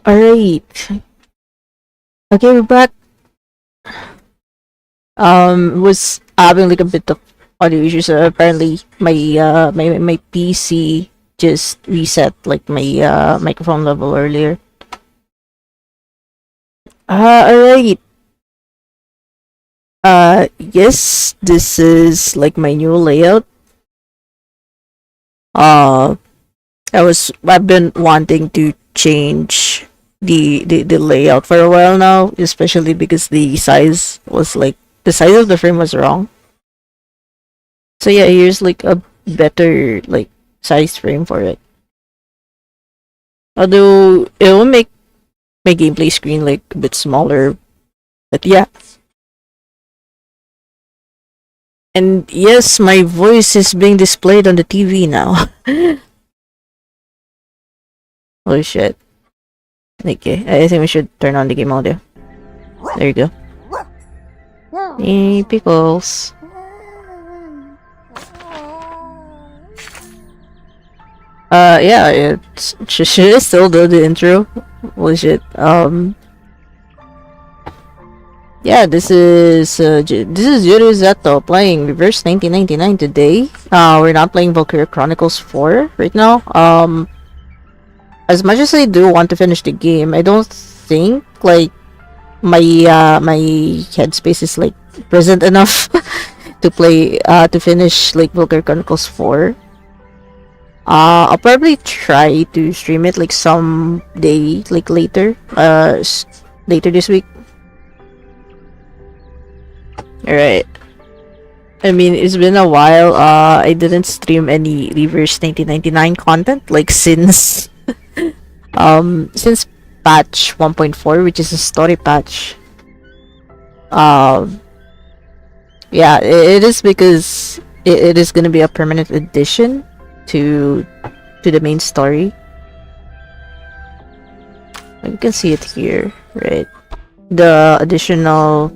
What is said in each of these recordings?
Alright. Okay, we're back. Was having like a bit of audio issues. Apparently, my PC just reset like my microphone level earlier. Alright. Yes, this is like my new layout. Uh, I've been wanting to change the layout for a while now, especially because the size of the frame was wrong. So yeah, here's like a better like size frame for it. Although it will make my gameplay screen like a bit smaller, but yeah. And yes, my voice is being displayed on the TV now. Holy shit. Okay, I think we should turn on the game audio. There you go. Hey, pickles. Yeah, should I still do the intro? Holy shit. Yeah, this is Yuru Zetto playing Reverse 1999 today. We're not playing Valkyria Chronicles 4 right now. As much as I do want to finish the game, I don't think like my headspace is like present enough to finish like Valkyria Chronicles 4. I'll probably try to stream it like some day like later later this week. Alright. I mean, it's been a while. I didn't stream any Reverse 1999 content like since since patch 1.4, which is a story patch. Yeah, it is because it is gonna be a permanent addition to the main story. You can see it here, right? The additional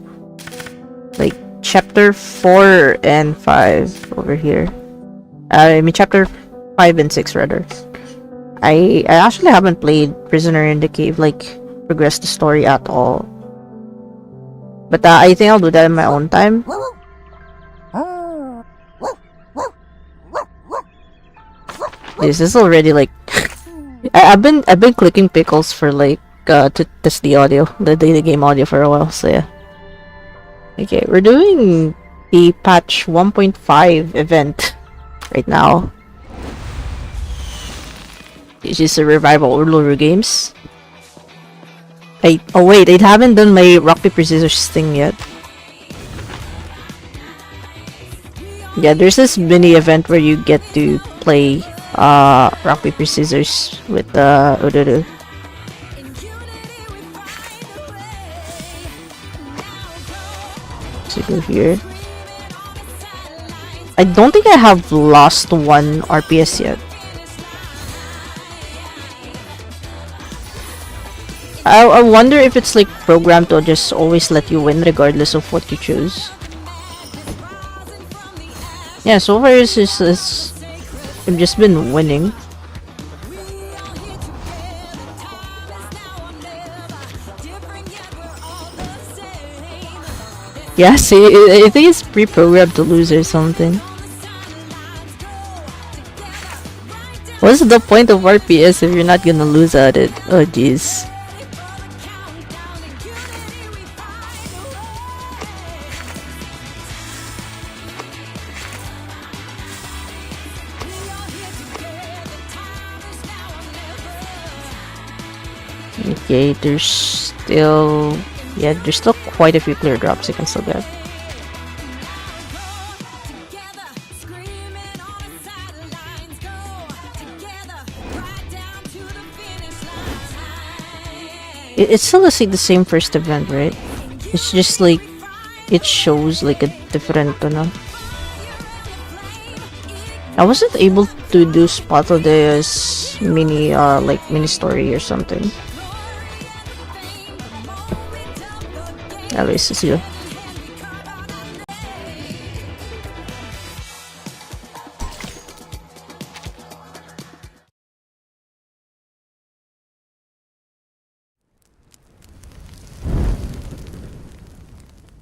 like chapter 4 and 5 over here. I mean chapter 5 and 6 rather. I actually haven't played Prisoner in the Cave, like progressed the story at all. But I think I'll do that in my own time. This is already like I've been clicking pickles for like to test the audio, the game audio for a while, so yeah. Okay, we're doing the patch 1.5 event right now. It's just a revival Uluru Games. Oh wait, I haven't done my rock paper scissors thing yet. Yeah, there's this mini event where you get to play rock paper scissors with Uluru. So go here. I don't think I have lost one RPS yet. I wonder if it's like programmed to just always let you win regardless of what you choose. Yeah, so far I've just been winning. Yeah, see, I think it's pre-programmed to lose or something. What's the point of RPS if you're not gonna lose at it? Oh jeez. Okay, there's still quite a few clear drops you can still get. It's still the same first event, right? It's just like it shows like a different I wasn't able to do Spot of this mini story or something. At least it's you.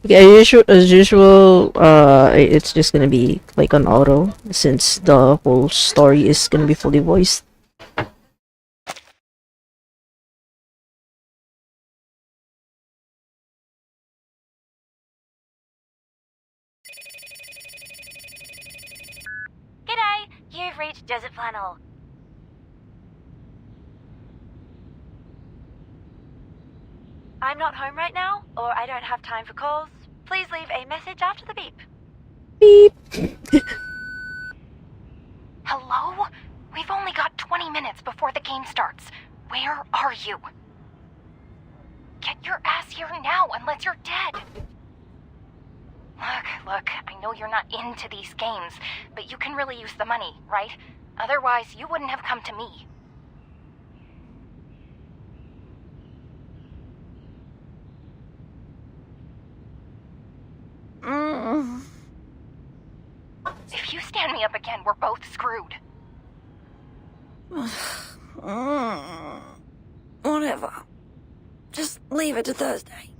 Yeah, as usual, it's just gonna be like on auto since the whole story is gonna be fully voiced. G'day! You've reached Desert Flannel. I'm not home right now, or I don't have time for calls. Please leave a message after the beep. Beep. Hello? We've only got 20 minutes before the game starts. Where are you? Get your ass here now unless you're dead. Look, I know you're not into these games, but you can really use the money, right? Otherwise, you wouldn't have come to me. If you stand me up again, we're both screwed. Whatever. Just leave it to Thursday.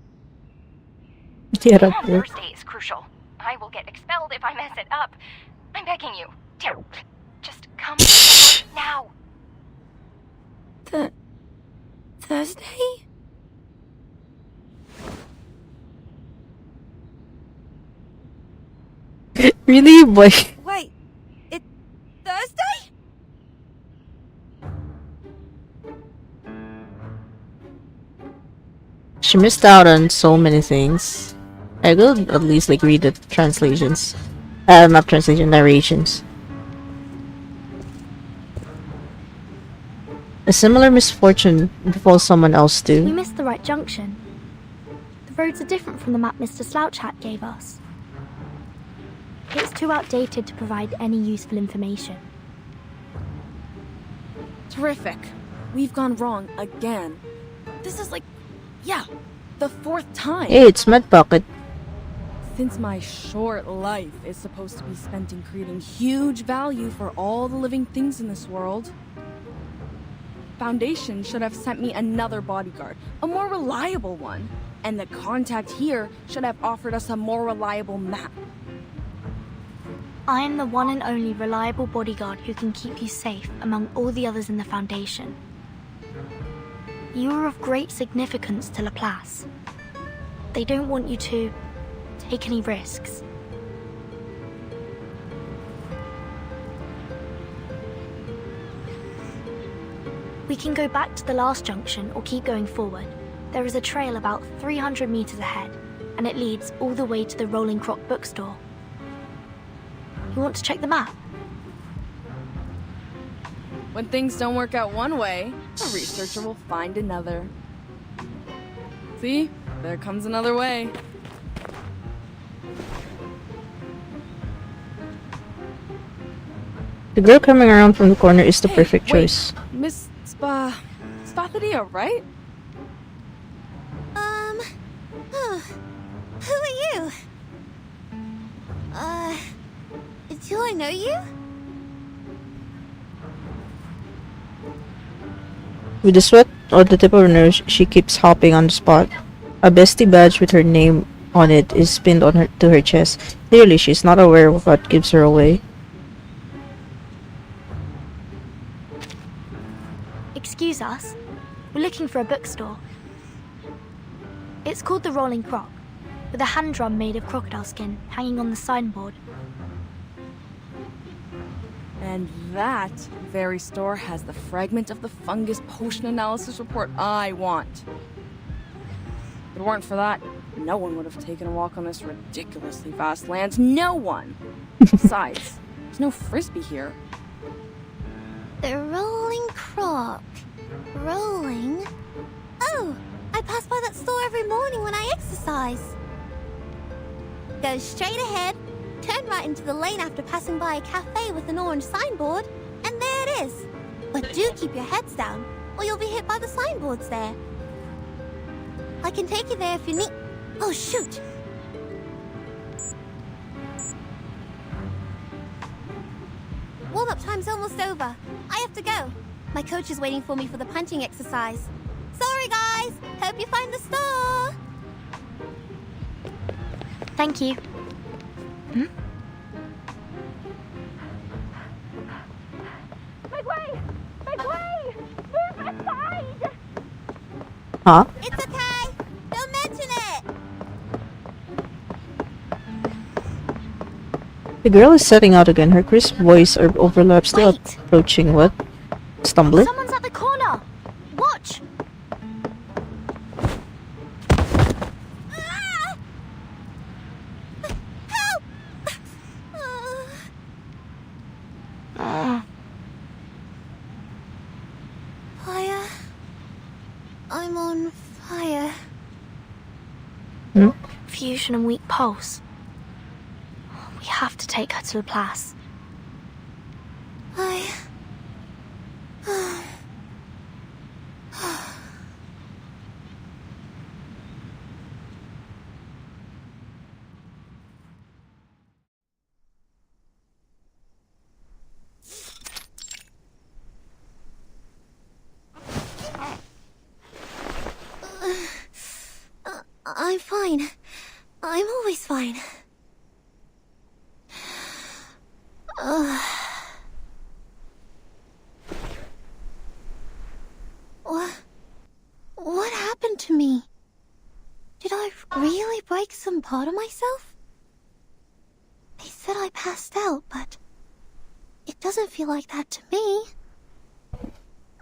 Get up there. Thursday is crucial. I will get expelled if I mess it up. I'm begging you. Just come now. Thursday? Really, boy? Wait, it's Thursday? She missed out on so many things. I will at least like read the translations. Not translation, narrations. A similar misfortune befalls someone else We too. missed the right junction. The roads are different from the map Mr. Slouch Hat gave us. It's too outdated to provide any useful information. Terrific. We've gone wrong again. This is like, yeah, the 4th time. Hey, it's Mud Bucket. Since my short life is supposed to be spent in creating huge value for all the living things in this world, Foundation should have sent me another bodyguard, a more reliable one. And the contact here should have offered us a more reliable map. I am the one and only reliable bodyguard who can keep you safe among all the others in the Foundation. You are of great significance to Laplace. They don't want you to take any risks. We can go back to the last junction or keep going forward. There is a trail about 300 meters ahead, and it leads all the way to the Rolling Croc bookstore. You want to check the map? When things don't work out one way, a researcher will find another. See? There comes another way. The girl coming around from the corner is the perfect wait. choice. Miss Spathadia, right? Who are you? Do I know you? With the sweat on the tip of her nose, she keeps hopping on the spot. A bestie badge with her name on it is pinned on her to her chest. Clearly, she's not aware of what gives her away. Excuse us. We're looking for a bookstore. It's called the Rolling Croc, with a hand drum made of crocodile skin hanging on the signboard. And that very store has the fragment of the fungus potion analysis report I want. If it weren't for that, no one would have taken a walk on this ridiculously vast land. No one! Besides, there's no frisbee here. The Rolling Croc. Rolling? Oh, I pass by that store every morning when I exercise. Go straight ahead, turn right into the lane after passing by a cafe with an orange signboard, and there it is. But do keep your heads down, or you'll be hit by the signboards there. I can take you there if you need... Oh, shoot! Warm-up time's almost over. I have to go. My coach is waiting for me for the punching exercise. Sorry, guys. Hope you find the store. Thank you. Make way! Make way! Move aside! Huh? It's okay. Don't mention it. The girl is setting out again. Her crisp voice overlaps the Wait. approaching what? Stumbling? Someone's at the corner. Watch. Ah! Help! Fire. I'm on fire. Fusion and weak pulse. We have to take her to Laplace. I'm fine. I'm always fine. What happened to me? Did I really break some part of myself? They said I passed out, but it doesn't feel like that to me.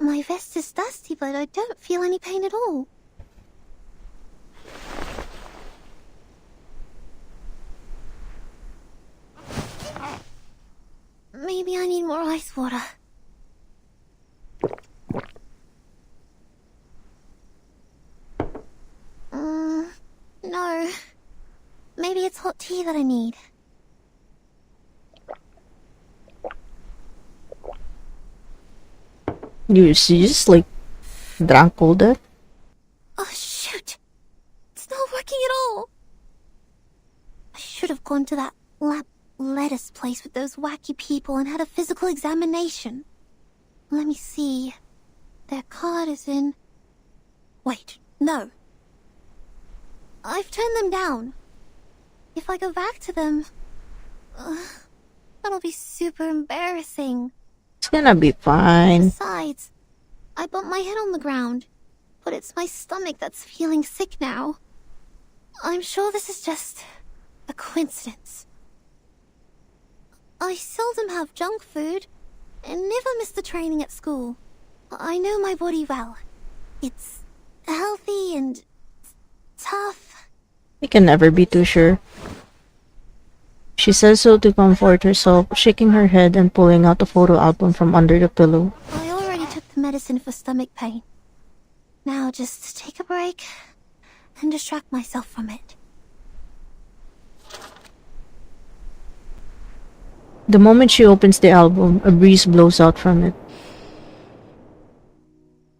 My vest is dusty, but I don't feel any pain at all. Maybe I need more ice water. No. Maybe it's hot tea that I need. You just like drank all that? Oh, shoot. It's not working at all. I should have gone to that lab lettuce place with those wacky people and had a physical examination. Let me see. Their card is in... Wait, no. I've turned them down. If I go back to them... that'll be super embarrassing. It's gonna be fine. Besides, I bumped my head on the ground, but it's my stomach that's feeling sick now. I'm sure this is just a coincidence. I seldom have junk food, and never miss the training at school. I know my body well. It's healthy and tough. You can never be too sure. She says so to comfort herself, shaking her head and pulling out the photo album from under the pillow. I already took the medicine for stomach pain. Now just take a break and distract myself from it. The moment she opens the album, a breeze blows out from it.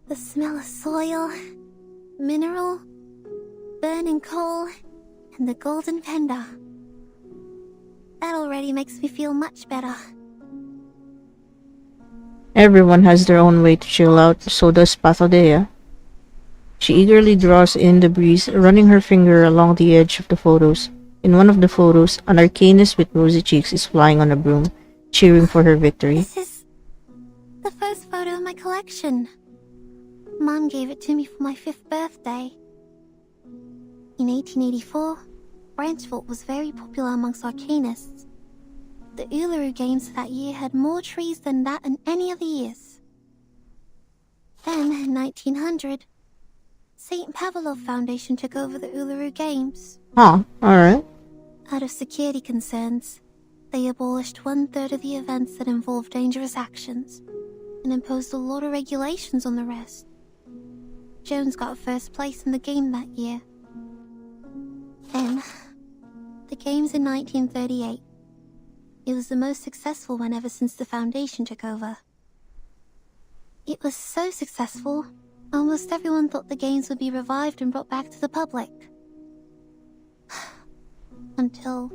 The smell of soil, mineral, burning coal, and the golden panda. That already makes me feel much better. Everyone has their own way to chill out, so does Pathodea. She eagerly draws in the breeze, running her finger along the edge of the photos. In one of the photos, an Arcanist with rosy cheeks is flying on a broom, cheering for her victory. This is the first photo in my collection. Mom gave it to me for my 5th birthday. In 1884, Branchville was very popular amongst Arcanists. The Uluru Games that year had more trees than that in any other years. Then, in 1900, St. Pavlov Foundation took over the Uluru Games. Huh, alright. Out of security concerns, they abolished 1/3 of the events that involved dangerous actions and imposed a lot of regulations on the rest. Jones got first place in the game that year. Then, the games in 1938. It was the most successful one ever since the Foundation took over. It was so successful, almost everyone thought the games would be revived and brought back to the public. Until...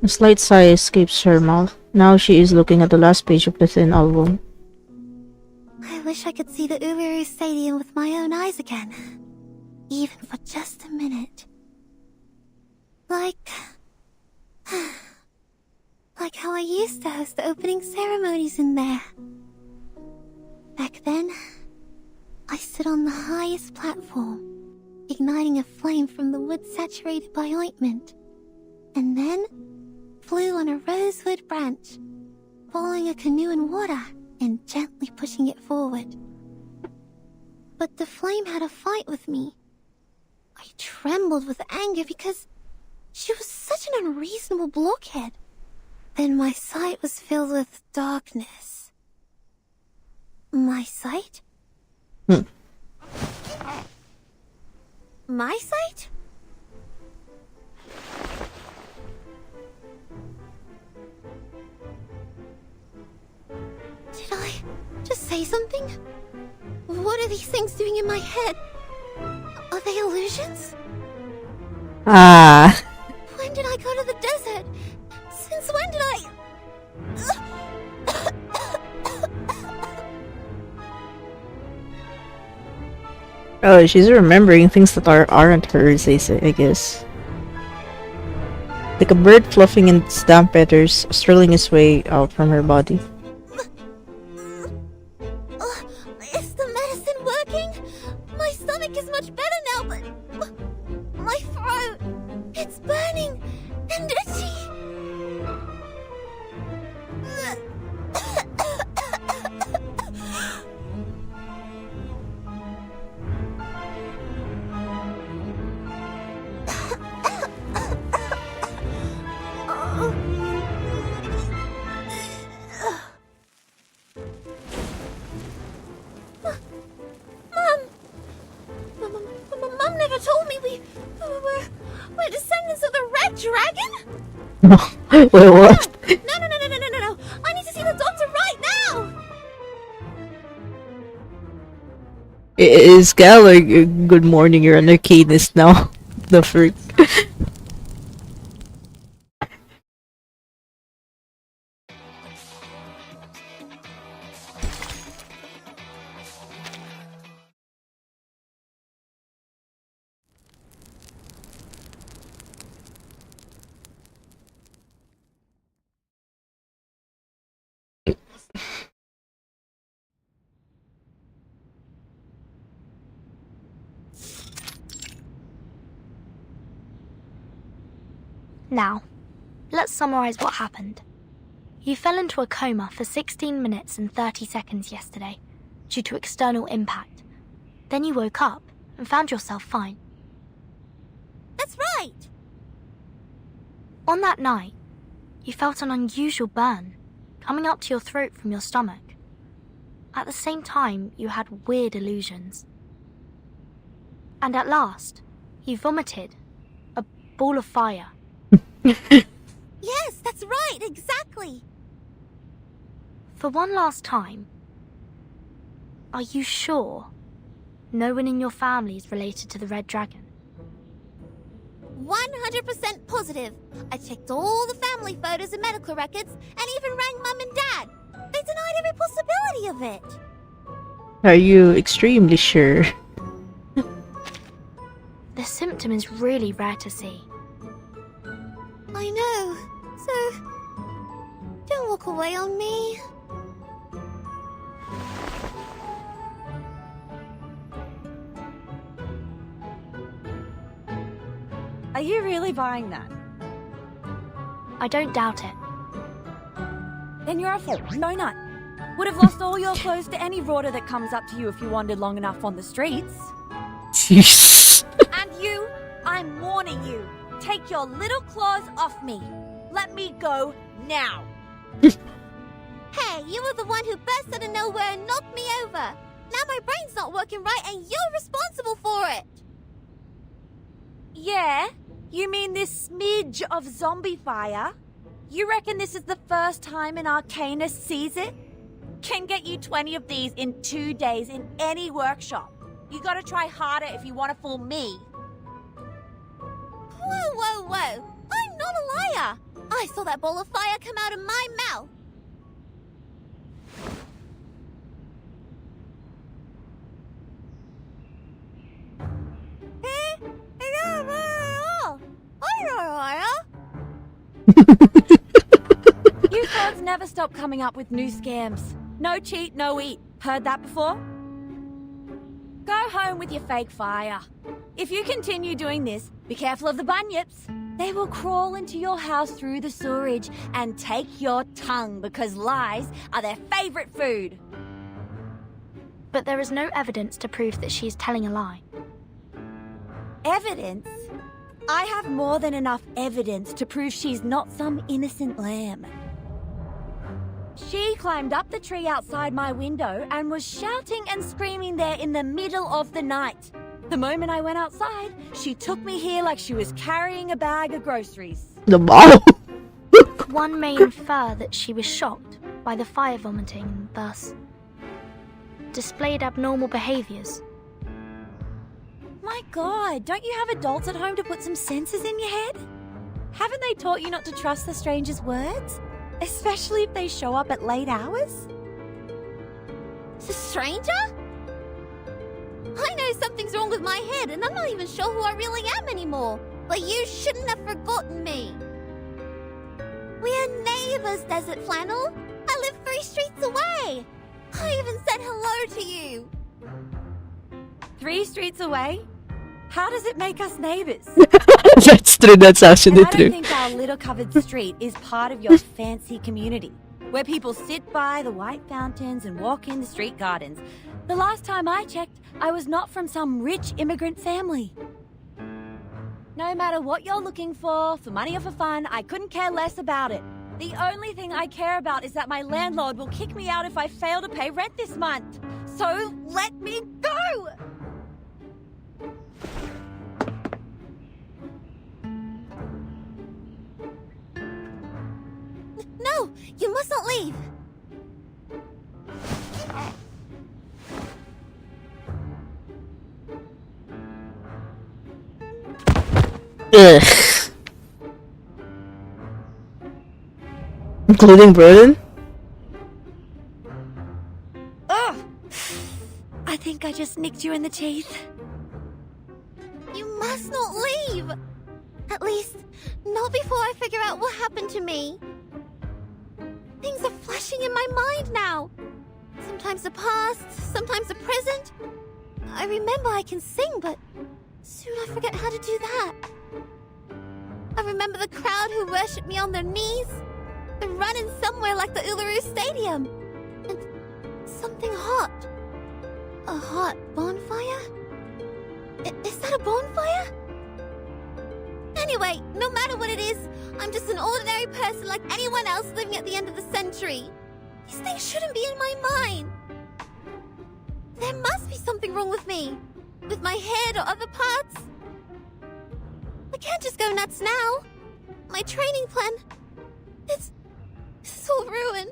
A slight sigh escapes her mouth. Now she is looking at the last page of the thin album. I wish I could see the Uluru Stadium with my own eyes again. Even for just a minute. Like... like how I used to host the opening ceremonies in there. Back then, I stood on the highest platform, igniting a flame from the wood saturated by ointment, and then flew on a rosewood branch, following a canoe in water and gently pushing it forward. But the flame had a fight with me. I trembled with anger because she was such an unreasonable blockhead. Then my sight was filled with darkness. My sight? My sight? Did I just say something? What are these things doing in my head? Are they illusions? Ah. When did I go to the desert? Since when did I... Oh, she's remembering things that aren't hers, I guess. Like a bird fluffing its damp feathers, strolling its way out from her body. Is the medicine working? My stomach is much better now, but... my throat... it's burning and itchy. Mom never told me we're descendants of the Red Dragon? Wait, what? No. I need to see the doctor right now. Is Gal like, good morning, you're an arcanist now? The freak. Now, let's summarize what happened. You fell into a coma for 16 minutes and 30 seconds yesterday, due to external impact. Then you woke up and found yourself fine. That's right. On that night, you felt an unusual burn coming up to your throat from your stomach. At the same time, you had weird illusions. And at last, you vomited a ball of fire. Yes, that's right, exactly. For one last time, are you sure no one in your family is related to the Red Dragon? 100% positive. I checked all the family photos and medical records and even rang Mum and Dad. They denied every possibility of it. Are you extremely sure? The symptom is really rare to see. I know. So, don't walk away on me. Are you really buying that? I don't doubt it. Then you're a fool. No nut. Would have lost all your clothes to any rorter that comes up to you if you wandered long enough on the streets. Jeez. And you, I'm warning you. Take your little claws off me. Let me go now. Hey, you were the one who burst out of nowhere and knocked me over. Now my brain's not working right and you're responsible for it. Yeah? You mean this smidge of zombie fire? You reckon this is the first time an arcanist sees it? Can get you 20 of these in 2 days in any workshop. You gotta try harder if you want to fool me. Whoa. I'm not a liar. I saw that ball of fire come out of my mouth. I You frauds never stop coming up with new scams. No cheat, no eat. Heard that before? Go home with your fake fire. If you continue doing this, be careful of the bunyips. They will crawl into your house through the sewerage and take your tongue because lies are their favorite food. But there is no evidence to prove that she is telling a lie. Evidence? I have more than enough evidence to prove she's not some innocent lamb. She climbed up the tree outside my window and was shouting and screaming there in the middle of the night. The moment I went outside, she took me here like she was carrying a bag of groceries. The ball. One may infer that she was shocked by the fire vomiting and thus displayed abnormal behaviors. My God, don't you have adults at home to put some senses in your head? Haven't they taught you not to trust the stranger's words? Especially if they show up at late hours? The stranger? I know something's wrong with my head, and I'm not even sure who I really am anymore. But you shouldn't have forgotten me. We're neighbors, Desert Flannel. I live 3 streets away. I even said hello to you. 3 streets away? How does it make us neighbors? That's true. That's actually And I don't true. think our little covered street is part of your fancy community, where people sit by the white fountains and walk in the street gardens. The last time I checked, I was not from some rich immigrant family. No matter what you're looking for money or for fun, I couldn't care less about it. The only thing I care about is that my landlord will kick me out if I fail to pay rent this month. So let me go! No, you must not leave. Ugh. Including Broden? Ugh! I think I just nicked you in the teeth. You must not leave. At least, not before I figure out what happened to me. Things are flashing in my mind now. Sometimes the past, sometimes the present. I remember I can sing, but soon I forget how to do that. I remember the crowd who worshipped me on their knees. They're running somewhere like the Uluru Stadium. And something hot. A hot bonfire? Is that a bonfire? Anyway, no matter what it is, I'm just an ordinary person like anyone else living at the end of the century. These things shouldn't be in my mind. There must be something wrong with me. With my head or other parts. I can't just go nuts now. My training plan... It's all ruined.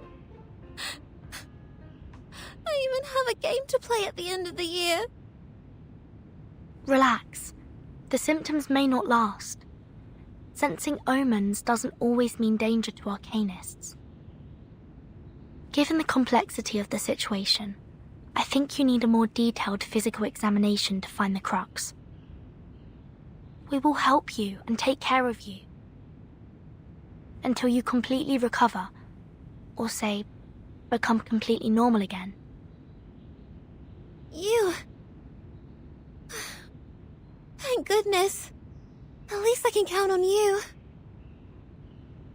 I even have a game to play at the end of the year. Relax. The symptoms may not last. Sensing omens doesn't always mean danger to arcanists. Given the complexity of the situation, I think you need a more detailed physical examination to find the crux. We will help you and take care of you until you completely recover, or say, become completely normal again. You... Thank goodness. At least I can count on you.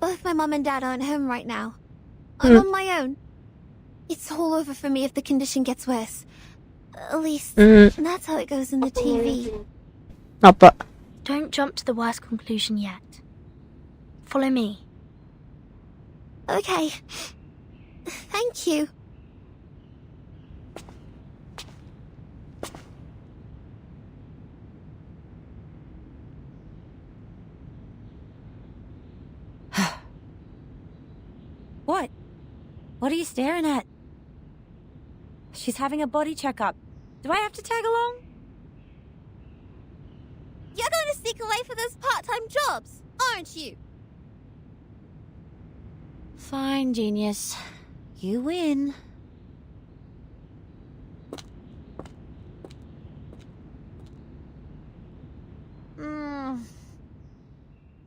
Both my mom and dad aren't home right now. I'm on my own. It's all over for me if the condition gets worse. At least, that's how it goes in the TV. Apa? Don't jump to the worst conclusion yet. Follow me. Okay. Thank you. What? What are you staring at? She's having a body checkup. Do I have to tag along? You're going to sneak away for those part-time jobs, aren't you? Fine, genius. You win.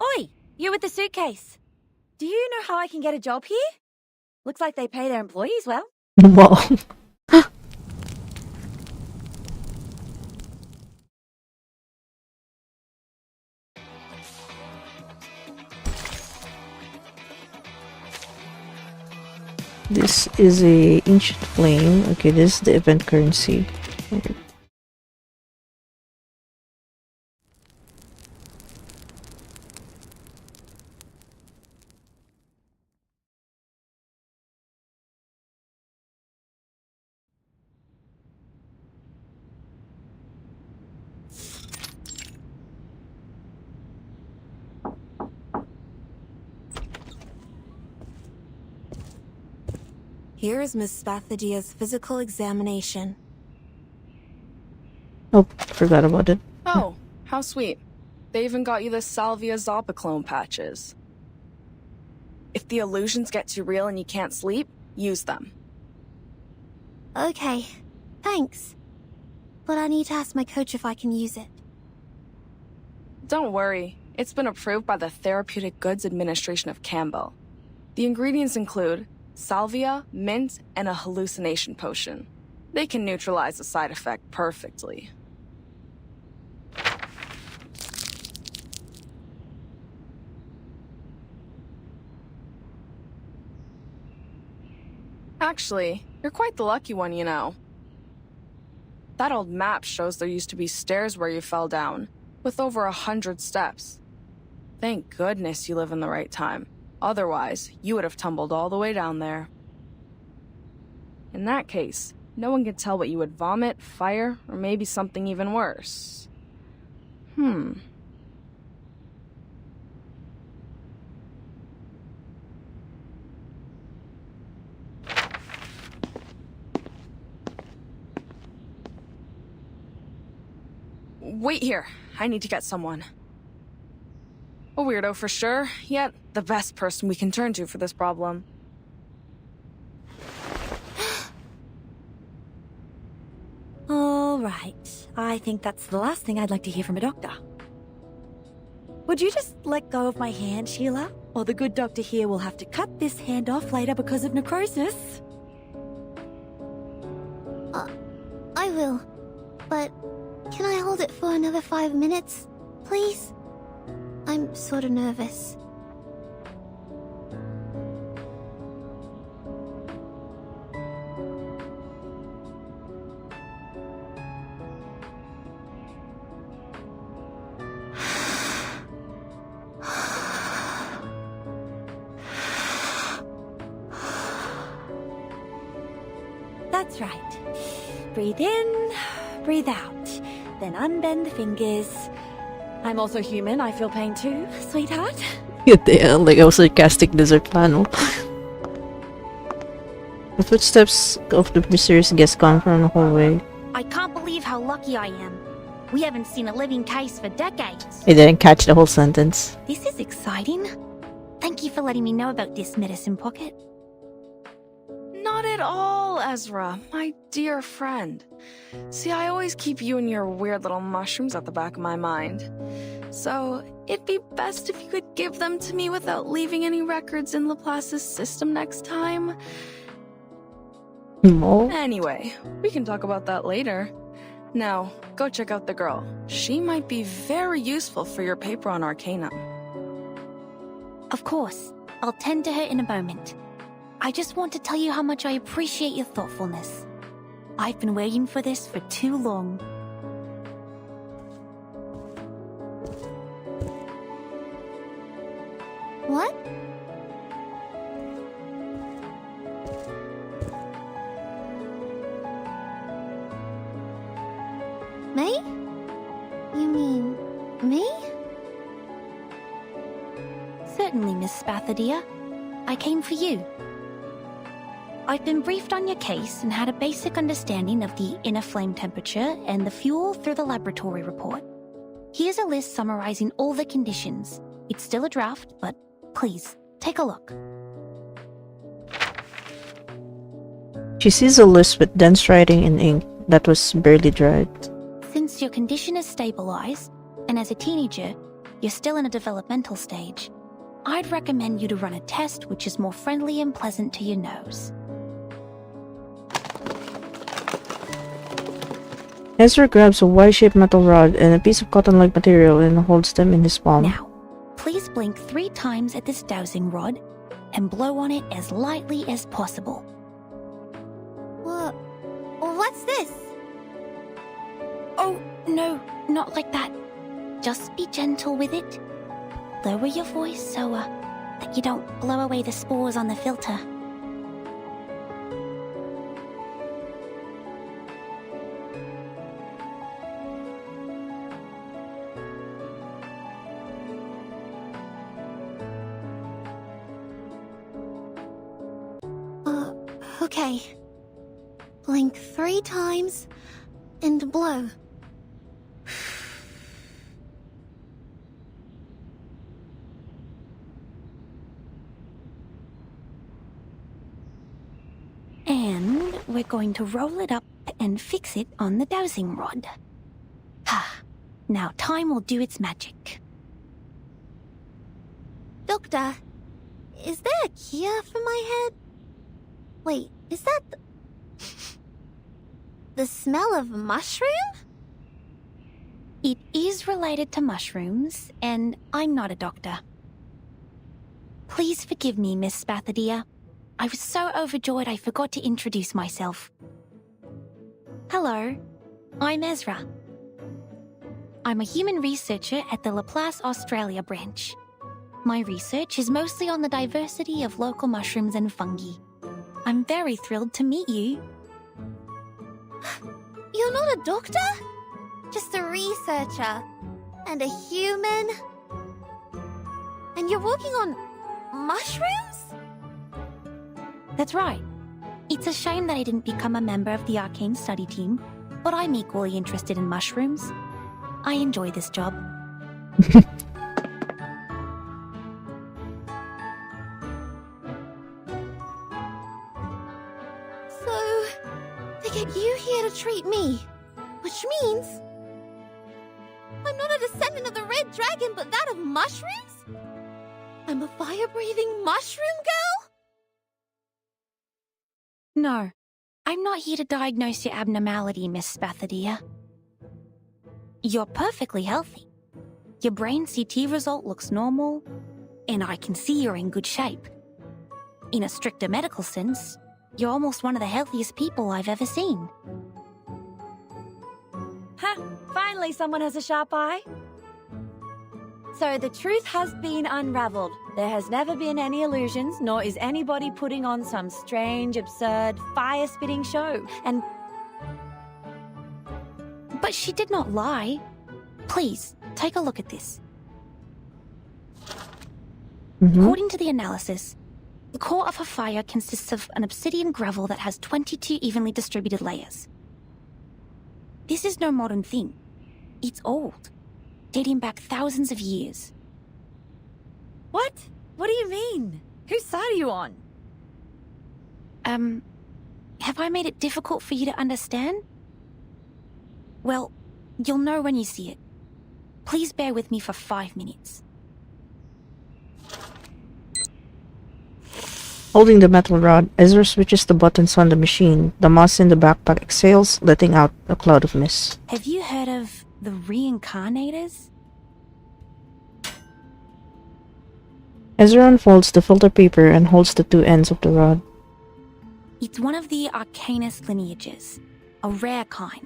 Oi! You with the suitcase. Do you know how I can get a job here? Looks like they pay their employees well. Wow. This is a ancient flame. Okay, this is the event currency. Okay. Here is Miss Spathadia's physical examination. Oh, forgot about it. Oh, how sweet. They even got you the Salvia Zopiclone patches. If the illusions get too real and you can't sleep, use them. Okay, thanks. But I need to ask my coach if I can use it. Don't worry, it's been approved by the Therapeutic Goods Administration of Campbell. The ingredients include salvia, mint, and a hallucination potion. They can neutralize the side effect perfectly. Actually, you're quite the lucky one, you know. That old map shows there used to be stairs where you fell down, with over 100 steps. Thank goodness you live in the right time. Otherwise, you would have tumbled all the way down there. In that case, no one can tell what you would vomit, fire, or maybe something even worse. Wait here. I need to get someone. A weirdo for sure, yet the best person we can turn to for this problem. All right. I think that's the last thing I'd like to hear from a doctor. Would you just let go of my hand, Sheila? Or the good doctor here will have to cut this hand off later because of necrosis. I will. But can I hold it for another 5 minutes, please? I'm sort of nervous. That's right. Breathe in, breathe out. Then unbend the fingers. I'm also human, I feel pain too, sweetheart. Yeah, like a sarcastic desert panel. The footsteps of the mysterious guest come from the hallway. I can't believe how lucky I am. We haven't seen a living case for decades. I didn't catch the whole sentence. This is exciting. Thank you for letting me know about this medicine pocket. Not at all, Ezra, my dear friend. See, I always keep you and your weird little mushrooms at the back of my mind. So, it'd be best if you could give them to me without leaving any records in Laplace's system next time. No. Anyway, we can talk about that later. Now, go check out the girl. She might be very useful for your paper on Arcanum. Of course. I'll tend to her in a moment. I just want to tell you how much I appreciate your thoughtfulness. I've been waiting for this for too long. What? May? You mean me? Certainly, Miss Spathadia. I came for you. I've been briefed on your case and had a basic understanding of the inner flame temperature and the fuel through the laboratory report. Here's a list summarizing all the conditions. It's still a draft, but please, take a look. She sees a list with dense writing in ink that was barely dried. Since your condition is stabilized, and as a teenager, you're still in a developmental stage, I'd recommend you to run a test which is more friendly and pleasant to your nose. Ezra grabs a Y-shaped metal rod and a piece of cotton-like material and holds them in his palm. Now, please blink 3 times at this dowsing rod and blow on it as lightly as possible. What's this? Oh, no, not like that. Just be gentle with it. Lower your voice so that you don't blow away the spores on the filter. Okay. Blink 3 times and blow. And we're going to roll it up and fix it on the dowsing rod. Now time will do its magic. Doctor, is there a cure for my head? Wait, is that the smell of mushroom? It is related to mushrooms, and I'm not a doctor. Please forgive me, Miss Spathadia. I was so overjoyed I forgot to introduce myself. Hello, I'm Ezra. I'm a human researcher at the Laplace Australia branch. My research is mostly on the diversity of local mushrooms and fungi. I'm very thrilled to meet you. You're not a doctor? Just a researcher. And a human? And you're working on mushrooms? That's right. It's a shame that I didn't become a member of the arcane study team, but I'm equally interested in mushrooms. I enjoy this job. So, they get you here to treat me, which means I'm not a descendant of the Red Dragon, but that of mushrooms? I'm a fire-breathing mushroom girl? No, I'm not here to diagnose your abnormality, Miss Spathadia. You're perfectly healthy. Your brain CT result looks normal, and I can see you're in good shape. In a stricter medical sense, you're almost one of the healthiest people I've ever seen. Finally someone has a sharp eye. So the truth has been unraveled. There has never been any illusions, nor is anybody putting on some strange, absurd, fire-spitting show. And But she did not lie. Please, take a look at this. According to the analysis, the core of her fire consists of an obsidian gravel that has 22 evenly distributed layers. This is no modern thing. It's old, dating back thousands of years. what? What do you mean? Whose side are you on? Have I made it difficult for you to understand? Well, you'll know when you see it. Please bear with me for 5 minutes. Holding the metal rod, Ezra switches the buttons on the machine. The moss in the backpack exhales, letting out a cloud of mist. Have you heard of the reincarnators? Ezra unfolds the filter paper and holds the 2 ends of the rod. It's one of the Arcanist lineages, a rare kind.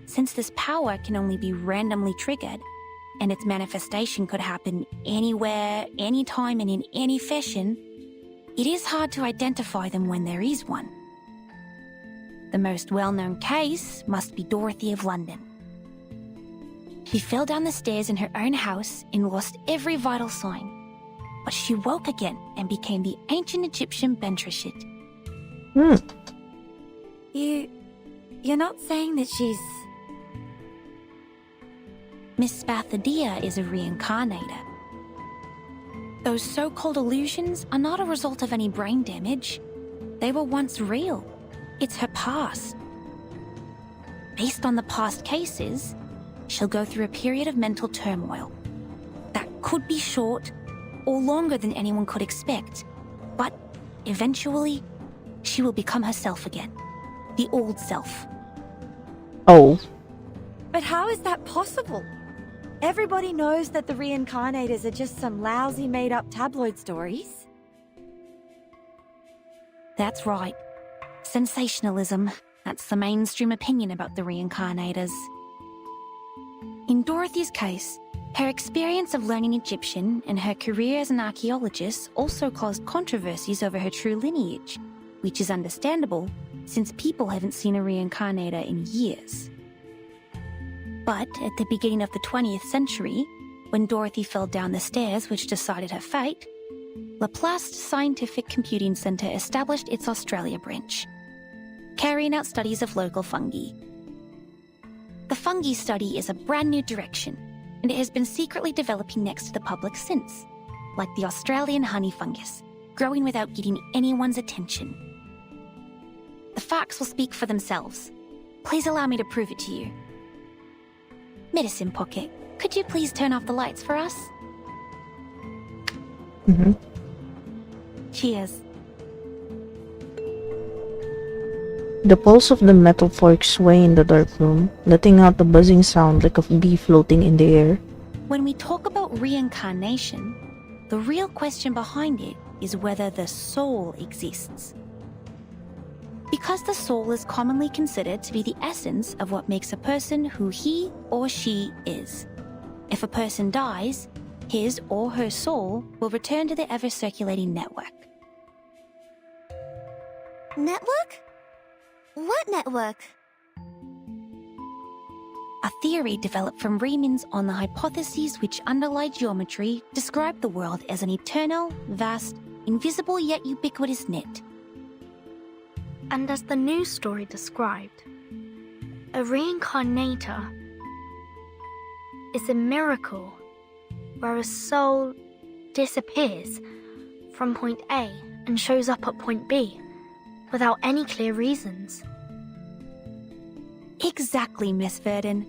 Since this power can only be randomly triggered, and its manifestation could happen anywhere, anytime, and in any fashion, it is hard to identify them when there is one. The most well-known case must be Dorothy of London. She fell down the stairs in her own house and lost every vital sign. But she woke again and became the ancient Egyptian Bentreshit. You're not saying that she's... Miss Spathadia is a reincarnator. Those so-called illusions are not a result of any brain damage. They were once real. It's her past. Based on the past cases, she'll go through a period of mental turmoil. That could be short, or longer than anyone could expect. But eventually, she will become herself again. The old self. Oh. But how is that possible? Everybody knows that the reincarnators are just some lousy made-up tabloid stories. That's right. Sensationalism. That's the mainstream opinion about the reincarnators. In Dorothy's case, her experience of learning Egyptian and her career as an archaeologist also caused controversies over her true lineage, which is understandable since people haven't seen a reincarnator in years. But at the beginning of the 20th century, when Dorothy fell down the stairs which decided her fate, Laplace Scientific Computing Centre established its Australia branch, carrying out studies of local fungi. The fungi study is a brand new direction, and it has been secretly developing next to the public since, like the Australian honey fungus, growing without getting anyone's attention. The facts will speak for themselves. Please allow me to prove it to you. Medicine Pocket, could you please turn off the lights for us? Mm-hmm. Cheers. The pulse of the metal forks sway in the dark room, letting out a buzzing sound like a bee floating in the air. When we talk about reincarnation, the real question behind it is whether the soul exists. Because the soul is commonly considered to be the essence of what makes a person who he or she is. If a person dies, his or her soul will return to the ever-circulating network. Network? What network? A theory developed from Riemann's on the hypotheses which underlie geometry describe the world as an eternal, vast, invisible yet ubiquitous net. And as the news story described, a reincarnator is a miracle where a soul disappears from point A and shows up at point B without any clear reasons. Exactly, Miss Verdon.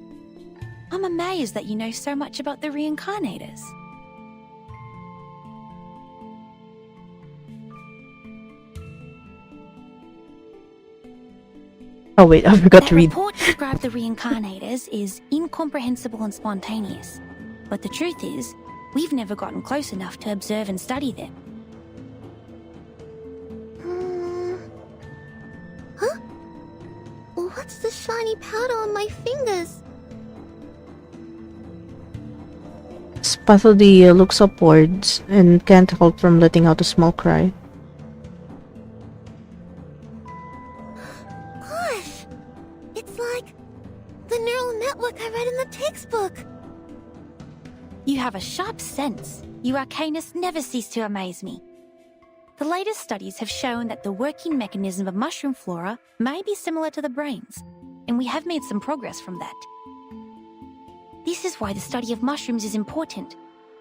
I'm amazed that you know so much about the reincarnators. Oh wait, I forgot to The read. report described the reincarnators is incomprehensible and spontaneous. But the truth is, we've never gotten close enough to observe and study them. Huh? What's the shiny powder on my fingers? Spathody looks upwards and can't help from letting out a small cry. Gosh! It's like the neural network I read in the textbook. You have a sharp sense. You arcanists never cease to amaze me. The latest studies have shown that the working mechanism of mushroom flora may be similar to the brain's, and we have made some progress from that. This is why the study of mushrooms is important.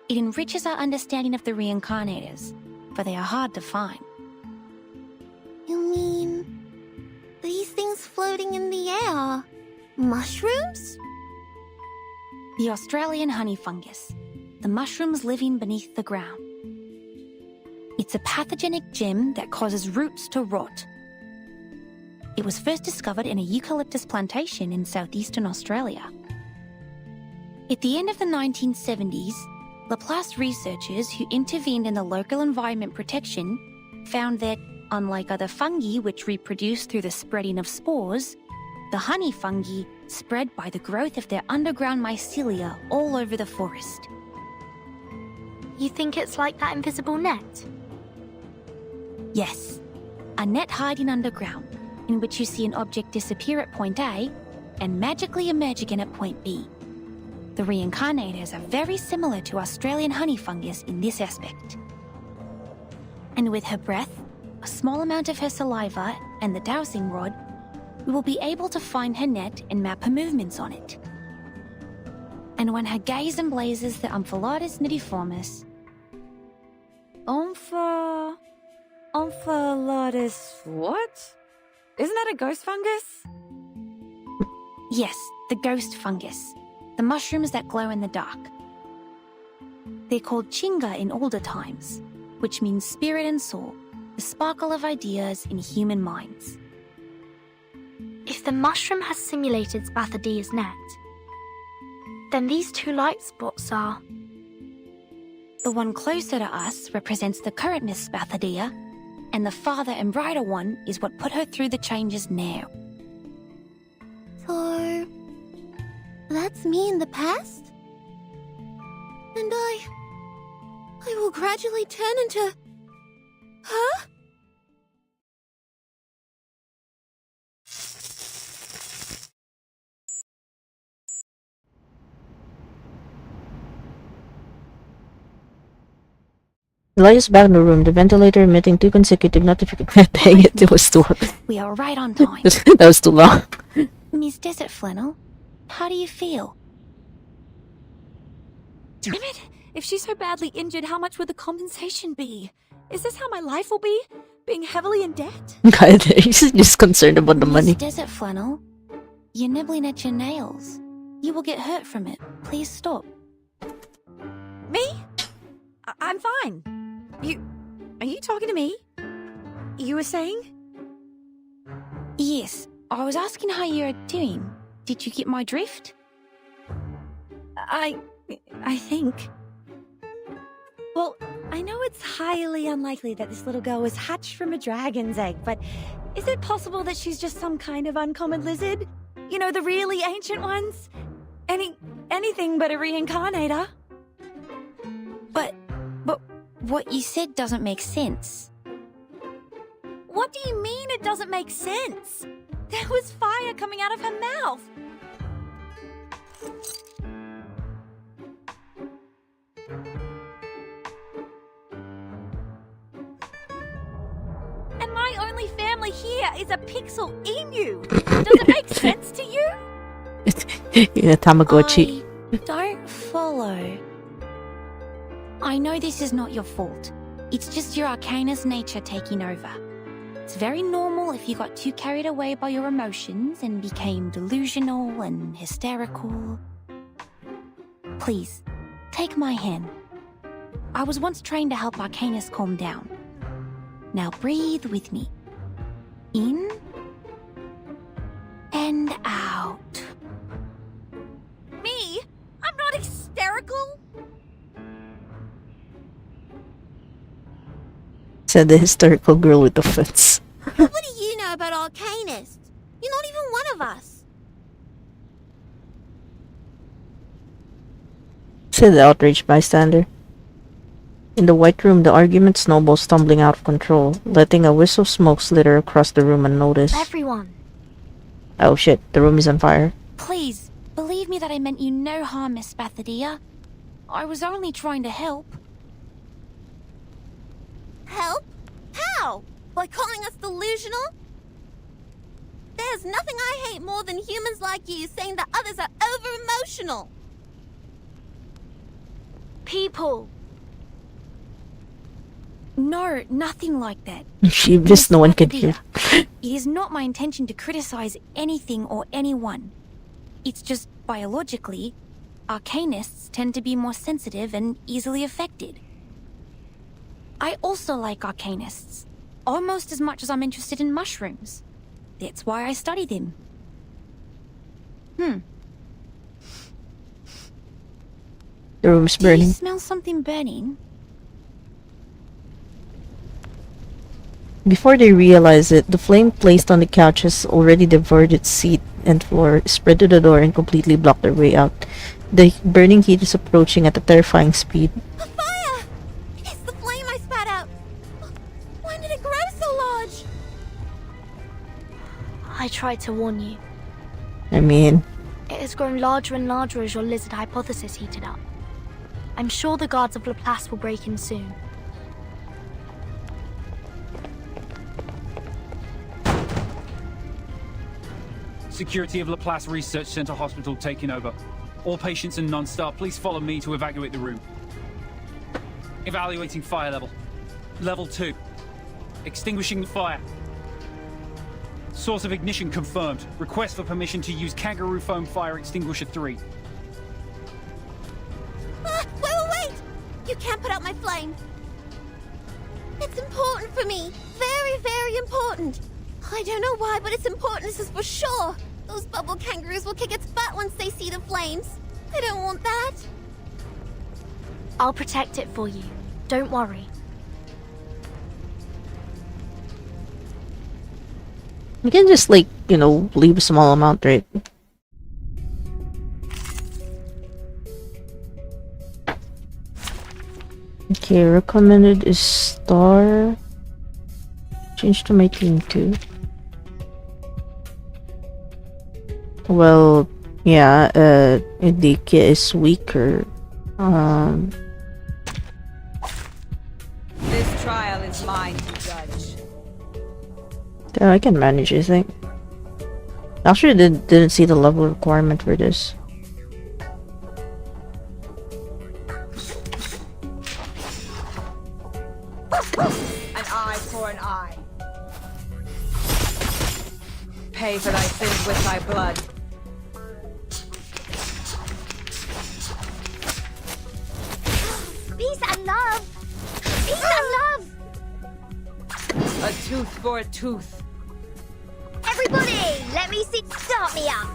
It enriches our understanding of the reincarnators, for they are hard to find. You mean these things floating in the air? Mushrooms? The Australian honey fungus, the mushrooms living beneath the ground. It's a pathogenic gem that causes roots to rot. It was first discovered in a eucalyptus plantation in southeastern Australia. At the end of the 1970s, Laplace researchers who intervened in the local environment protection found that, unlike other fungi which reproduce through the spreading of spores, the honey fungi spread by the growth of their underground mycelia all over the forest. You think it's like that invisible net? Yes, a net hiding underground, in which you see an object disappear at point A and magically emerge again at point B. The reincarnators are very similar to Australian honey fungus in this aspect. And with her breath, a small amount of her saliva, and the dowsing rod, we will be able to find her net and map her movements on it. And when her gaze emblazes the Omphalotus nidiformis, Omphalotus what? Isn't that a ghost fungus? yes, the ghost fungus, the mushrooms that glow in the dark. They're called chinga in older times, which means spirit and soul, the sparkle of ideas in human minds. If the mushroom has simulated Spathadia's net, then these two light spots are... The one closer to us represents the current Miss Spathadia, and the farther and brighter one is what put her through the changes now. So... that's me in the past? And I will gradually turn into... Huh? Elias back in the room, the ventilator emitting 2 consecutive notifications. Dang it was too We are right on time. that was too long. Miss Desert Flannel, how do you feel? Damn it! If she's so badly injured, how much would the compensation be? Is this how my life will be? Being heavily in debt? God, he's just concerned about the money. Miss Desert Flannel, you're nibbling at your nails. You will get hurt from it. Please stop. Me? I'm fine. Are you talking to me? You were saying? Yes, I was asking how you're doing. Did you get my drift? I think. Well, I know it's highly unlikely that this little girl was hatched from a dragon's egg, but is it possible that she's just some kind of uncommon lizard? You know, the really ancient ones? Anything but a reincarnator. But what you said doesn't make sense. What do you mean it doesn't make sense? There was fire coming out of her mouth. And my only family here is a pixel emu. Does it make sense to you? Yeah, Tamagotchi. I don't follow. I know this is not your fault. It's just your Arcanus nature taking over. It's very normal if you got too carried away by your emotions and became delusional and hysterical. Please, take my hand. I was once trained to help Arcanus calm down. Now breathe with me. In and out. Me? I'm not hysterical. Said the hysterical girl with the fits. What do you know about Arcanists? You're not even one of us. Said the outraged bystander. In the white room, the argument snowballs, stumbling out of control, letting a wisp of smoke slither across the room unnoticed. Everyone, Oh shit, the room is on fire. Please, believe me that I meant you no harm, Miss Spathadia. I was only trying to help. Help? How? By calling us delusional? There's nothing I hate more than humans like you saying that others are over-emotional. people. No, nothing like that. She missed, no one can hear. It is not my intention to criticize anything or anyone. It's just biologically, Arcanists tend to be more sensitive and easily affected. I also like Arcanists, almost as much as I'm interested in mushrooms. That's why I study them. The room's Do you burning. smell something burning? Before they realize it, the flame placed on the couch has already devoured its seat and floor, spread to the door, and completely blocked their way out. The burning heat is approaching at a terrifying speed. A fire! It's the flame I spat out! When did it grow so large? I tried to warn you. I mean, It has grown larger and larger as your lizard hypothesis heated up. I'm sure the guards of Laplace will break in soon. Security of Laplace Research Center Hospital taking over. All patients and non-staff, please follow me to evacuate the room. Evaluating fire level. Level 2. Extinguishing the fire. Source of ignition confirmed. Request for permission to use Kangaroo Foam Fire Extinguisher 3. Wait! You can't put out my flame. It's important for me. Very, very important. I don't know why, but it's important, this is for sure. Those bubble kangaroos will kick its butt once they see the flames. I don't want that. I'll protect it for you. Don't worry. You can just, like, you know, leave a small amount, right? Okay, recommended is star. Change to my team too. Well, yeah, Indika is weaker. This trial is mine to judge. Yeah, I can manage, I think. Actually, didn't see the level requirement for this. An eye for an eye. Pay for thy sins with thy blood. Peace and love. Peace and love. A tooth for a tooth. Everybody, let me see. Start me up.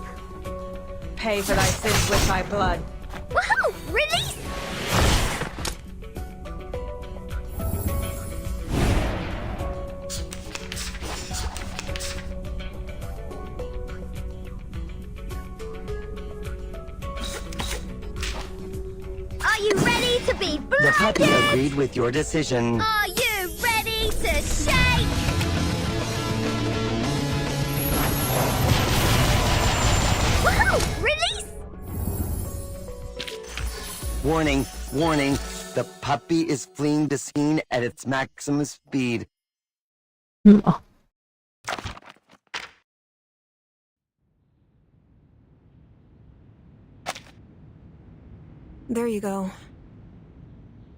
Pay for thy sins with thy blood. Woohoo! Release! Are you ready to be blinded? The puppy agreed with your decision. Are you ready to shake? Woohoo! Release! Warning, warning. The puppy is fleeing the scene at its maximum speed. Oh. There you go.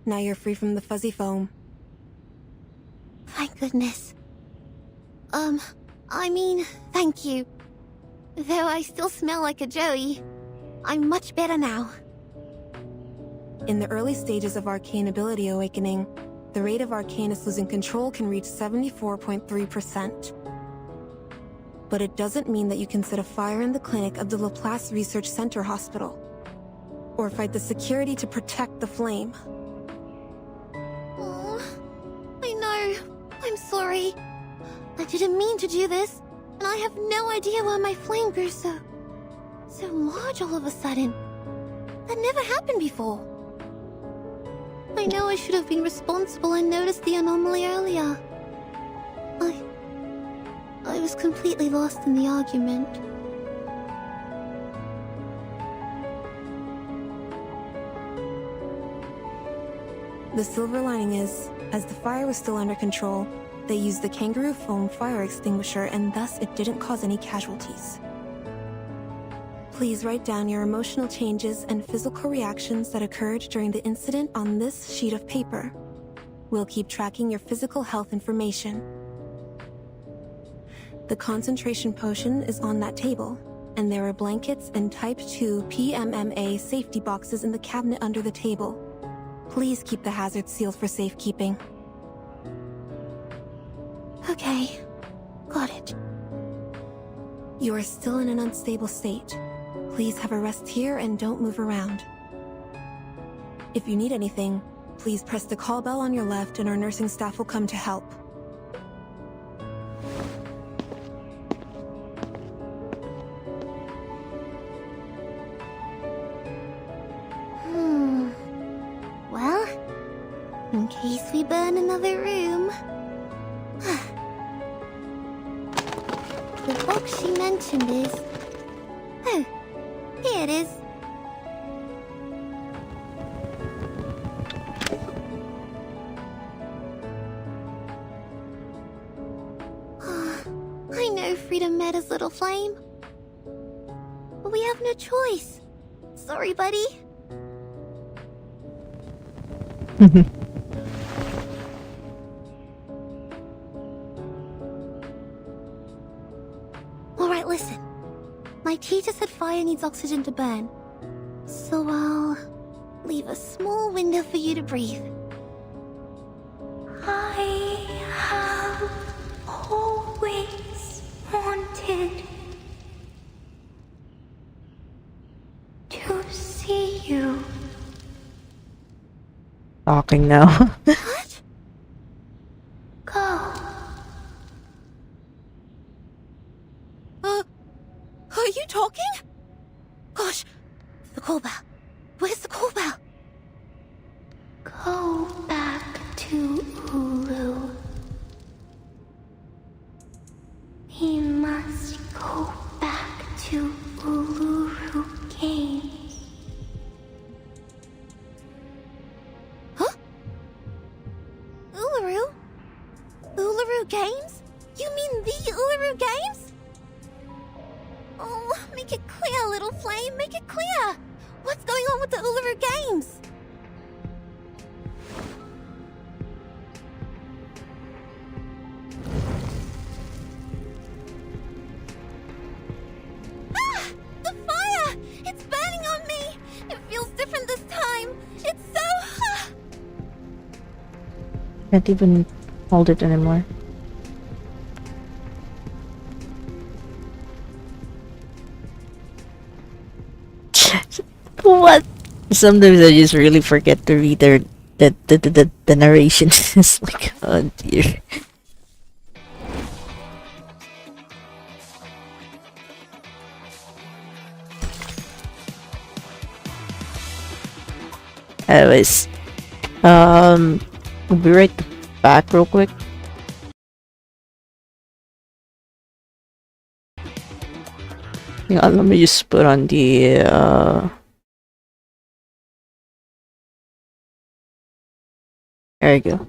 Now you're free from the fuzzy foam. Thank goodness. I mean, thank you. Though I still smell like a Joey, I'm much better now. In the early stages of arcane ability awakening, the rate of Arcanus losing control can reach 74.3%. But it doesn't mean that you can set a fire in the clinic of the Laplace Research Center Hospital, or fight the security to protect the flame. Oh, I know. I'm sorry. I didn't mean to do this, and I have no idea why my flame grew so large all of a sudden. That never happened before. I know I should have been responsible and noticed the anomaly earlier. I was completely lost in the argument. The silver lining is, as the fire was still under control, they used the kangaroo foam fire extinguisher and thus it didn't cause any casualties. Please write down your emotional changes and physical reactions that occurred during the incident on this sheet of paper. We'll keep tracking your physical health information. The concentration potion is on that table, and there are blankets and Type 2 PMMA safety boxes in the cabinet under the table. Please keep the hazard sealed for safekeeping. Okay, got it. You are still in an unstable state. Please have a rest here and don't move around. If you need anything, please press the call bell on your left and our nursing staff will come to help. Well, in case we burn another room. The box she mentioned is... Oh, here it is. I know freedom matters, little flame. But we have no choice. Sorry, buddy. Alright, listen. My teacher said fire needs oxygen to burn. So I'll leave a small window for you to breathe. I have always wanted to see you. Talking now. What? Go. Are you talking? Gosh, the call bell. Where's the call bell? Go back to Ulu. We must go back to Uluru Games. Huh? Uluru? Uluru Games? You mean the Uluru Games? Oh, make it clear, little flame, make it clear! What's going on with the Uluru Games? Ah! The fire! It's burning on me! It feels different this time! It's so... Can't even hold it anymore. What? Sometimes I just really forget to read the narration. It's like, oh dear. Anyways, we'll be right back real quick. Hang on, let me just put on the there you go.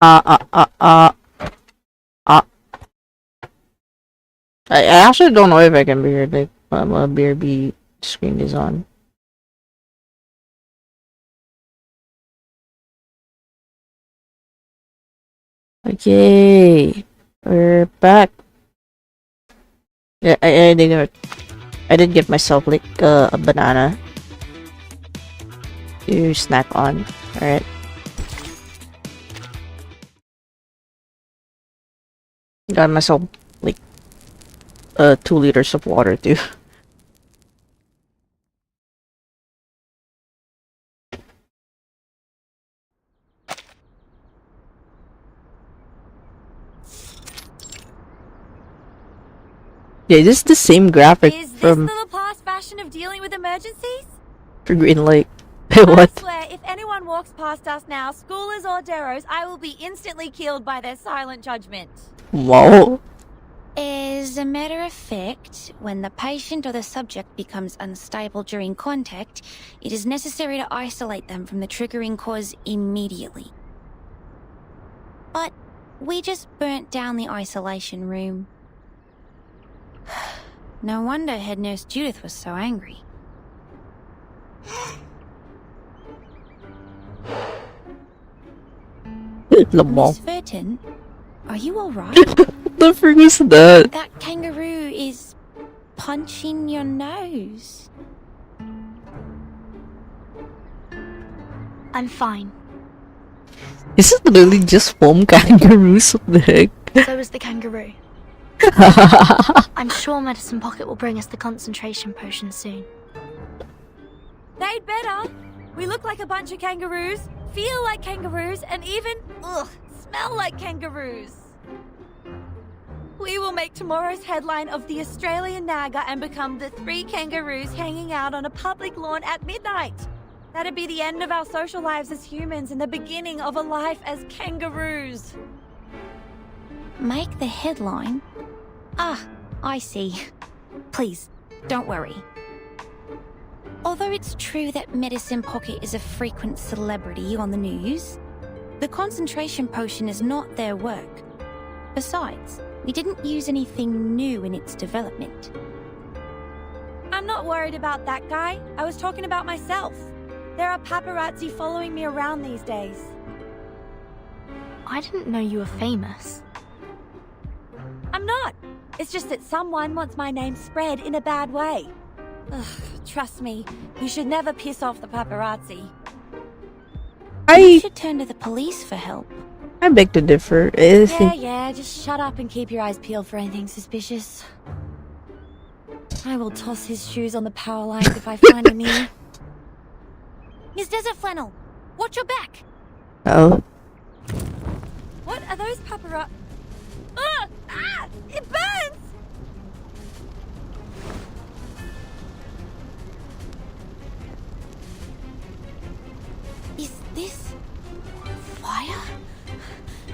Uh, uh, uh, uh, uh. I actually don't know if I can be here. Like, BRB screen is on. Okay, we're back. Yeah, I did get myself like a banana to snack on. All right. Got myself like 2 liters of water too. Yeah, this is the same graphic Is this from the Laplace fashion of dealing with emergencies? for Green Lake. I What? swear, if anyone walks past us now, schoolers or deros, I will be instantly killed by their silent judgment. Wow. As a matter of fact, when the patient or the subject becomes unstable during contact, it is necessary to isolate them from the triggering cause immediately. But we just burnt down the isolation room. No wonder head nurse Judith was so angry. Miss Burton, are you alright? What the frick was that? That kangaroo is punching your nose. I'm fine. Is it literally just foam kangaroos? What the heck? So is the kangaroo. I'm sure Medicine Pocket will bring us the concentration potion soon. They'd better. We look like a bunch of kangaroos, feel like kangaroos, and even, smell like kangaroos. We will make tomorrow's headline of the Australian Naga and become the 3 kangaroos hanging out on a public lawn at midnight. That'd be the end of our social lives as humans and the beginning of a life as kangaroos. Make the headline? Ah, I see. Please, don't worry. Although it's true that Medicine Pocket is a frequent celebrity on the news, the concentration potion is not their work. Besides, we didn't use anything new in its development. I'm not worried about that guy. I was talking about myself. There are paparazzi following me around these days. I didn't know you were famous. I'm not. It's just that someone wants my name spread in a bad way. Ugh, trust me, you should never piss off the paparazzi. You should turn to the police for help. I beg to differ. Yeah, just shut up and keep your eyes peeled for anything suspicious. I will toss his shoes on the power lines if I find him here. Miss Desert Flannel, watch your back! Oh. What are those paparazzi? It burns! Is this fire?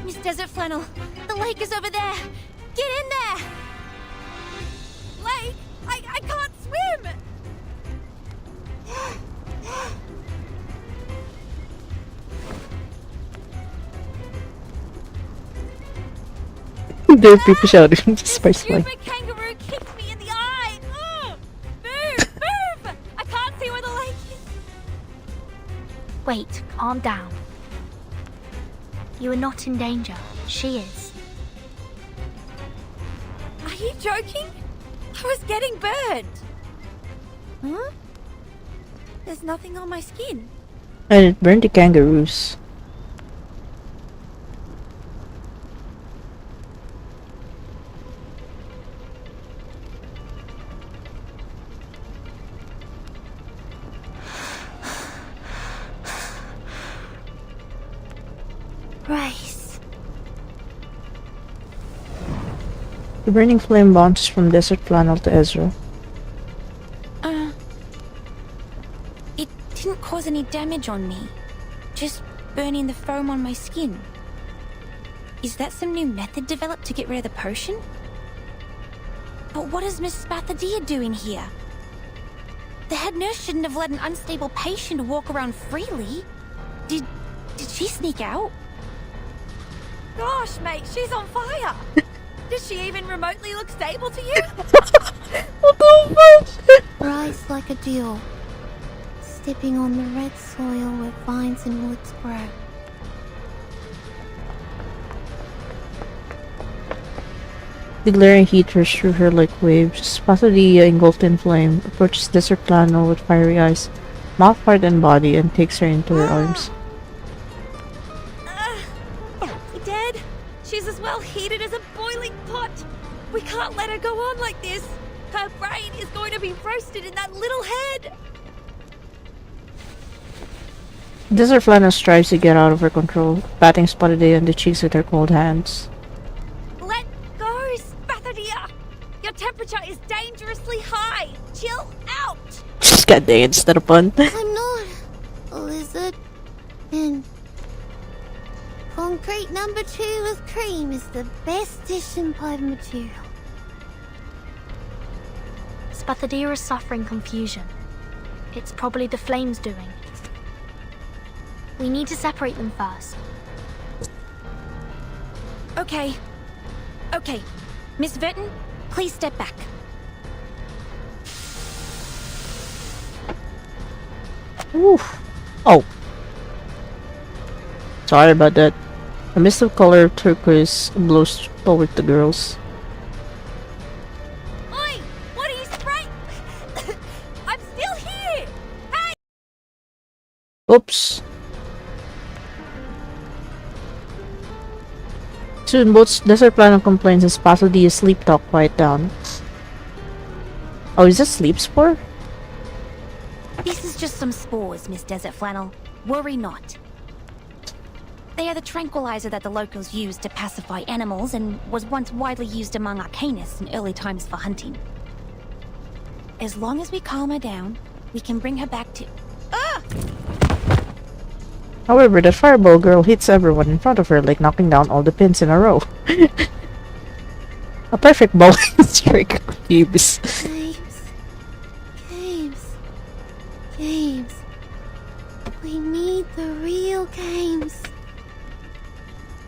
Miss Desert Flannel, the lake is over there! Get in there! Lake? I can't swim! There are people shouting just by swing. Stupid kangaroo kicked me in the eye! Move! I can't see where the lake is! Wait, calm down. You are not in danger. She is. Are you joking? I was getting burned! Huh? There's nothing on my skin. And it burned the kangaroos. Race. The burning flame bounces from Desert Flannel to Ezra. It didn't cause any damage on me. Just burning the foam on my skin. Is that some new method developed to get rid of the potion? But what is Miss Spathadia doing here? The head nurse shouldn't have let an unstable patient walk around freely. Did she sneak out? Gosh, mate, she's on fire. Does she even remotely look stable to you? What the fuck? Rise like a dew, stepping on the red soil where vines and woods grow. The glaring heat rushed through her like waves. Pasadilla, engulfed in flame, approaches Desert Plano with fiery eyes, mouth, heart, and body, and takes her into her arms. Dead? She's as well heated as a boiling pot. We can't let her go on like this. Her brain is going to be roasted in that little head. Desert Plano strives to get out of her control, patting Pasadilla on the cheeks with her cold hands. Let go, Spathadia. Your temperature is dangerously high. Chill out. God dang it, instead of fun. I'm not a lizard. And concrete number 2 with cream is the best dish in pipe material. Spathadia is suffering confusion. It's probably the flames doing. We need to separate them first. Okay. Miss Verton, please step back. Oof. Oh. Sorry about that. A mist of color turquoise blows toward the girls. Oi! What are you spraying? I'm still here! Hey! Oops. Soon, both Desert Plano complains as Pasadilla's sleep talk quiet down. Oh, is that sleep spore? This is just some spores, Miss Desert Flannel. Worry not. They are the tranquilizer that the locals use to pacify animals and was once widely used among Arcanists in early times for hunting. As long as we calm her down, we can bring her back to... However, the fireball girl hits everyone in front of her, like knocking down all the pins in a row. A perfect bowling streak of cubes. Games. We need the real games.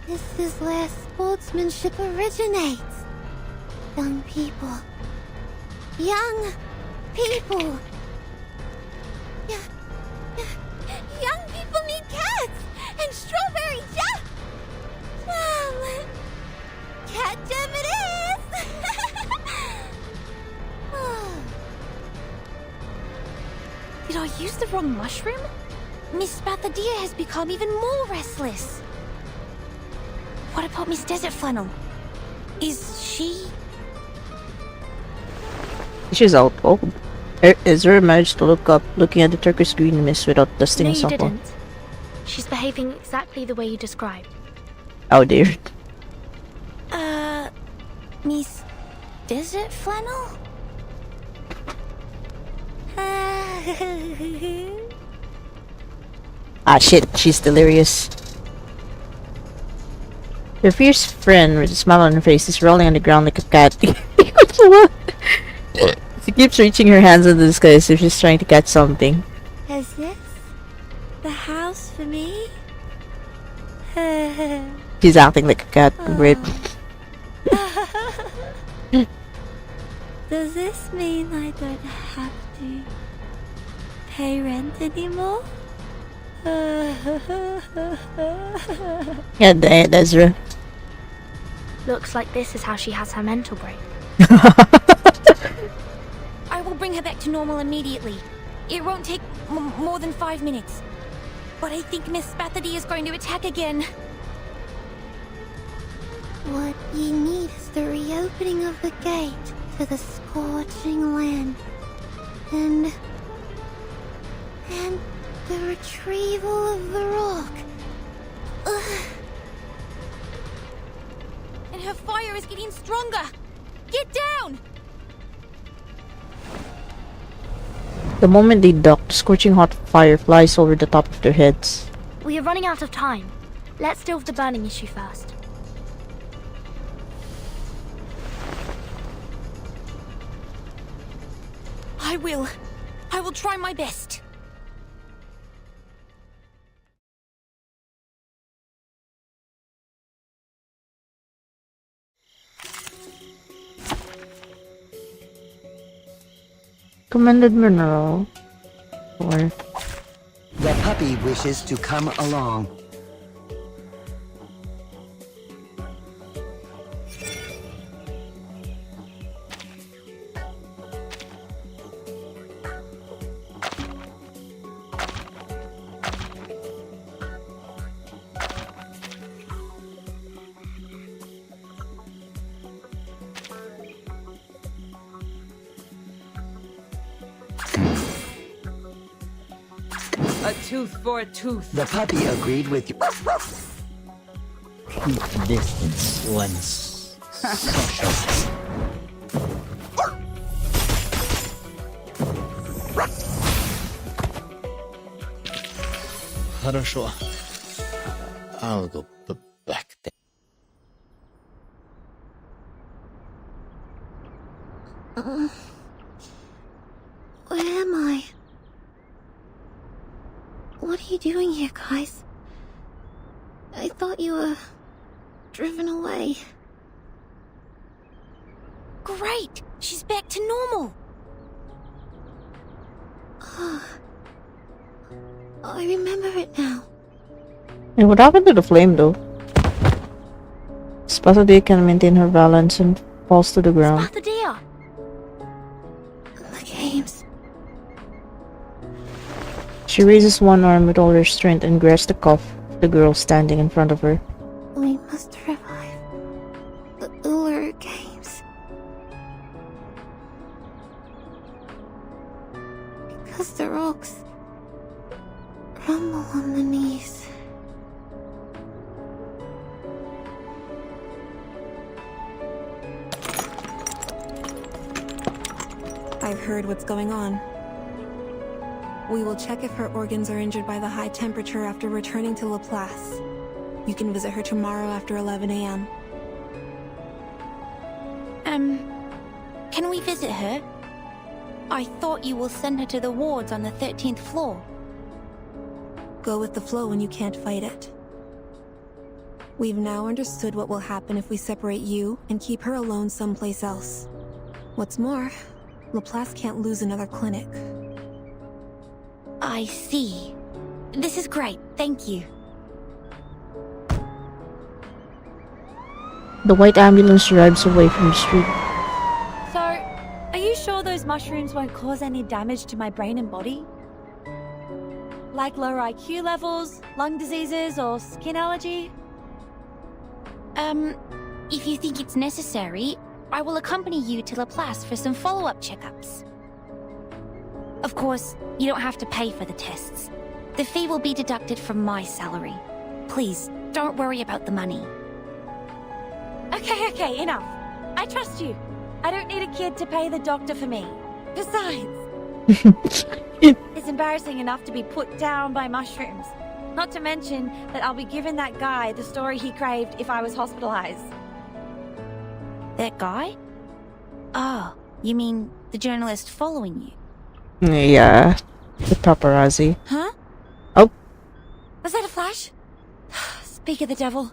This is where sportsmanship originates. Young people. Young people need cats and strawberry jam. Cat jam it is. Did I use the wrong mushroom? Miss Spathadia has become even more restless. What about Miss Desert Flannel? Is she... She's out cold. Ezra managed to look up, looking at the turquoise green mist without dusting No, you himself off. didn't. She's behaving exactly the way you described. Oh dear. Miss Desert Flannel? Ah shit, she's delirious. Her fierce friend with a smile on her face is rolling on the ground like a cat. She keeps reaching her hands into the sky as if she's trying to catch something. Is this the house for me? She's acting like a cat. Great. Does this mean I don't have to pay rent anymore? Yeah, dang it, Ezra. Looks like this is how she has her mental break. I will bring her back to normal immediately. It won't take more than 5 minutes. But I think Miss Spathadia is going to attack again. What ye need is the reopening of the gate to the scorching land. And the retrieval of the rock. And her fire is getting stronger. Get down! The moment they duck, the scorching hot fire flies over the top of their heads. We are running out of time. Let's deal with the burning issue first. I will try my best. Recommended mineral. Or The puppy wishes to come along. A tooth for a tooth. The puppy agreed with you. Keep distance once. Social. Хорошо. I'll go back there. Where am I? What are you doing here, guys? I thought you were driven away. Great! She's back to normal. I remember it now. hey, what happened to the flame though? Spathadia can maintain her balance and falls to the ground. Spathadia! The games. She raises one arm with all her strength and grasps the cuff of the girl standing in front of her. We must revive the Uluru Games. Because the rocks rumble on the knees. I've heard what's going on. We will check if her organs are injured by the high temperature after returning to Laplace. You can visit her tomorrow after 11 a.m. Can we visit her? I thought you will send her to the wards on the 13th floor. Go with the flow when you can't fight it. We've now understood what will happen if we separate you and keep her alone someplace else. What's more, Laplace can't lose another clinic. I see. This is great, thank you. The white ambulance drives away from the street. So, are you sure those mushrooms won't cause any damage to my brain and body? Like lower IQ levels, lung diseases, or skin allergy? If you think it's necessary, I will accompany you to Laplace for some follow-up checkups. Of course, you don't have to pay for the tests. The fee will be deducted from my salary. Please, don't worry about the money. Okay, enough. I trust you. I don't need a kid to pay the doctor for me. Besides, it's embarrassing enough to be put down by mushrooms. Not to mention that I'll be giving that guy the story he craved if I was hospitalized. That guy? Oh, you mean the journalist following you? Yeah, the paparazzi. Huh? Oh. Was that a flash? Speak of the devil.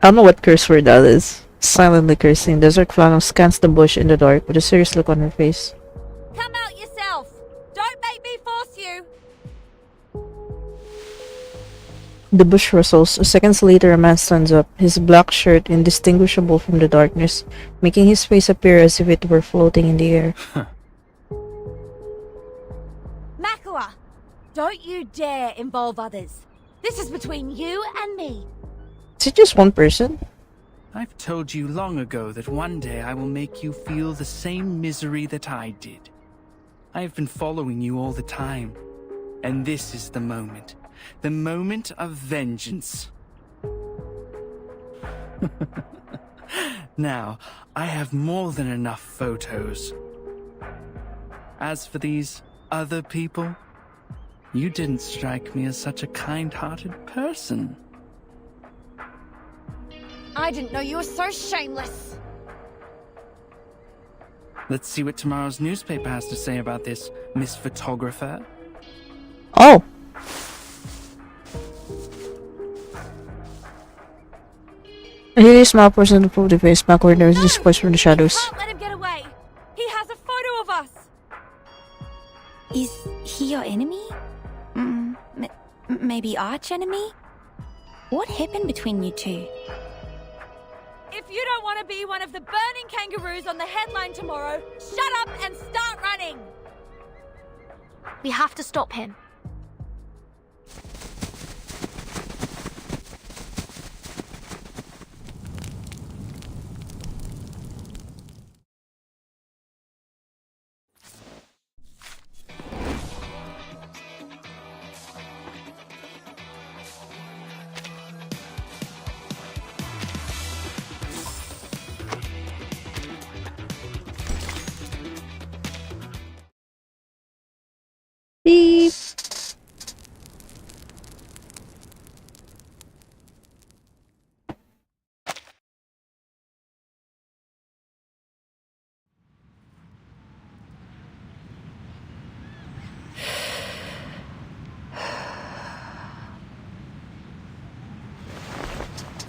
I don't know what curse word that is. Silently cursing, Desert Flannel scans the bush in the dark with a serious look on her face. Come out yourself! Don't make me force you! The bush rustles. Seconds later, a man stands up, his black shirt indistinguishable from the darkness, making his face appear as if it were floating in the air. Makua! Don't you dare involve others. This is between you and me. Is it just one person? I've told you long ago that one day I will make you feel the same misery that I did. I have been following you all the time, and this is the moment. The moment of vengeance. Now, I have more than enough photos. As for these other people, you didn't strike me as such a kind-hearted person. I didn't know you were so shameless. Let's see what tomorrow's newspaper has to say about this, Miss Photographer. Oh! He smile person to prove the face backward. There is this voice from the shadows. Can't let him get away. He has a photo of us. Is he your enemy? Maybe arch enemy? What happened between you two? If you don't want to be one of the burning kangaroos on the headline tomorrow, shut up and start running. We have to stop him. Beep.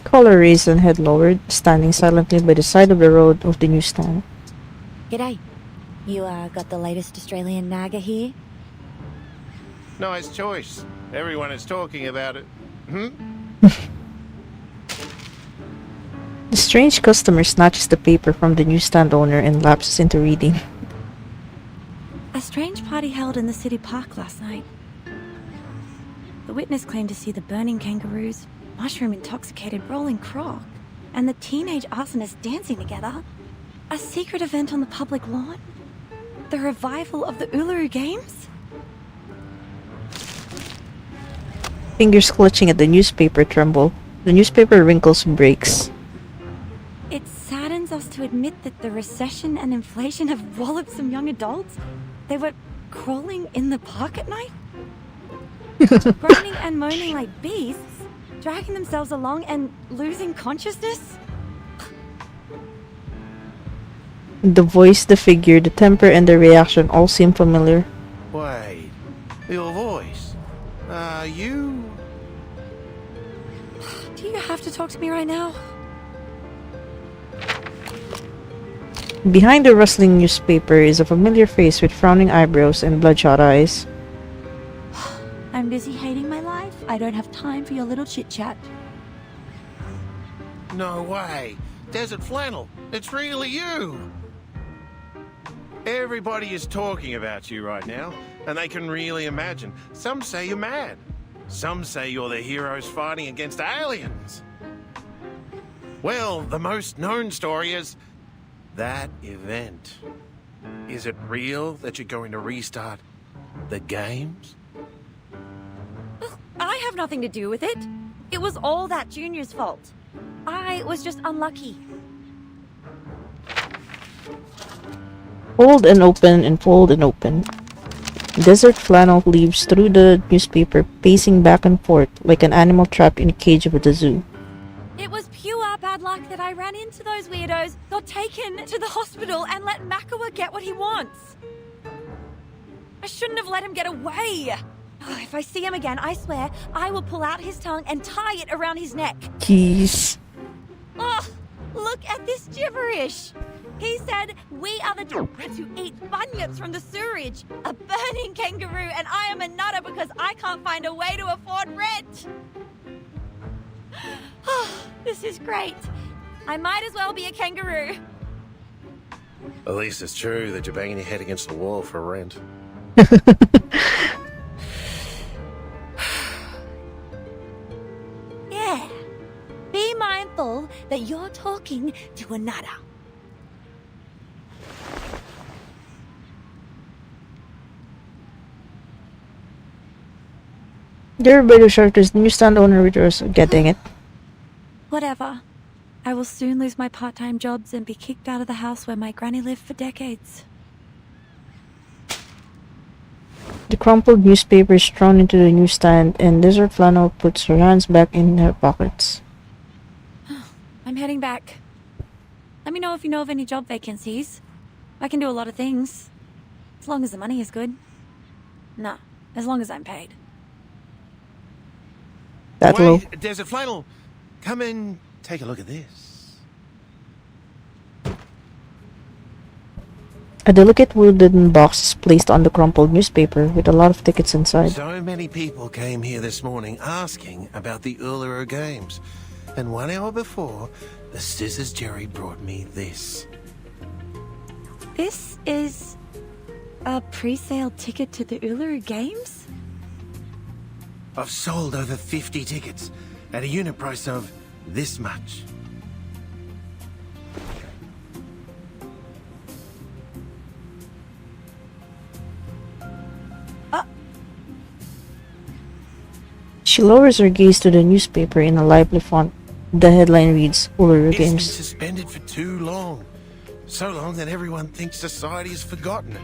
Collar raised and head lowered, standing silently by the side of the road of the newsstand. G'day. You got the latest Australian naga here? Nice choice. Everyone is talking about it. The strange customer snatches the paper from the newsstand owner and lapses into reading. A strange party held in the city park last night. The witness claimed to see the burning kangaroos, mushroom-intoxicated rolling croc, and the teenage arsonists dancing together. A secret event on the public lawn? The revival of the Uluru Games? Fingers clutching at the newspaper tremble. The newspaper wrinkles and breaks. It saddens us to admit that the recession and inflation have walloped some young adults. They were crawling in the park at night, groaning and moaning like beasts, dragging themselves along and losing consciousness. The voice, the figure, the temper, and the reaction all seem familiar. Wait, your voice. You... Do you have to talk to me right now? Behind the rustling newspaper is a familiar face with frowning eyebrows and bloodshot eyes. I'm busy hating my life. I don't have time for your little chit-chat. No way. Desert Flannel. It's really you. Everybody is talking about you right now, and they can really imagine. Some say you're mad. Some say you're the heroes fighting against aliens. Well, the most known story is that event. Is it real that you're going to restart the games? I have nothing to do with it. It was all that Junior's fault. I was just unlucky. Fold and open and fold and open. Desert Flannel leaves through the newspaper, pacing back and forth like an animal trapped in a cage at the zoo. It was pure bad luck that I ran into those weirdos, got taken to the hospital, and let Makawa get what he wants. I shouldn't have let him get away. Oh, if I see him again, I swear, I will pull out his tongue and tie it around his neck. Keys. Oh, look at this gibberish. He said, we are the rats who eat bunyips from the sewerage. A burning kangaroo, and I am a nutter because I can't find a way to afford rent. Oh, this is great. I might as well be a kangaroo. At least it's true that you're banging your head against the wall for rent. Yeah. Be mindful that you're talking to a nutter. Everybody to shelters, the newsstand owner returns. Getting it. Whatever. I will soon lose my part-time jobs and be kicked out of the house where my granny lived for decades. The crumpled newspaper is thrown into the newsstand, and Desert Flannel puts her hands back in her pockets. I'm heading back. Let me know if you know of any job vacancies. I can do a lot of things. As long as the money is good. Nah, as long as I'm paid. That low. Wait, Desert Flannel, come in take a look at this. A delicate wooden box is placed on the crumpled newspaper with a lot of tickets inside. So many people came here this morning asking about the Uluru Games. And 1 hour before, the Scissors Jerry brought me this. This is a pre-sale ticket to the Uluru Games? I've sold over 50 tickets at a unit price of this much. She lowers her gaze to the newspaper in a lively font. The headline reads, Uluru It's been Games. suspended for too long. So long that everyone thinks society has forgotten it.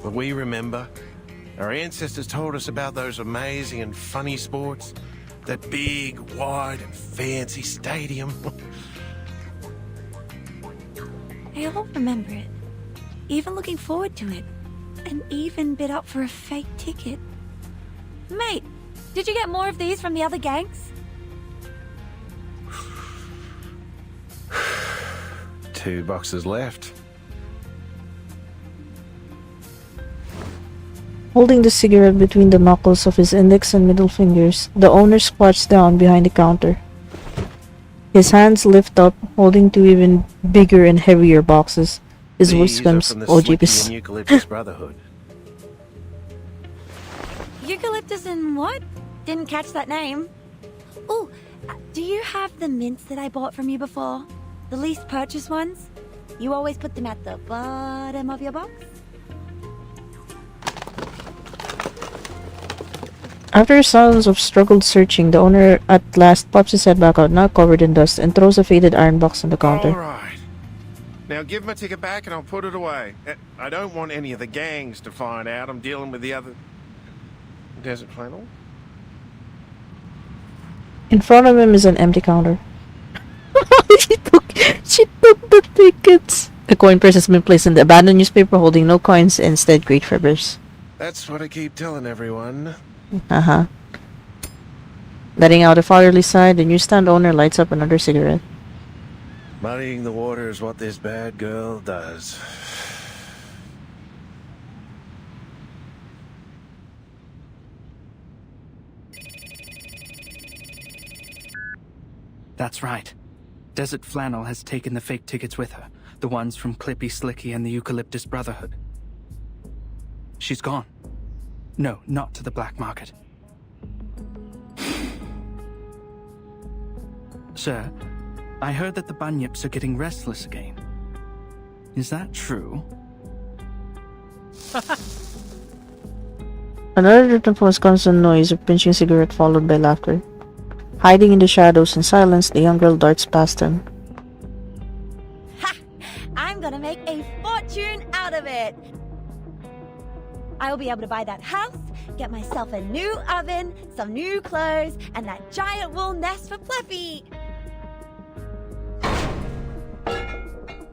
But we remember. Our ancestors told us about those amazing and funny sports. That big, wide, and fancy stadium. I all remember it. Even looking forward to it. And even bid up for a fake ticket. Mate, did you get more of these from the other gangs? 2 boxes left. Holding the cigarette between the knuckles of his index and middle fingers, the owner squats down behind the counter. His hands lift up, holding two even bigger and heavier boxes. His voice These are comes, from the "Oh, Slicky jeepers." and Eucalyptus Brotherhood. Eucalyptus and what? Didn't catch that name. Oh, do you have the mints that I bought from you before? The least purchase ones? You always put them at the bottom of your box? After sounds of struggled searching, the owner at last pops his head back out, now covered in dust, and throws a faded iron box on the counter. Alright. Now give my ticket back and I'll put it away. I don't want any of the gangs to find out I'm dealing with the other... Desert flannel? In front of him is an empty counter. she took the tickets. A coin purse has been placed in the abandoned newspaper, holding no coins, instead great feathers. That's what I keep telling everyone. Uh-huh. Letting out a fatherly sigh, the newsstand owner lights up another cigarette. Muddying the water is what this bad girl does. That's right. Desert Flannel has taken the fake tickets with her. The ones from Clippy, Slicky, and the Eucalyptus Brotherhood. She's gone. No, not to the black market. Sir, I heard that the bunyips are getting restless again. Is that true? Another written constant noise of pinching cigarette followed by laughter. Hiding in the shadows in silence, the young girl darts past him. Ha! I'm gonna make a fortune out of it! I will be able to buy that house, get myself a new oven, some new clothes, and that giant wool nest for Fluffy!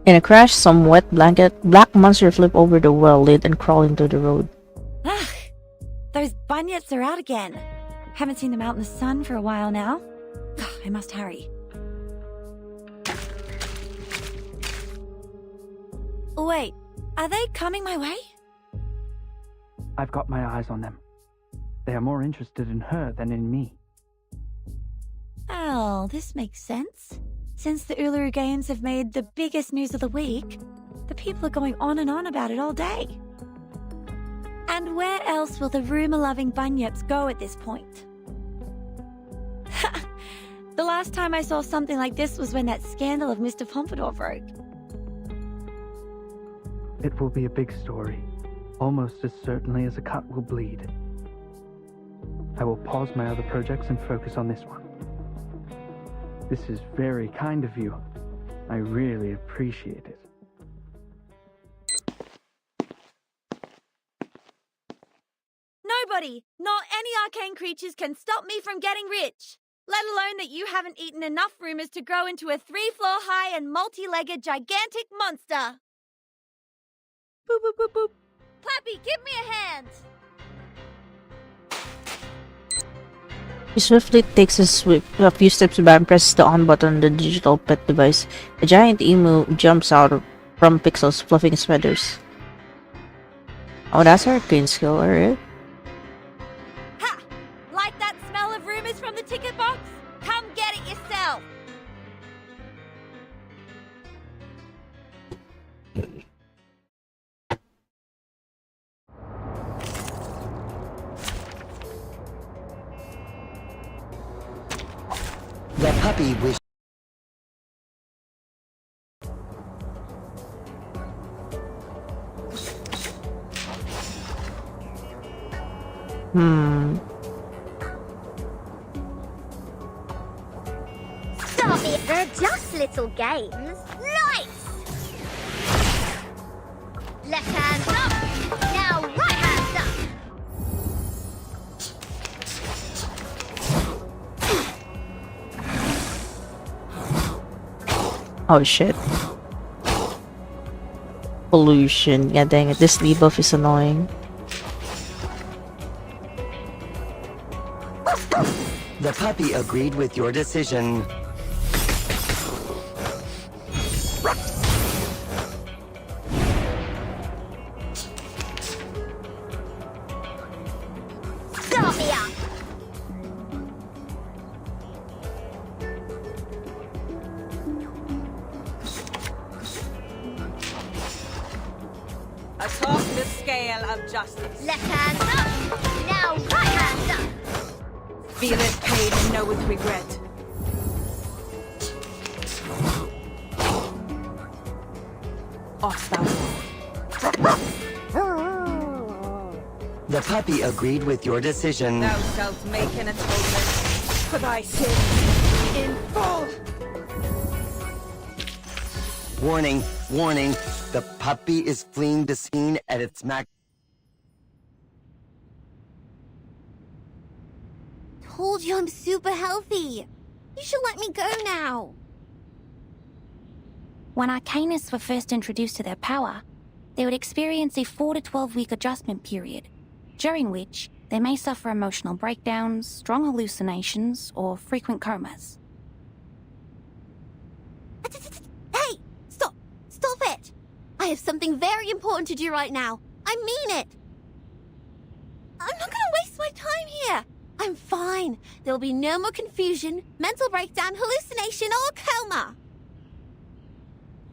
In a crash, some wet black monster flip over the well lid and crawl into the road. Ugh! Those bunyips are out again. Haven't seen them out in the sun for a while now. I must hurry. Wait, are they coming my way? I've got my eyes on them. They are more interested in her than in me. Oh, this makes sense. Since the Uluru Games have made the biggest news of the week, the people are going on and on about it all day. And where else will the rumour-loving bunyips go at this point? The last time I saw something like this was when that scandal of Mr. Pompadour broke. It will be a big story, almost as certainly as a cut will bleed. I will pause my other projects and focus on this one. This is very kind of you. I really appreciate it. Nobody, not any arcane creatures, can stop me from getting rich. Let alone that you haven't eaten enough rumors to grow into a 3-floor high and multi-legged gigantic monster. Boop, boop, boop, boop. Clappy, give me a hand. He swiftly takes a few steps back and presses the on button on the digital pet device. A giant emu jumps out from pixels, fluffing his feathers. Oh, that's our arcane skill, alright. Ha! Like that smell of rumors from the ticket box? Come get it yourself! The puppy wished. Stop it! They're just little games. Nice! Left hand up. Now right hand up. Oh shit. Pollution. Yeah, dang it. This debuff is annoying. The puppy agreed with your decision. Start me up. Atop the scale of justice. Left hand up. Now right hand up. Feel its pain and know with regret. Off thou go. The puppy agreed with your decision. Thou shalt make an atonement for thy sins in full. Warning, warning. The puppy is fleeing the scene at its max. Told you I'm super healthy. You should let me go now. When Arcanists were first introduced to their power, they would experience a 4 to 12-week adjustment period, during which they may suffer emotional breakdowns, strong hallucinations, or frequent comas. Hey! Stop! Stop it! I have something very important to do right now. I mean it. I'm not gonna waste my time here. I'm fine. There'll be no more confusion, mental breakdown, hallucination, or coma.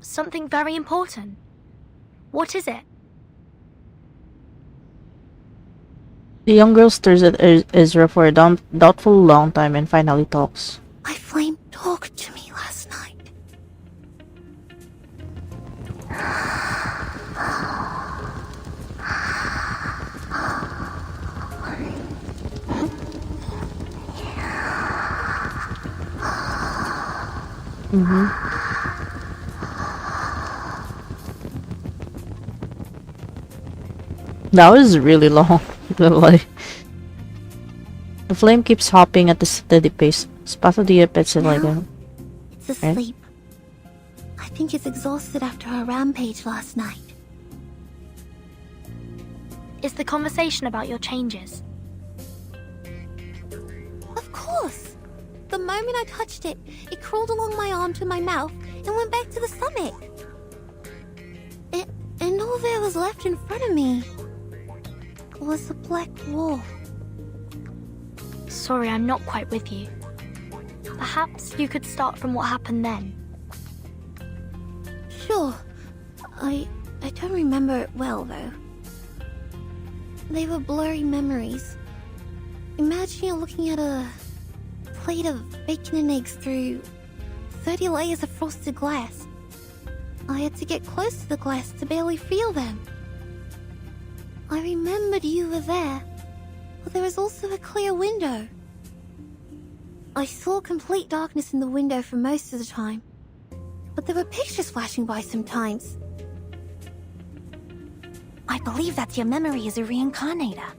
Something very important. What is it? The young girl stares at Ezra for a doubtful long time and finally talks. My flame talked to me last night. That was really long. Like, the flame keeps hopping at a steady pace. Spazo the pets it like a... It's asleep. I think it's exhausted after our rampage last night. Is the conversation about your changes? Of course. The moment I touched it, it crawled along my arm to my mouth and went back to the stomach. And all there was left in front of me was a black wall. Sorry, I'm not quite with you. Perhaps you could start from what happened then. Sure. I don't remember it well, though. They were blurry memories. Imagine you're looking at a plate of bacon and eggs through 30 layers of frosted glass. I had to get close to the glass to barely feel them. I remembered you were there, but there was also a clear window. I saw complete darkness in the window for most of the time, but there were pictures flashing by sometimes. I believe that your memory is a reincarnator.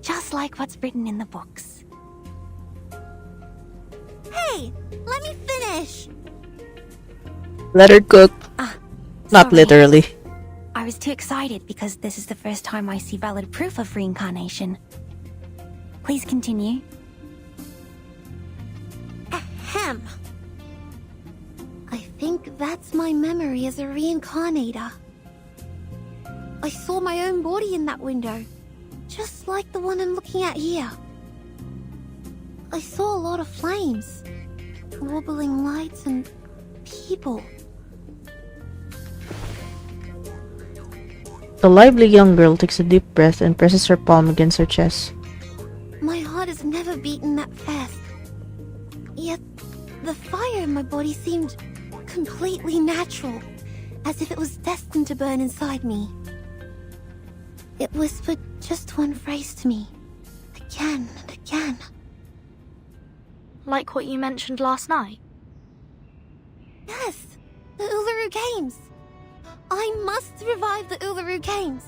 Just like what's written in the books. Hey, let me finish! Let her cook. Not Sorry. literally. I was too excited because this is the first time I see valid proof of reincarnation. Please continue. Ahem. I think that's my memory as a reincarnator. I saw my own body in that window, just like the one I'm looking at here. I saw a lot of flames, wobbling lights, and people. The lively young girl takes a deep breath and presses her palm against her chest. My heart has never beaten that fast. Yet, the fire in my body seemed completely natural, as if it was destined to burn inside me. It whispered just one phrase to me, again and again. Like what you mentioned last night? Yes, the Uluru Games. I must revive the Uluru Games.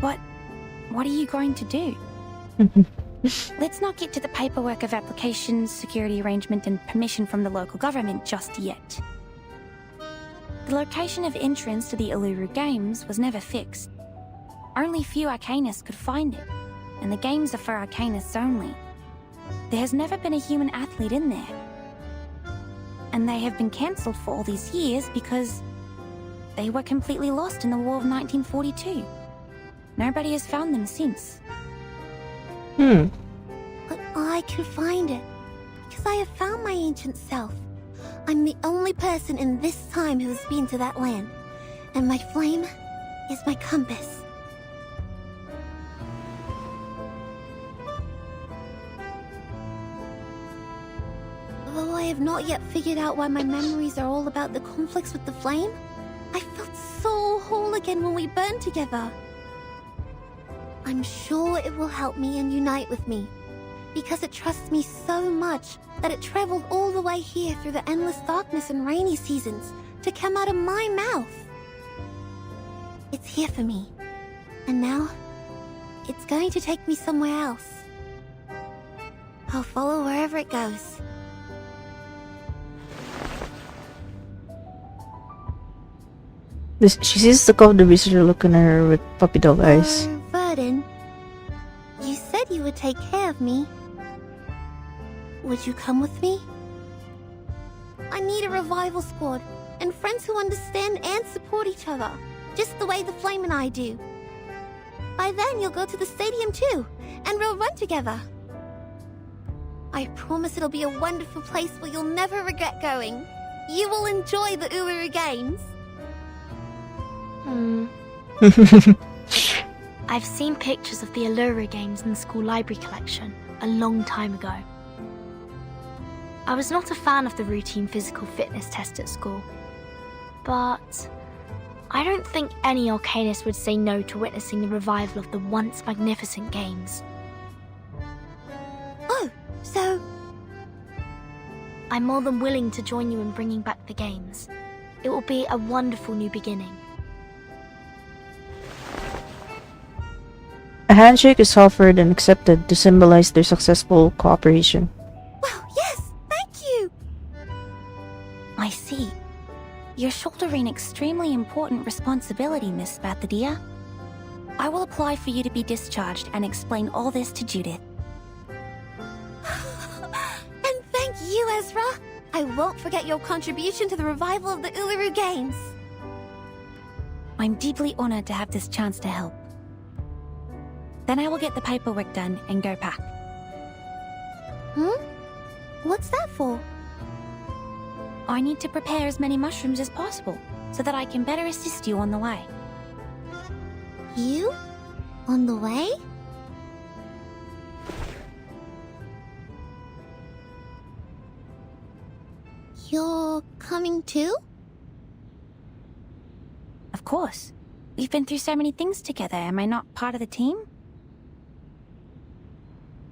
What are you going to do? Let's not get to the paperwork of applications, security arrangement, and permission from the local government just yet. The location of entrance to the Uluru Games was never fixed. Only few Arcanists could find it, and the games are for Arcanists only. There has never been a human athlete in there. And they have been cancelled for all these years because they were completely lost in the War of 1942. Nobody has found them since. But I can find it, because I have found my ancient self. I'm the only person in this time who has been to that land, and my flame is my compass. Though I have not yet figured out why my memories are all about the conflicts with the flame, I felt so whole again when we burned together. I'm sure it will help me and unite with me, because it trusts me so much that it traveled all the way here through the endless darkness and rainy seasons to come out of my mouth. It's here for me, and now it's going to take me somewhere else. I'll follow wherever it goes. She sees the covered visitor looking at her with puppy dog eyes. Verdun, you said you would take care of me. Would you come with me? I need a revival squad, and friends who understand and support each other, just the way the Flame and I do. By then you'll go to the stadium too, and we'll run together. I promise it'll be a wonderful place where you'll never regret going. You will enjoy the Uluru Games. I've seen pictures of the Uluru Games in the school library collection a long time ago. I was not a fan of the routine physical fitness test at school, but I don't think any Arcanist would say no to witnessing the revival of the once magnificent games. Oh, so... I'm more than willing to join you in bringing back the games. It will be a wonderful new beginning. A handshake is offered and accepted to symbolize their successful cooperation. Wow, yes! Thank you! I see. You're shouldering extremely important responsibility, Miss Bathadia. I will apply for you to be discharged and explain all this to Judith. And thank you, Ezra! I won't forget your contribution to the revival of the Uluru Games. I'm deeply honored to have this chance to help. Then I will get the paperwork done and go back. What's that for? I need to prepare as many mushrooms as possible, so that I can better assist you on the way. You? On the way? You're coming too? Of course. We've been through so many things together. Am I not part of the team?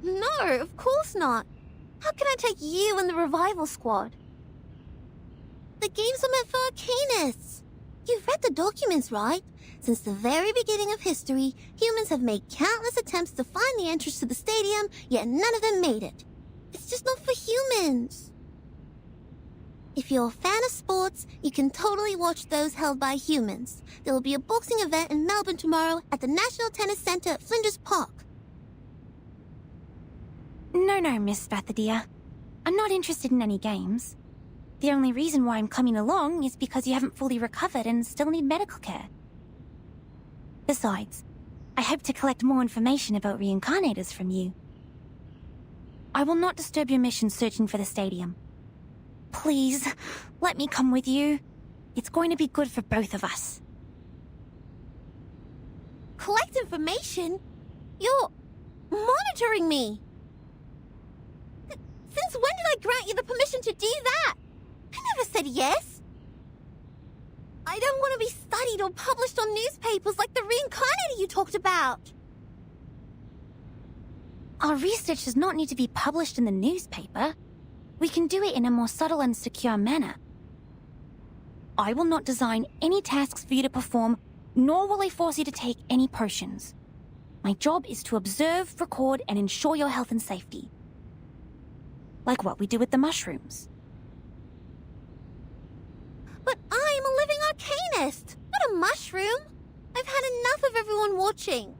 No, of course not. How can I take you and the revival squad? The games are meant for Arcanists. You've read the documents, right? Since the very beginning of history, humans have made countless attempts to find the entrance to the stadium, yet none of them made it. It's just not for humans. If you're a fan of sports, you can totally watch those held by humans. There will be a boxing event in Melbourne tomorrow at the National Tennis Centre at Flinders Park. No, Miss Bathadia. I'm not interested in any games. The only reason why I'm coming along is because you haven't fully recovered and still need medical care. Besides, I hope to collect more information about reincarnators from you. I will not disturb your mission searching for the stadium. Please, let me come with you. It's going to be good for both of us. Collect information? You're monitoring me. Since when did I grant you the permission to do that? I never said yes. I don't want to be studied or published on newspapers like the reincarnator you talked about. Our research does not need to be published in the newspaper. We can do it in a more subtle and secure manner. I will not design any tasks for you to perform, nor will I force you to take any potions. My job is to observe, record, and ensure your health and safety. Like what we do with the mushrooms. But I'm a living arcanist, not a mushroom. I've had enough of everyone watching.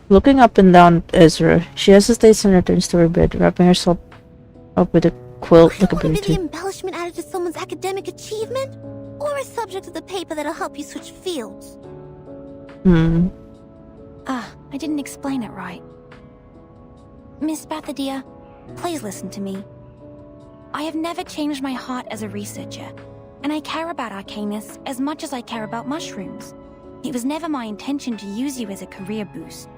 Looking up and down at Ezra, she hesitates and returns to her bed, wrapping herself up with a quilt like a I don't want to be beauty. the embellishment added to someone's academic achievement, or a subject of the paper that'll help you switch fields. I didn't explain it right. Miss Bathadia, please listen to me. I have never changed my heart as a researcher, and I care about Arcanus as much as I care about mushrooms. It was never my intention to use you as a career boost.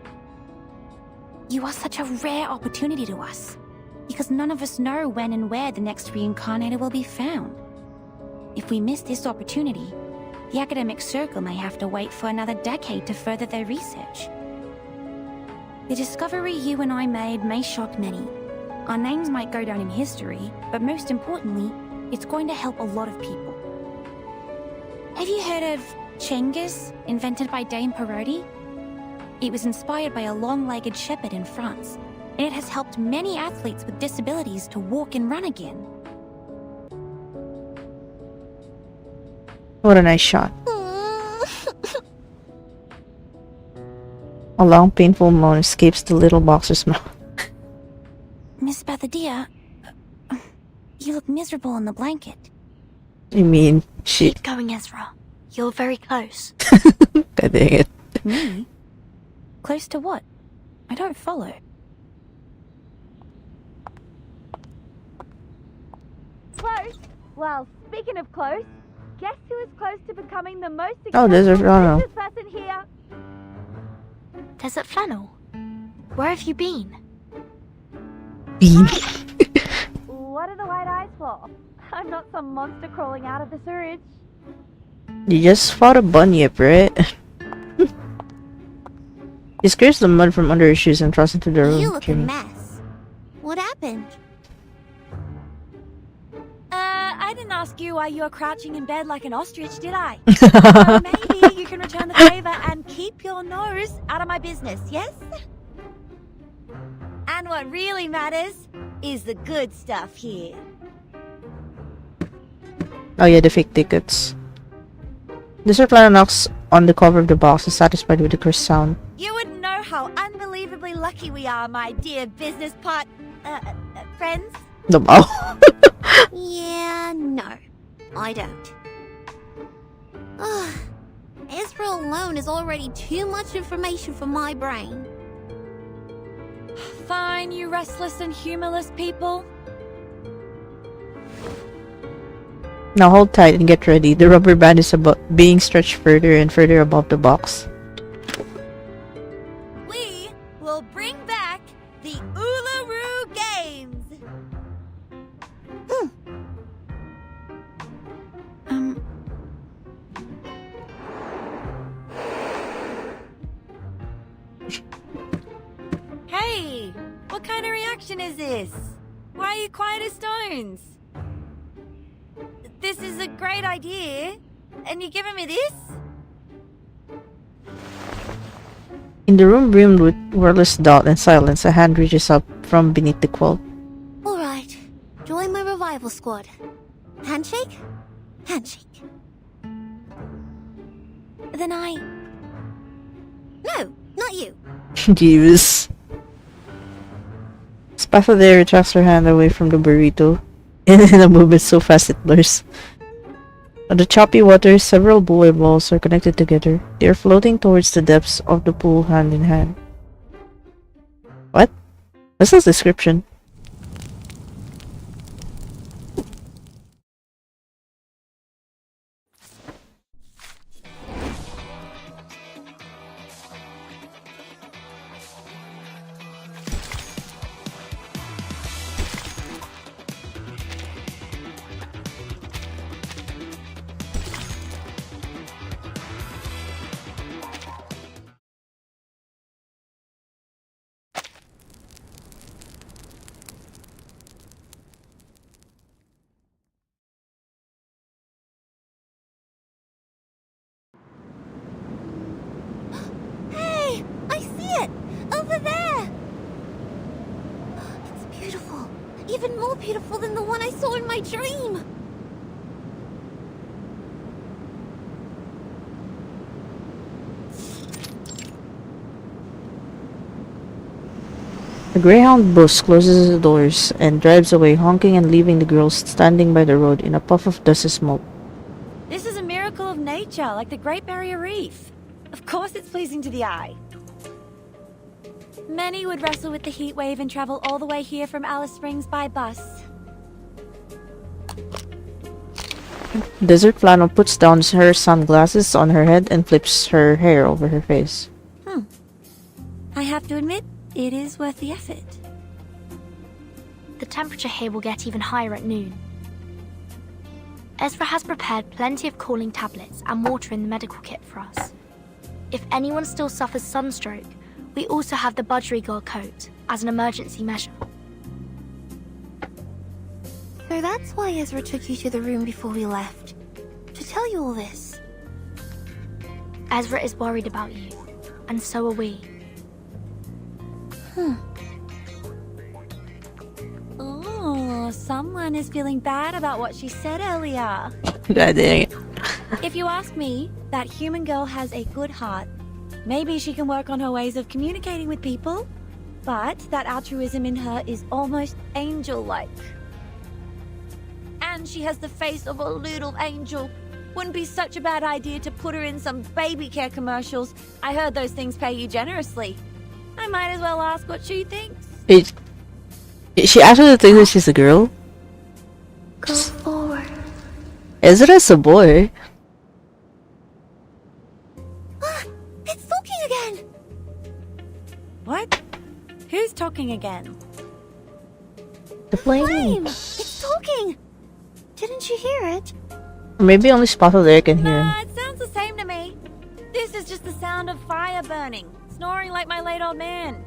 You are such a rare opportunity to us, because none of us know when and where the next reincarnator will be found. If we miss this opportunity, the academic circle may have to wait for another decade to further their research. The discovery you and I made may shock many. Our names might go down in history, but most importantly, it's going to help a lot of people. Have you heard of Cengiz, invented by Dame Parodi? It was inspired by a long-legged shepherd in France, and it has helped many athletes with disabilities to walk and run again. What a nice shot. A long, painful moan escapes the little boxer's mouth. Miss Bathadia, you look miserable in the blanket. I mean, she... Keep going, Ezra. You're very close. God dang it. Me? Close to what? I don't follow. Close? Well, speaking of close, guess who is close to becoming the most Oh, Desert Flannel. business person here? Desert Flannel? Where have you been? Bean. What are the white eyes for? I'm not some monster crawling out of the sewage. You just fought a bunyip, right? He scrapes the mud from under his shoes and thrusts into the room. You look a cheering. mess. What happened? I didn't ask you why you were crouching in bed like an ostrich, did I? So maybe you can return the favor and keep your nose out of my business, yes? And what really matters is the good stuff here. Oh yeah, the fake tickets. Desert Flannel knocks on the cover of the box, satisfied with the crisp sound. You wouldn't know how unbelievably lucky we are, my dear business friends. The bow. Yeah, no. I don't. Ugh. Ezra alone is already too much information for my brain. Fine, you restless and humorless people. Now hold tight and get ready. The rubber band is about being stretched further and further above the box. We will bring back the Uluru Games. Hey, what kind of reaction is this? Why are you quiet as stones? This is a great idea, and you're giving me this? In the room brimmed with wordless doubt and silence, a hand reaches up from beneath the quilt. Alright, join my revival squad. Handshake? Handshake. Then No, not you. Jeeves. Spatha there retracts her hand away from the burrito in a movement so fast it blurs. On the choppy waters, several buoy balls are connected together. They are floating towards the depths of the pool hand in hand. What? What's this description? Hey! I see it! Over there! It's beautiful. Even more beautiful than the one I saw in my dream! The Greyhound bus closes the doors and drives away, honking and leaving the girls standing by the road in a puff of dust and smoke. This is a miracle of nature, like the Great Barrier Reef. Of course it's pleasing to the eye. Many would wrestle with the heat wave and travel all the way here from Alice Springs by bus. Desert Flannel puts down her sunglasses on her head and flips her hair over her face. I have to admit, it is worth the effort. The temperature here will get even higher at noon. Ezra has prepared plenty of cooling tablets and water in the medical kit for us. If anyone still suffers sunstroke, we also have the budgerigar coat as an emergency measure. So that's why Ezra took you to the room before we left. To tell you all this. Ezra is worried about you, and so are we. Oh, someone is feeling bad about what she said earlier. God dang it. If you ask me, that human girl has a good heart. Maybe she can work on her ways of communicating with people, but that altruism in her is almost angel-like. And she has the face of a little angel. Wouldn't be such a bad idea to put her in some baby care commercials. I heard those things pay you generously. I might as well ask what she thinks. She actually thinks that she's a girl? Go forward. Ezra's a boy. It's talking again! What? Who's talking again? The flame. It's talking! Didn't you hear it? Maybe only Spatha there can hear him. It sounds the same to me. This is just the sound of fire burning, snoring like my late old man.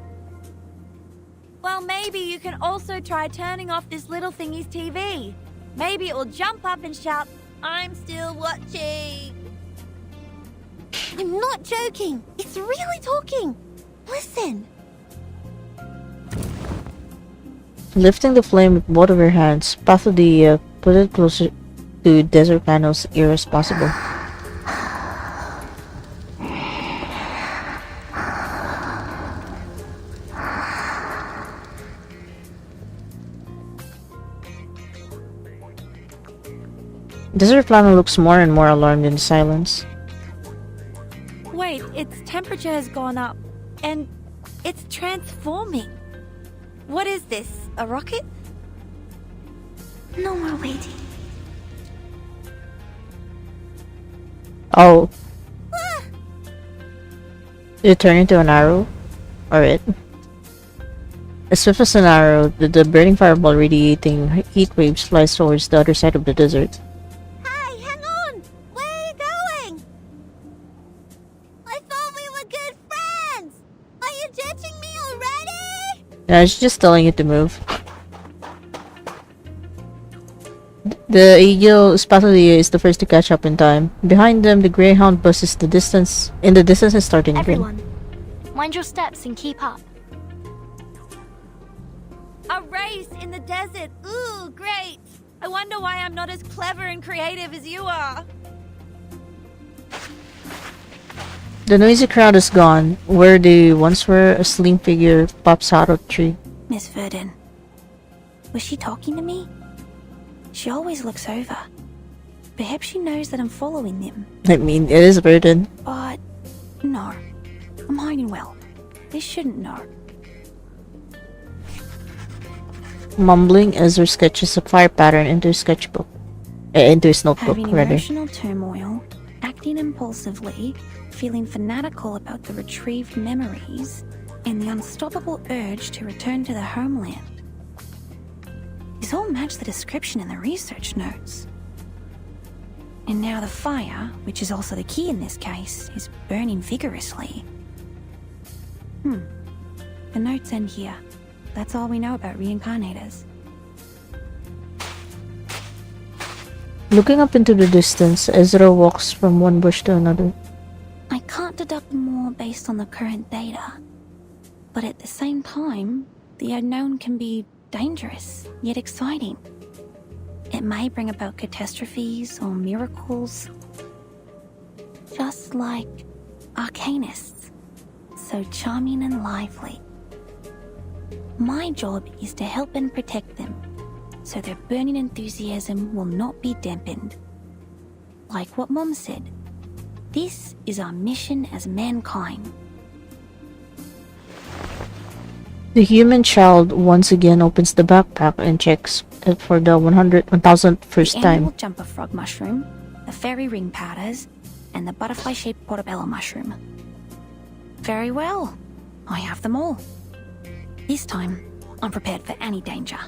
Well, maybe you can also try turning off this little thingy's TV. Maybe it will jump up and shout, "I'm still watching." I'm not joking. It's really talking. Listen. Lifting the flame with both of her hands, Spatha put it closer to Desert Flannel's ear as possible. Desert Flannel looks more and more alarmed in silence. Wait, its temperature has gone up, and it's transforming. What is this, a rocket? No more waiting. Oh. Did it turn into an arrow? Alright. As swift as an arrow, the burning fireball radiating heat waves flies towards the other side of the desert. Hey, hang on! Where are you going? I thought we were good friends! Are you judging me already? Yeah, she's just telling you to move. The eagle Spatha is the first to catch up in time. Behind them, the Greyhound bus is in the distance is starting Everyone, again. mind your steps and keep up. A race in the desert. Ooh, great. I wonder why I'm not as clever and creative as you are. The noisy crowd is gone. Where they once were, a slim figure pops out of the tree. Miss Verdon. Was she talking to me? She always looks over. Perhaps she knows that I'm following them. I mean, it is a burden. But no. I'm hiding well. They shouldn't know. Mumbling, Ezra sketches a fire pattern into his sketchbook. Into his notebook, Having rather. emotional turmoil, acting impulsively, feeling fanatical about the retrieved memories, and the unstoppable urge to return to the homeland. These all match the description in the research notes. And now the fire, which is also the key in this case, is burning vigorously. The notes end here. That's all we know about reincarnators. Looking up into the distance, Ezra walks from one bush to another. I can't deduct more based on the current data. But at the same time, the unknown can be dangerous, yet exciting. It may bring about catastrophes or miracles. Just like arcanists, so charming and lively. My job is to help and protect them, so their burning enthusiasm will not be dampened. Like what Mom said, this is our mission as mankind. The human child once again opens the backpack and checks it for the 1000th first The annual time. jumper frog mushroom, the fairy ring powders, and the butterfly-shaped portobello mushroom. Very well. I have them all. This time, I'm prepared for any danger.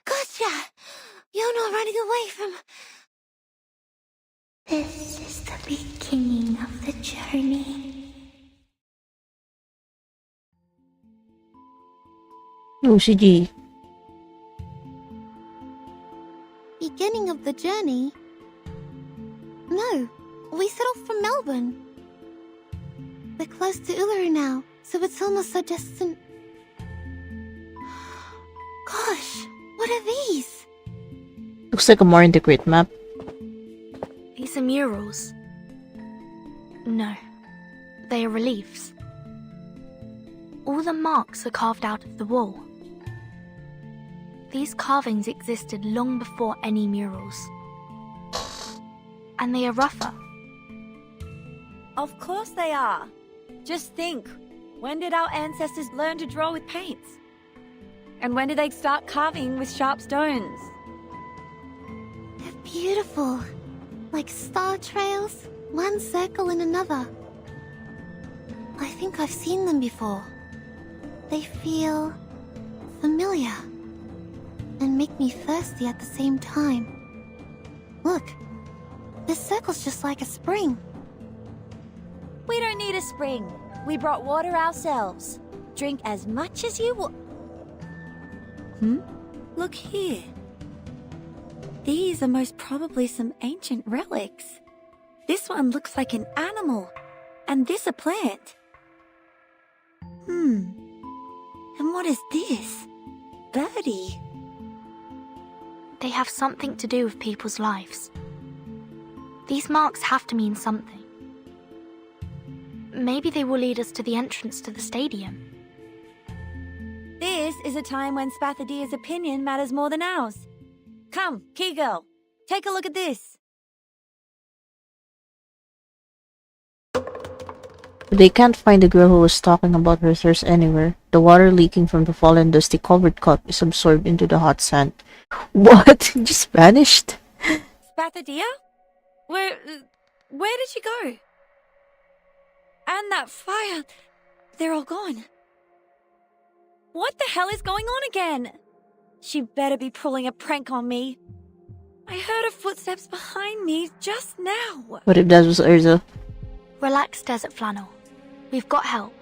Gotcha! You're not running away from... This is the beginning of the journey. OCG. Beginning of the journey? No, we set off from Melbourne. We're close to Uluru now, so it's almost so distant. Gosh, what are these? Looks like a more intricate map. These are murals. No, they are reliefs. All the marks are carved out of the wall. These carvings existed long before any murals. And they are rougher. Of course they are. Just think, when did our ancestors learn to draw with paints? And when did they start carving with sharp stones? They're beautiful. Like star trails, one circle in another. I think I've seen them before. They feel familiar and make me thirsty at the same time. Look, this circle's just like a spring. We don't need a spring. We brought water ourselves. Drink as much as you want. Look here. These are most probably some ancient relics. This one looks like an animal, and this a plant. And what is this? Birdie. They have something to do with people's lives. These marks have to mean something. Maybe they will lead us to the entrance to the stadium. This is a time when Spathadia's opinion matters more than ours. Come, Key Girl, take a look at this. They can't find the girl who was talking about her thirst anywhere. The water leaking from the fallen dusty covered cup is absorbed into the hot sand. What? Just vanished? Spathadia? Where did she go? And that fire, they're all gone. What the hell is going on again? She better be pulling a prank on me. I heard her footsteps behind me just now. What if that was Urza? Relax, Desert Flannel. We've got help.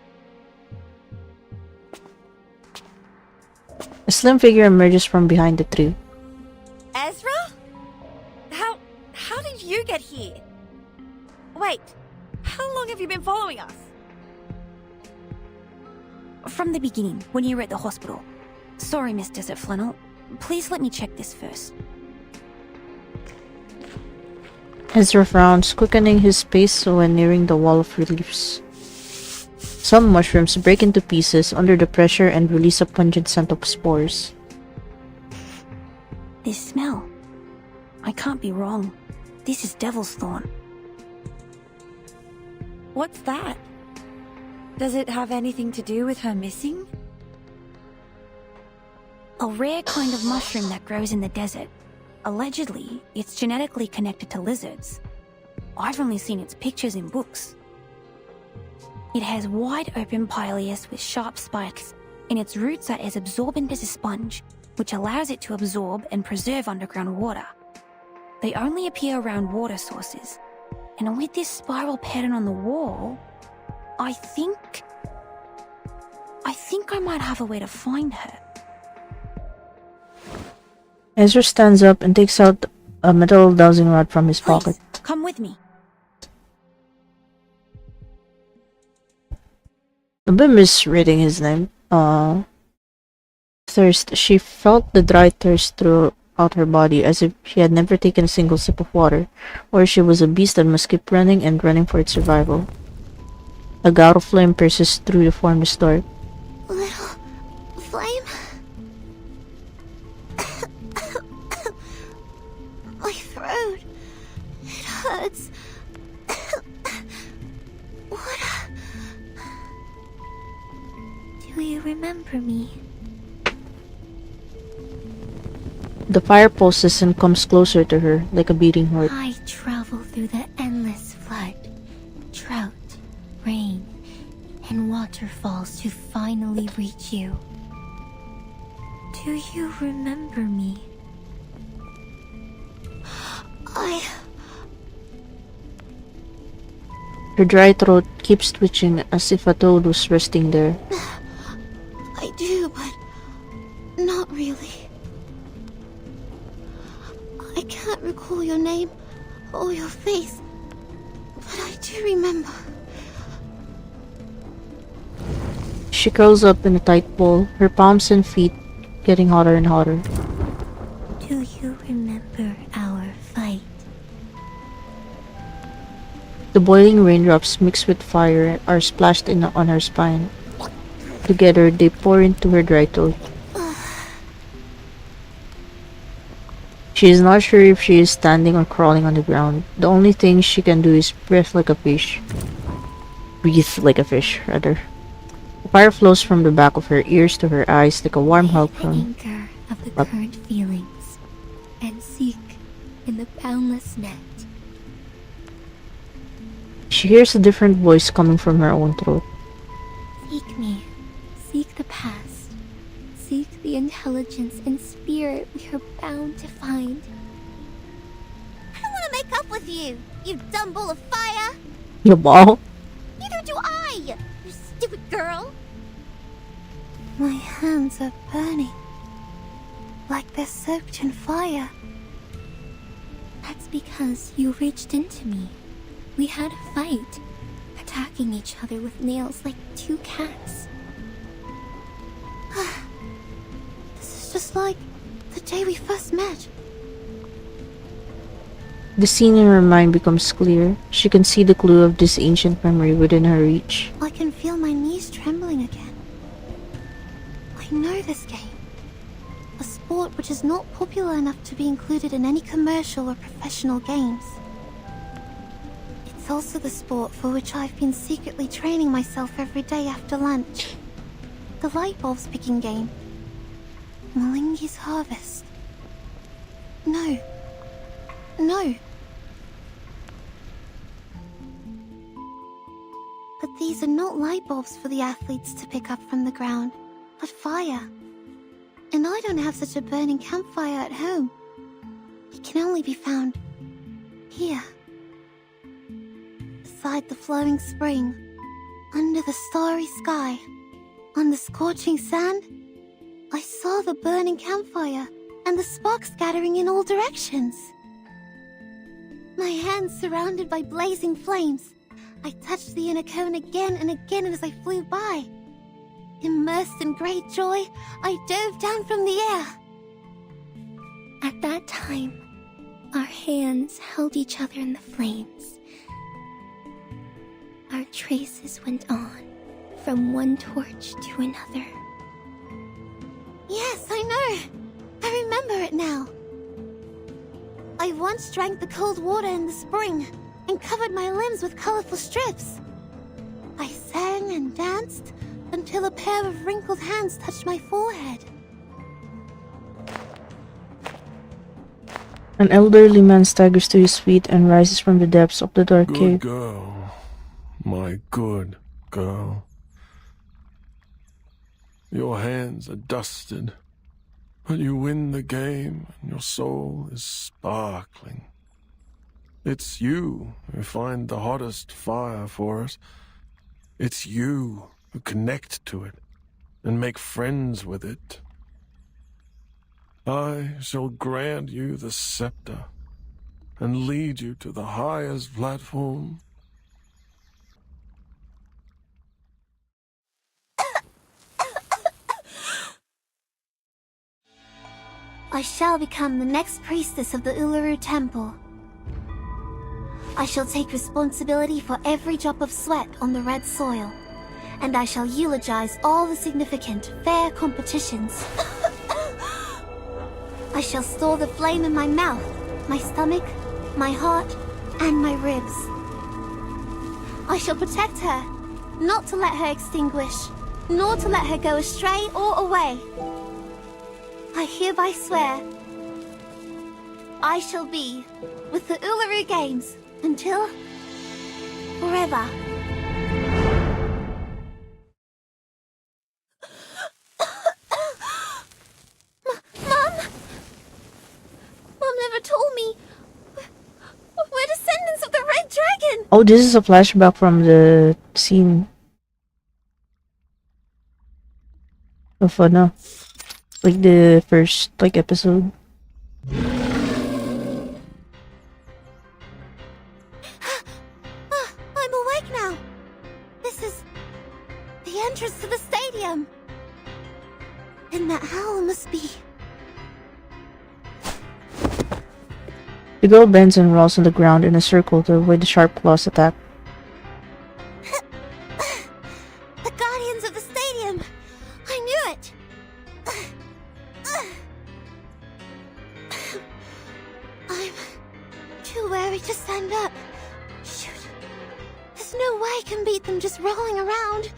A slim figure emerges from behind the tree. Ezra? How did you get here? Wait, how long have you been following us? From the beginning, when you were at the hospital. Sorry, Miss Desert Flannel. Please let me check this first. Ezra frowns, quickening his pace when nearing the wall of reliefs. Some mushrooms break into pieces under the pressure and release a pungent scent of spores. This smell. I can't be wrong. This is Devil's Thorn. What's that? Does it have anything to do with her missing? A rare kind of mushroom that grows in the desert. Allegedly, it's genetically connected to lizards. I've only seen its pictures in books. It has wide open pileus with sharp spikes, and its roots are as absorbent as a sponge, which allows it to absorb and preserve underground water. They only appear around water sources, and with this spiral pattern on the wall, I think I might have a way to find her. Ezra stands up and takes out a metal dowsing rod from his pocket. Come with me. A bit misreading his name. Thirst. She felt the dry thirst throughout her body, as if she had never taken a single sip of water, or she was a beast that must keep running and running for its survival. A gout of flame pierces through the formless dark. Little flame? My throat. It hurts. What? Do you remember me? The fire pulses and comes closer to her, like a beating heart. I travel through the endless flood, drought, rain, and waterfalls to finally reach you. Do you remember me? Her dry throat keeps twitching as if a toad was resting there. I do, but not really. I can't recall your name or your face, but I do remember. She curls up in a tight ball, her palms and feet getting hotter and hotter. Do you remember our fight? The boiling raindrops mixed with fire are splashed on her spine. Together, they pour into her dry throat. She is not sure if she is standing or crawling on the ground. The only thing she can do is breathe like a fish. Breathe like a fish, rather. The fire flows from the back of her ears to her eyes like a warm hug The from anchor of the current feelings, and seek in the boundless net. She hears a different voice coming from her own throat. Seek me. Seek the past. Seek the intelligence and spirit we are bound to find. I don't want to make up with you, you dumb ball of fire! You ball? Neither do I, you stupid girl! My hands are burning. Like they're soaked in fire. That's because you reached into me. We had a fight, attacking each other with nails like two cats. This is just like the day we first met. The scene in her mind becomes clear. She can see the clue of this ancient memory within her reach. I can feel my knees trembling again. I know this game. A sport which is not popular enough to be included in any commercial or professional games. It's also the sport for which I've been secretly training myself every day after lunch. The light bulbs picking game. Malingi's harvest. No. No. But these are not light bulbs for the athletes to pick up from the ground, but fire. And I don't have such a burning campfire at home. It can only be found here. Beside the flowing spring, under the starry sky, on the scorching sand, I saw the burning campfire and the sparks scattering in all directions. My hands surrounded by blazing flames, I touched the inner cone again and again as I flew by. Immersed in great joy, I dove down from the air. At that time, our hands held each other in the flames. Our traces went on, from one torch to another. Yes, I know. I remember it now. I once drank the cold water in the spring and covered my limbs with colorful strips. I sang and danced until a pair of wrinkled hands touched my forehead. An elderly man staggers to his feet and rises from the depths of the dark cave. Good girl. My good girl. Your hands are dusted, but you win the game and your soul is sparkling. It's you who find the hottest fire for us. It's you who connect to it and make friends with it. I shall grant you the scepter and lead you to the highest platform. I shall become the next priestess of the Uluru Temple. I shall take responsibility for every drop of sweat on the red soil, and I shall eulogize all the significant, fair competitions. I shall store the flame in my mouth, my stomach, my heart, and my ribs. I shall protect her, not to let her extinguish, nor to let her go astray or away. I hereby swear, I shall be with the Uluru Games until forever. Mom? Mom never told me. We're descendants of the Red Dragon. Oh, this is a flashback from the scene of like the first episode. I'm awake now. This is the entrance to the stadium. And that howl must be... The girl bends and rolls on the ground in a circle to avoid the sharp claws attack. The guardians of the stadium. I knew it. I'm too wary to stand up. Shoot. There's no way I can beat them just rolling around.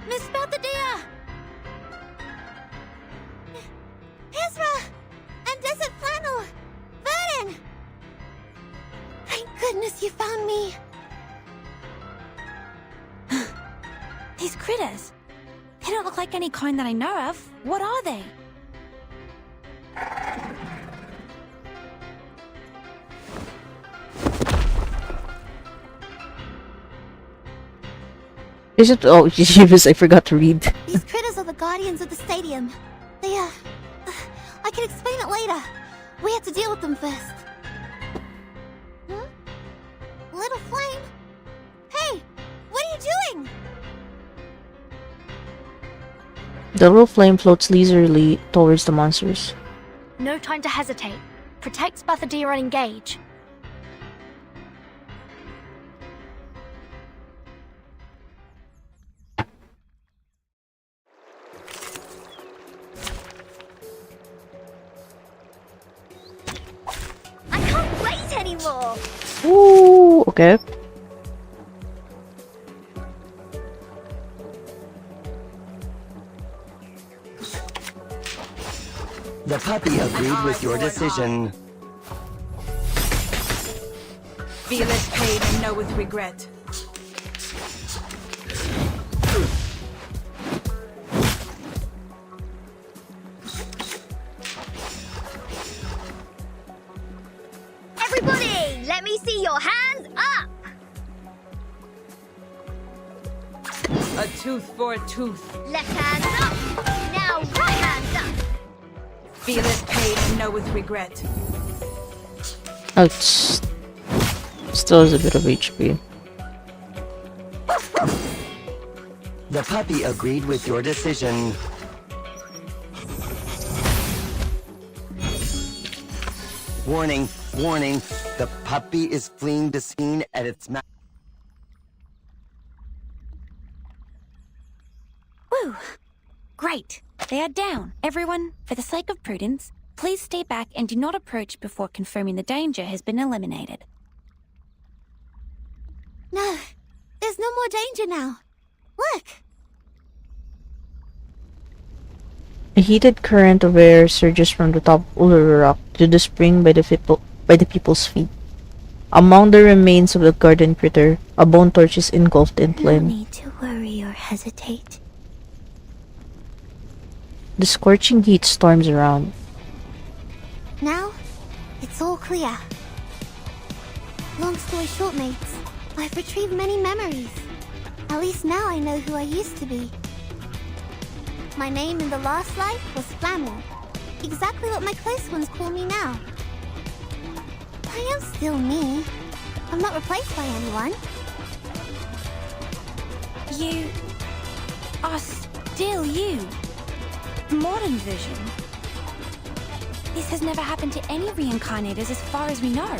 Miss Balthadia! Ezra! And Desert Flannel! Vernon! Thank goodness you found me. These critters. They don't look like any kind that I know of. What are they? Is it? Oh, Jesus, I forgot to read. These critters are the guardians of the stadium. They, I can explain it later. We have to deal with them first. Little flame? Hey, what are you doing? The little flame floats leisurely towards the monsters. No time to hesitate. Protect Balthadia and engage. I can't wait anymore. Ooh, okay. The puppy agreed with your decision. Fearless pain and knoweth regret. Everybody, let me see your hands up. A tooth for a tooth. Left hand up. Now right hand up. Fearless pain and knoweth regret. Ouch. Still has a bit of HP. The puppy agreed with your decision. Warning, warning. The puppy is fleeing the scene at its Woo! Great. They are down. Everyone, for the sake of prudence, please stay back and do not approach before confirming the danger has been eliminated. No, there's no more danger now. Look! A heated current of air surges from the top of Uluru Rock to the spring by the people's feet. Among the remains of the garden critter, a bone torch is engulfed in No flame. need to worry or hesitate. The scorching heat storms around. Now, it's all clear. Long story short, mates, I've retrieved many memories. At least now I know who I used to be. My name in the last life was Flamel. Exactly what my close ones call me now. I am still me. I'm not replaced by anyone. You are still you. Modern vision. This has never happened to any reincarnators as far as we know.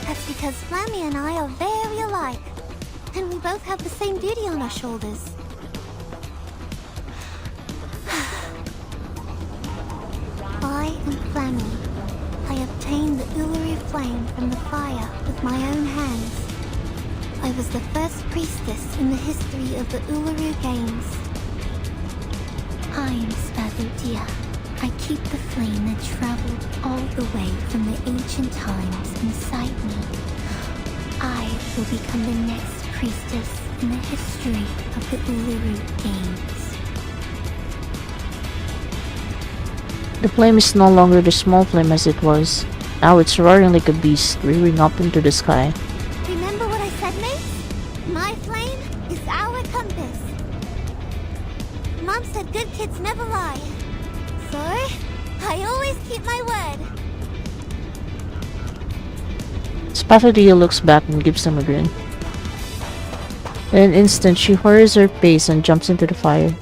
That's because Flammy and I are very alike. And we both have the same duty on our shoulders. I am Flammy. I obtained the Uluru flame from the fire with my own hands. I was the first priestess in the history of the Uluru Games. I am Spadudia. I keep the flame that traveled all the way from the ancient times inside me. I will become the next priestess in the history of the Uluru Games. The flame is no longer the small flame as it was. Now it's roaring like a beast, rearing up into the sky. Remember what I said, mates? My flame is our compass. Mom said good kids never lie. So, I always keep my word. Spathodea looks back and gives them a grin. In an instant, she hurries her pace and jumps into the fire.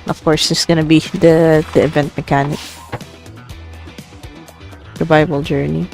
Of course, it's gonna be the event mechanic. Survival journey.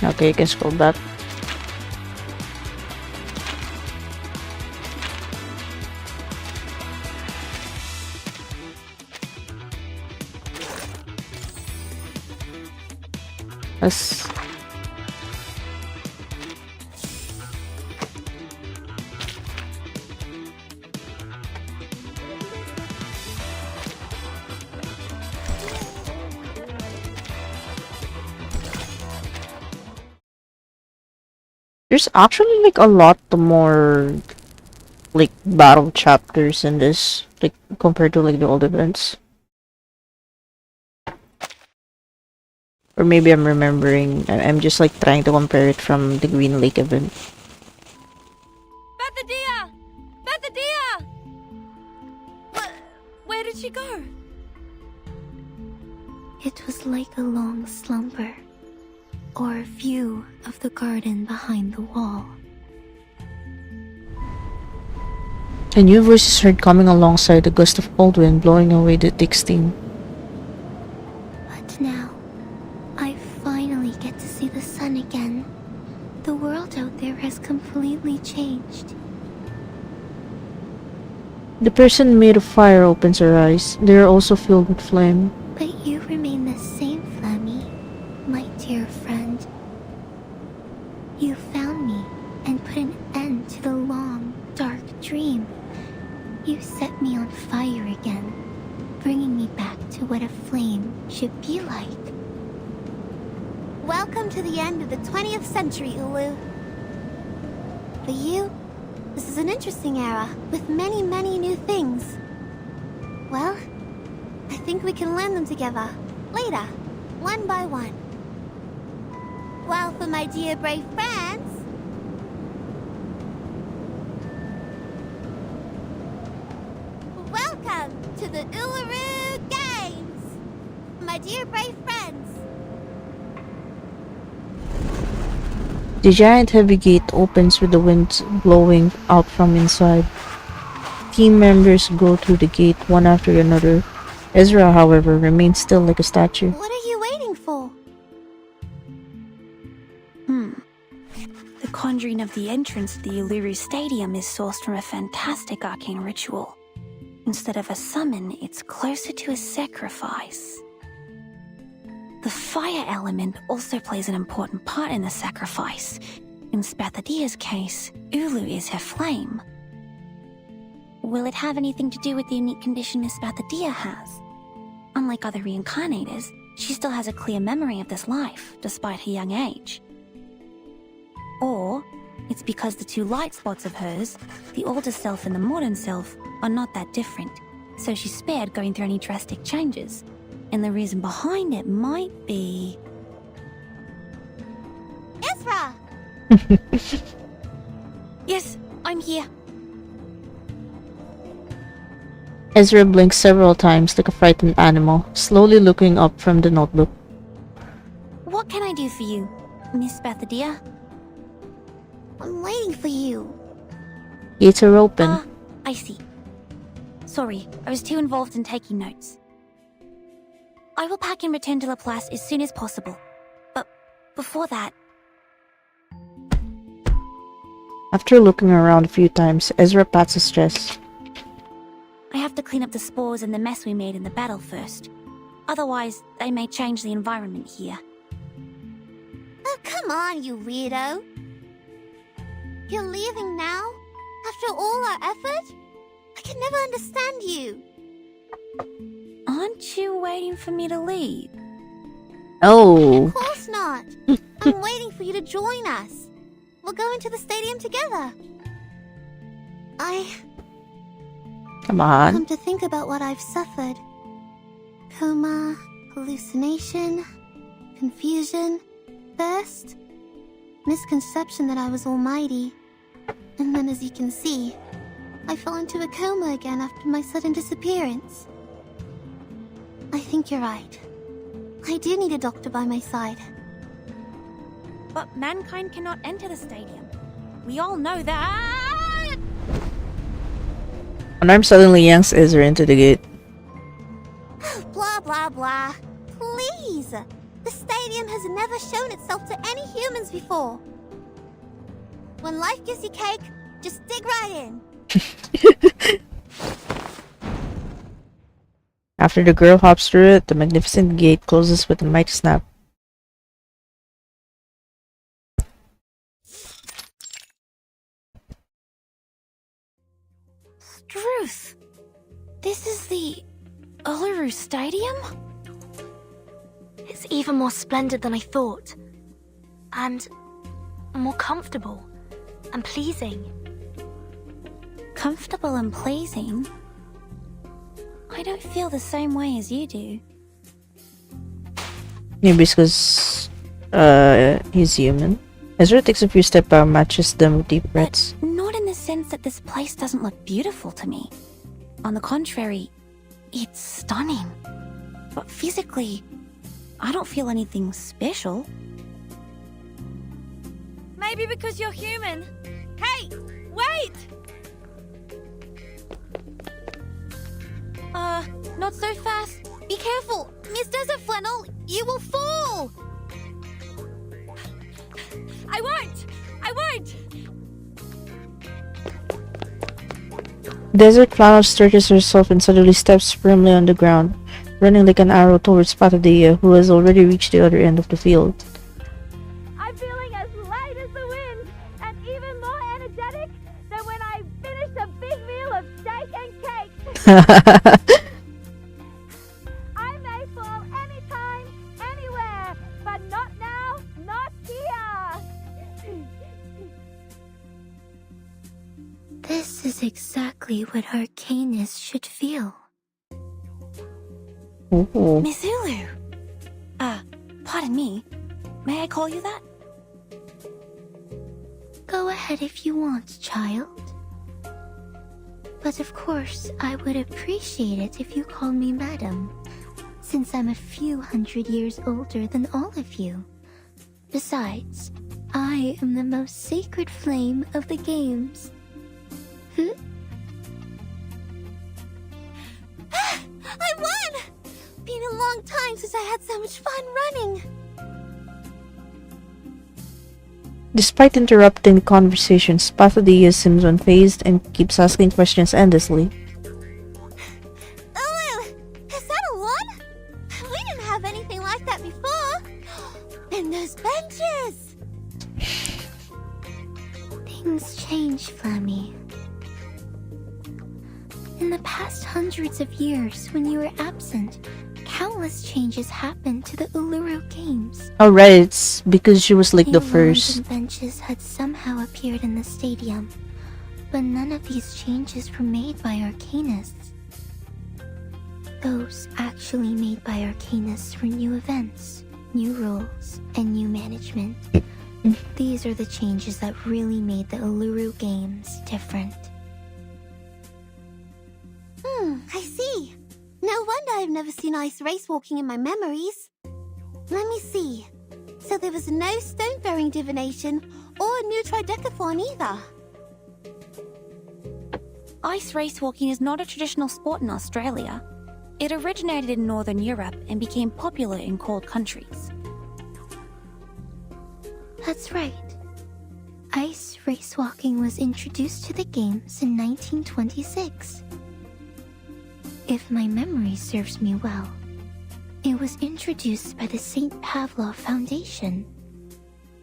Okay, you can scroll back. Yes. There's actually like a lot more like battle chapters in this, like compared to like the old events. Or maybe I'm remembering, I'm just like trying to compare it from the Green Lake event. Bethadea! Bethadea! did she go? It was like a long slumber, or a view of the garden behind the wall. A new voice is heard coming alongside a gust of cold wind blowing away the thick steam. But now, I finally get to see the sun again. The world out there has completely changed. The person made of fire opens her eyes. They are also filled with flame. But you remain the same, Flammy, my dear friend. You found me and put an end to the long, dark dream. You set me on fire again, bringing me back to what a flame should be like. Welcome to the end of the 20th century, Ulu. For you, this is an interesting era with many, many new things. Well, I think we can learn them together, later, one by one. Well, for my dear brave friends, welcome to the Uluru Games! My dear brave friends, The giant heavy gate opens with the wind blowing out from inside. Team members go through the gate one after another. Ezra, however, remains still like a statue. what are you waiting for? The conjuring of the entrance to the Uluru Stadium is sourced from a fantastic arcane ritual. Instead of a summon, it's closer to a sacrifice. The fire element also plays an important part in the sacrifice. In Spathadia's case, Ulu is her flame. Will it have anything to do with the unique condition Miss Spathadia has? Unlike other reincarnators, she still has a clear memory of this life, despite her young age. Or, it's because the two light spots of hers, the older self and the modern self, are not that different, so she's spared going through any drastic changes. And the reason behind it might be... Ezra! Yes, I'm here. Ezra blinks several times like a frightened animal, slowly looking up from the notebook. What can I do for you, Miss Spathadia? I'm waiting for you. Gates are open. I see. Sorry, I was too involved in taking notes. I will pack and return to Laplace as soon as possible. But before that... After looking around a few times, Ezra pats his chest. I have to clean up the spores and the mess we made in the battle first. Otherwise, they may change the environment here. Oh, come on, you weirdo. You're leaving now? After all our effort? I can never understand you. Aren't you waiting for me to leave? Oh. Of course not. I'm waiting for you to join us. We'll go into the stadium together. Come on. Come to think about what I've suffered. Coma, hallucination, confusion, thirst, misconception that I was almighty. And then, as you can see, I fell into a coma again after my sudden disappearance. I think you're right. I do need a doctor by my side. But mankind cannot enter the stadium. We all know that! Unarmed suddenly yanks Ezra into the gate. Blah, blah, blah. Please! The stadium has never shown itself to any humans before. When life gives you cake, just dig right in. After the girl hops through it, the magnificent gate closes with a mighty snap. Struth! This is the Uluru Stadium? It's even more splendid than I thought. And more comfortable and pleasing. Comfortable and pleasing? I don't feel the same way as you do. Maybe it's because he's human. Ezra takes a few steps and matches them with deep breaths. Not in the sense that this place doesn't look beautiful to me. On the contrary, It's stunning. But physically, I don't feel anything special. Maybe because you're human. Hey, wait! Not so fast. Be careful! Miss Desert Flannel, you will fall! I won't! I won't! Desert Flannel stretches herself and suddenly steps firmly on the ground, running like an arrow towards Patadilla, who has already reached the other end of the field. I'm feeling as light as the wind, and even more energetic than when I finished a big meal of steak and cake. I may fall anytime, anywhere, but not now, not here. This is exactly what Arcanus should feel. Ooh. Miss Ulu! Pardon me. May I call you that? Go ahead if you want, child. But of course, I would appreciate it if you called me madam, since I'm a few hundred years older than all of you. Besides, I am the most sacred flame of the games. I won! Been a long time since I had so much fun running. Despite interrupting the conversations, Patadilla seems unfazed and keeps asking questions endlessly. Ulu, is that a one? We didn't have anything like that before. And those benches! Things change, Flammy. In the past hundreds of years, when you were absent, countless changes happened to the Uluru Games. Oh right, it's because she was like New the lawns first. and benches had somehow appeared in the stadium, but none of these changes were made by Arcanists. Those actually made by Arcanists were new events, new rules, and new management. These are the changes that really made the Uluru Games different. I see. No wonder I've never seen ice race walking in my memories. Let me see. So there was no stone-throwing divination or a new tridecathlon either. Ice race walking is not a traditional sport in Australia. It originated in Northern Europe and became popular in cold countries. That's right. Ice race walking was introduced to the games in 1926. If my memory serves me well, it was introduced by the St. Pavlov Foundation.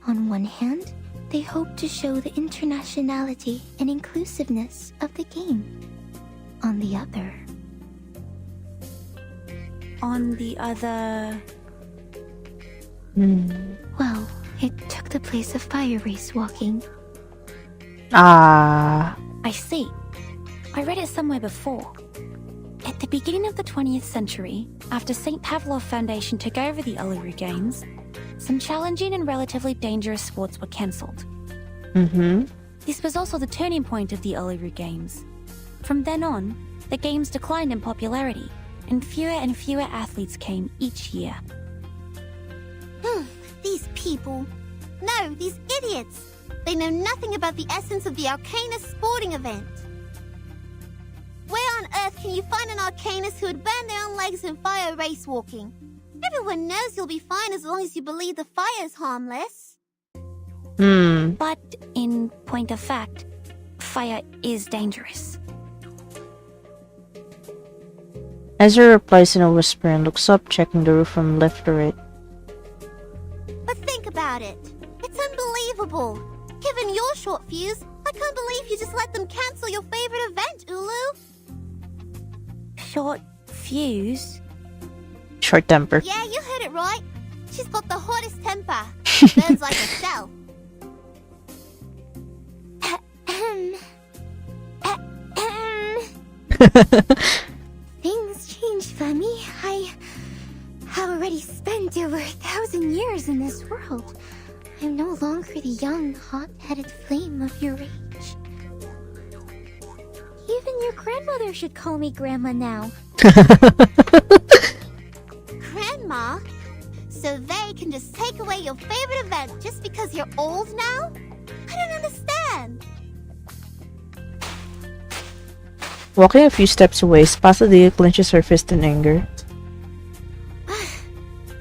On one hand, they hoped to show the internationality and inclusiveness of the game. On the other... Well, it took the place of fire race walking. Ah. I see. I read it somewhere before. At the beginning of the 20th century, after St. Pavlov Foundation took over the Uluru Games, some challenging and relatively dangerous sports were cancelled. This was also the turning point of the Uluru Games. From then on, the games declined in popularity, and fewer athletes came each year. These people. No, these idiots. They know nothing about the essence of the Arcanist sporting event. Where on earth can you find an Arcanist who would burn their own legs in fire race walking? Everyone knows you'll be fine as long as you believe the fire is harmless. But in point of fact, fire is dangerous. Ezra replies in a whisper and looks up, checking the roof from left to right. But think about it. It's unbelievable. Given your short fuse, I can't believe you just let them cancel your favorite event, Ulu. Short fuse? Short temper. Yeah, you heard it right. She's got the hottest temper. Burns like a cell. Things change, Femi. I have already spent over 1,000 years in this world. I'm no longer the young, hot-headed flame of your age. Even your grandmother should call me Grandma now. Grandma? So they can just take away your favorite event just because you're old now? I don't understand. Walking a few steps away, Spasadilla clenches her fist in anger.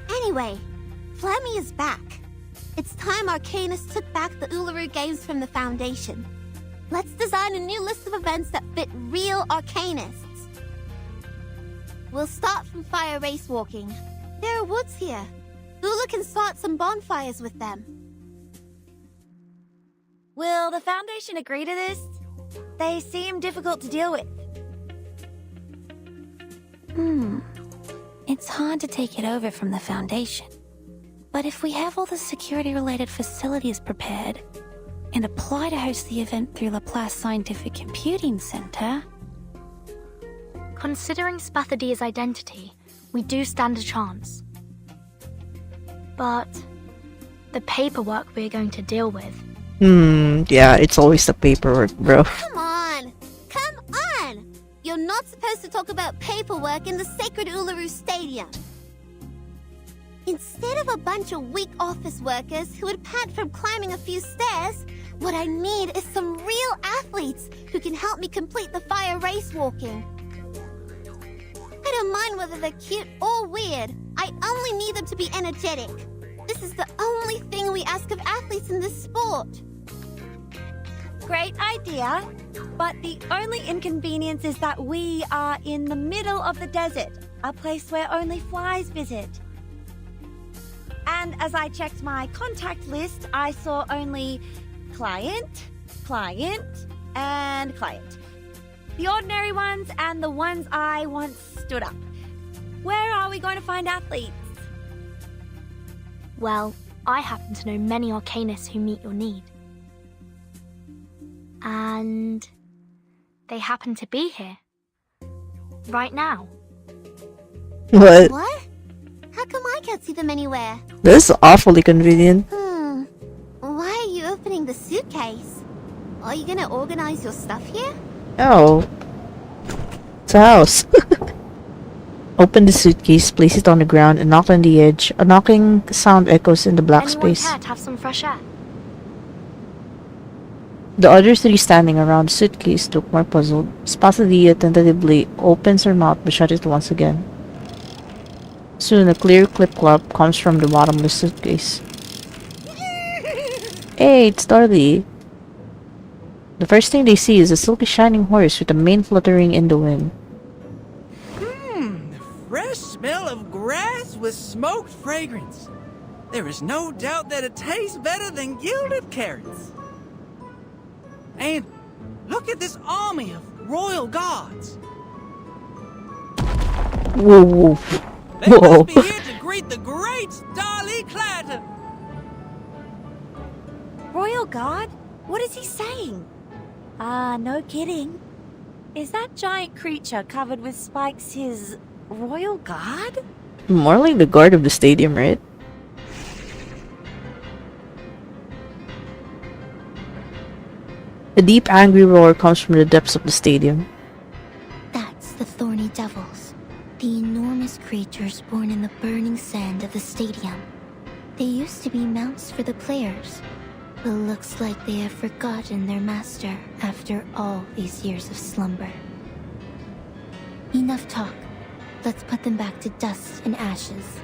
Anyway, Flemmy is back. It's time Arcanus took back the Uluru Games from the Foundation. Let's design a new list of events that fit real Arcanists. We'll start from fire race walking. There are woods here. Ula can start some bonfires with them. Will the Foundation agree to this? They seem difficult to deal with. It's hard to take it over from the Foundation. But if we have all the security-related facilities prepared and apply to host the event through Laplace Scientific Computing Center... Considering Spathadia's identity, we do stand a chance. But the paperwork we're going to deal with... Yeah, it's always the paperwork, bro. Come on! Come on! You're not supposed to talk about paperwork in the sacred Uluru Stadium. Instead of a bunch of weak office workers who would pant from climbing a few stairs, what I need is some real athletes who can help me complete the fire race walking. I don't mind whether they're cute or weird. I only need them to be energetic. This is the only thing we ask of athletes in this sport. Great idea, but the only inconvenience is that we are in the middle of the desert, a place where only flies visit. And as I checked my contact list, I saw only client, and client. The ordinary ones and the ones I once stood up. Where are we going to find athletes? Well, I happen to know many Arcanists who meet your need. And they happen to be here. Right now. What? What? How come I can't see them anywhere? This is awfully convenient. Why are you opening the suitcase? Are you gonna organize your stuff here? Oh. It's a house. Open the suitcase, place it on the ground, and knock on the edge. A knocking sound echoes in the black Anyone space. care to have some fresh air? The other three standing around the suitcase look more puzzled. Spasadilla tentatively opens her mouth but shuts it once again. Soon a clear clip-clop comes from the bottom of the suitcase. Hey, it's Darlie. The first thing they see is a silky shining horse with a mane fluttering in the wind. The fresh smell of grass with smoked fragrance. There is no doubt that it tastes better than gilded carrots. And look at this army of royal guards. Whoa. They must be here to greet the great Darlie Clatton. Royal Guard? What is he saying? No kidding. Is that giant creature covered with spikes his Royal Guard? More like the guard of the stadium, right? A deep angry roar comes from the depths of the stadium. That's the Thorny Devils, the enormous creatures born in the burning sand of the stadium. They used to be mounts for the players, but looks like they have forgotten their master after all these years of slumber. Enough talk. Let's put them back to dust and ashes.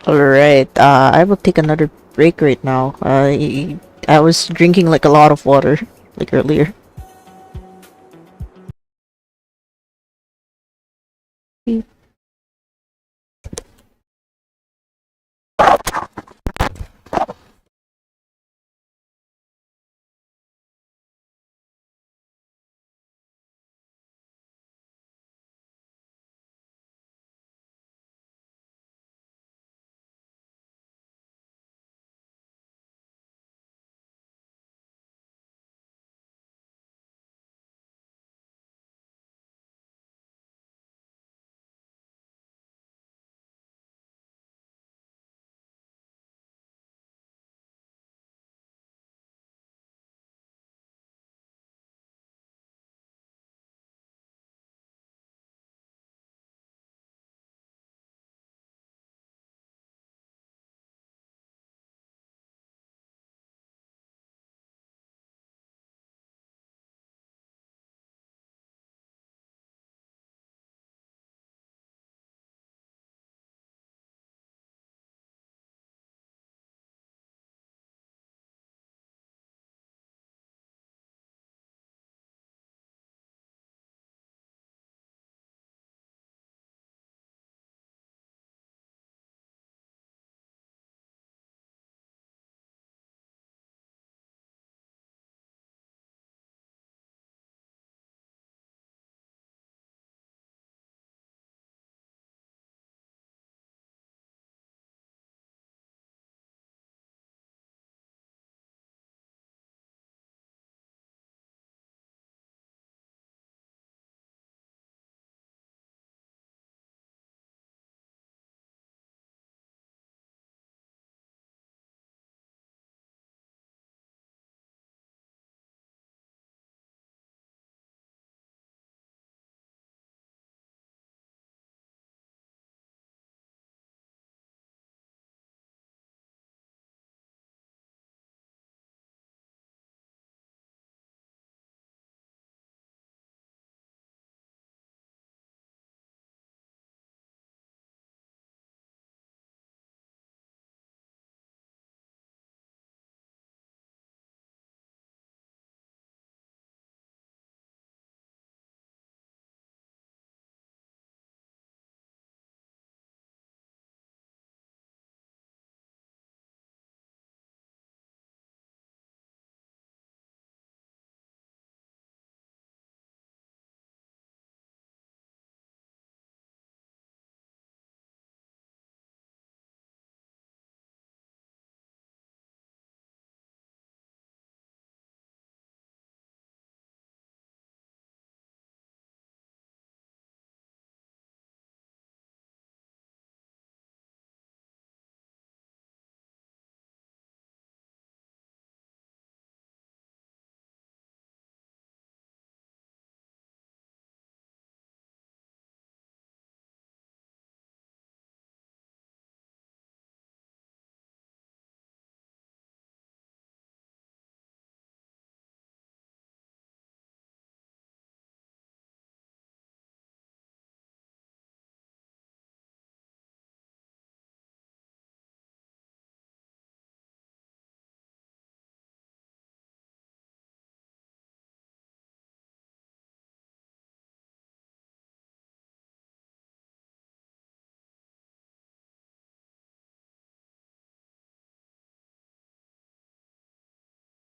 Alright, I will take another break right now. I was drinking like a lot of water, like earlier.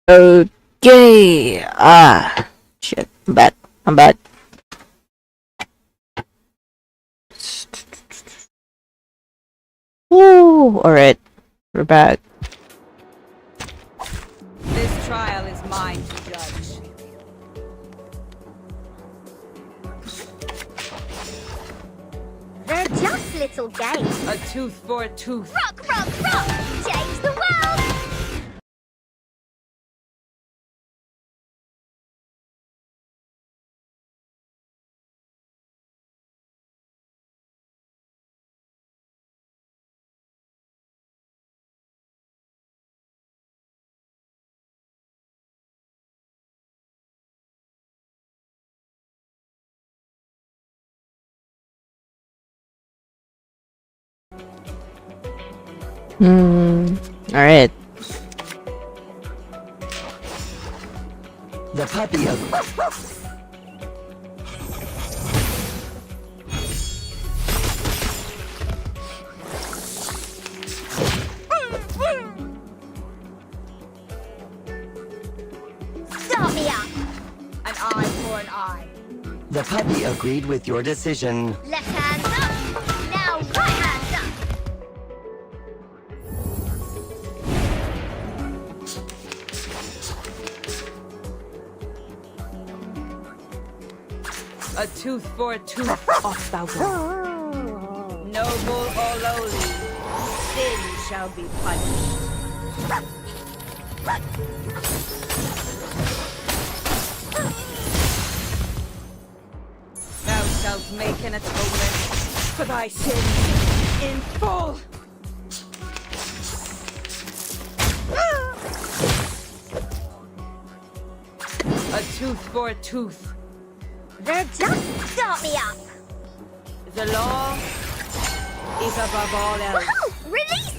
Okay. Shit. I'm bad. I'm bad. Woo! Alright. We're back. This trial is mine to judge. They're just little games. A tooth for a tooth. Rock, rock, rock! Change the world! Alright. The puppy of... Start me up! An eye for an eye. The puppy agreed with your decision. Left hand up! Now right hand up! A tooth for a tooth. Off thou go. Noble or lowly, sin shall be punished. Thou shalt make an atonement for thy sins in full. A tooth for a tooth. They're just start me up! The law is above all else. Woohoo! Release!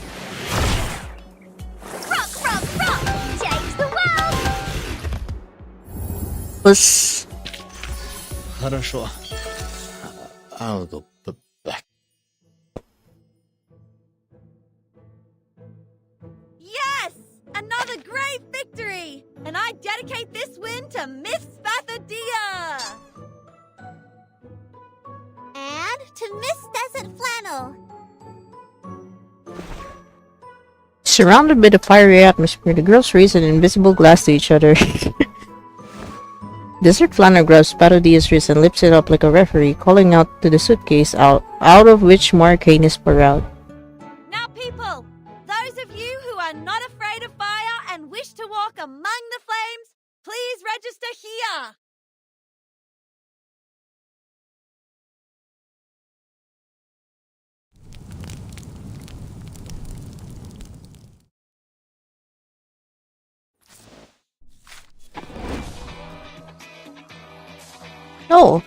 Rock, rock, rock! Change the world! Push. Хорошо. I'll go back. Yes! Another great victory! And I dedicate this win to Miss Spathadia! And to Miss Desert Flannel. Surrounded by the fiery atmosphere, the girls raise an invisible glass to each other. Desert Flannel grabs Parodia's wrist and lifts it up like a referee, calling out to the suitcase out of which more canes pour out. Now people, those of you who are not afraid of fire and wish to walk among the flames, please register here! Oh.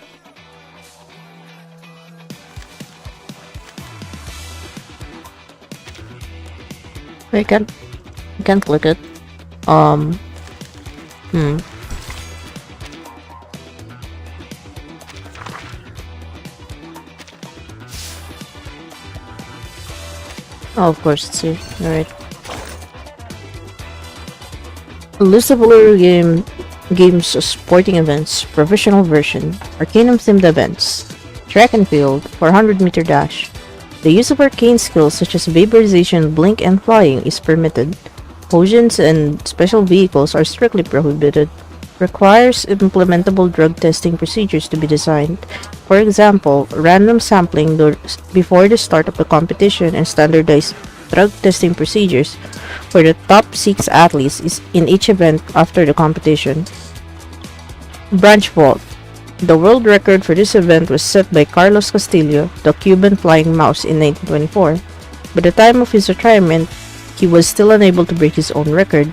I can't click it. Oh, of course it's here. Alright. A list of Uluru Games sporting events, professional version, Arcanum-themed events, track and field, 400-meter dash. The use of arcane skills such as vaporization, blink, and flying is permitted. Potions and special vehicles are strictly prohibited. Requires implementable drug testing procedures to be designed. For example, random sampling before the start of the competition and standardized drug testing procedures for the top 6 athletes is in each event after the competition. Branch Vault. The world record for this event was set by Carlos Castillo, the Cuban flying mouse, in 1924. By the time of his retirement, he was still unable to break his own record.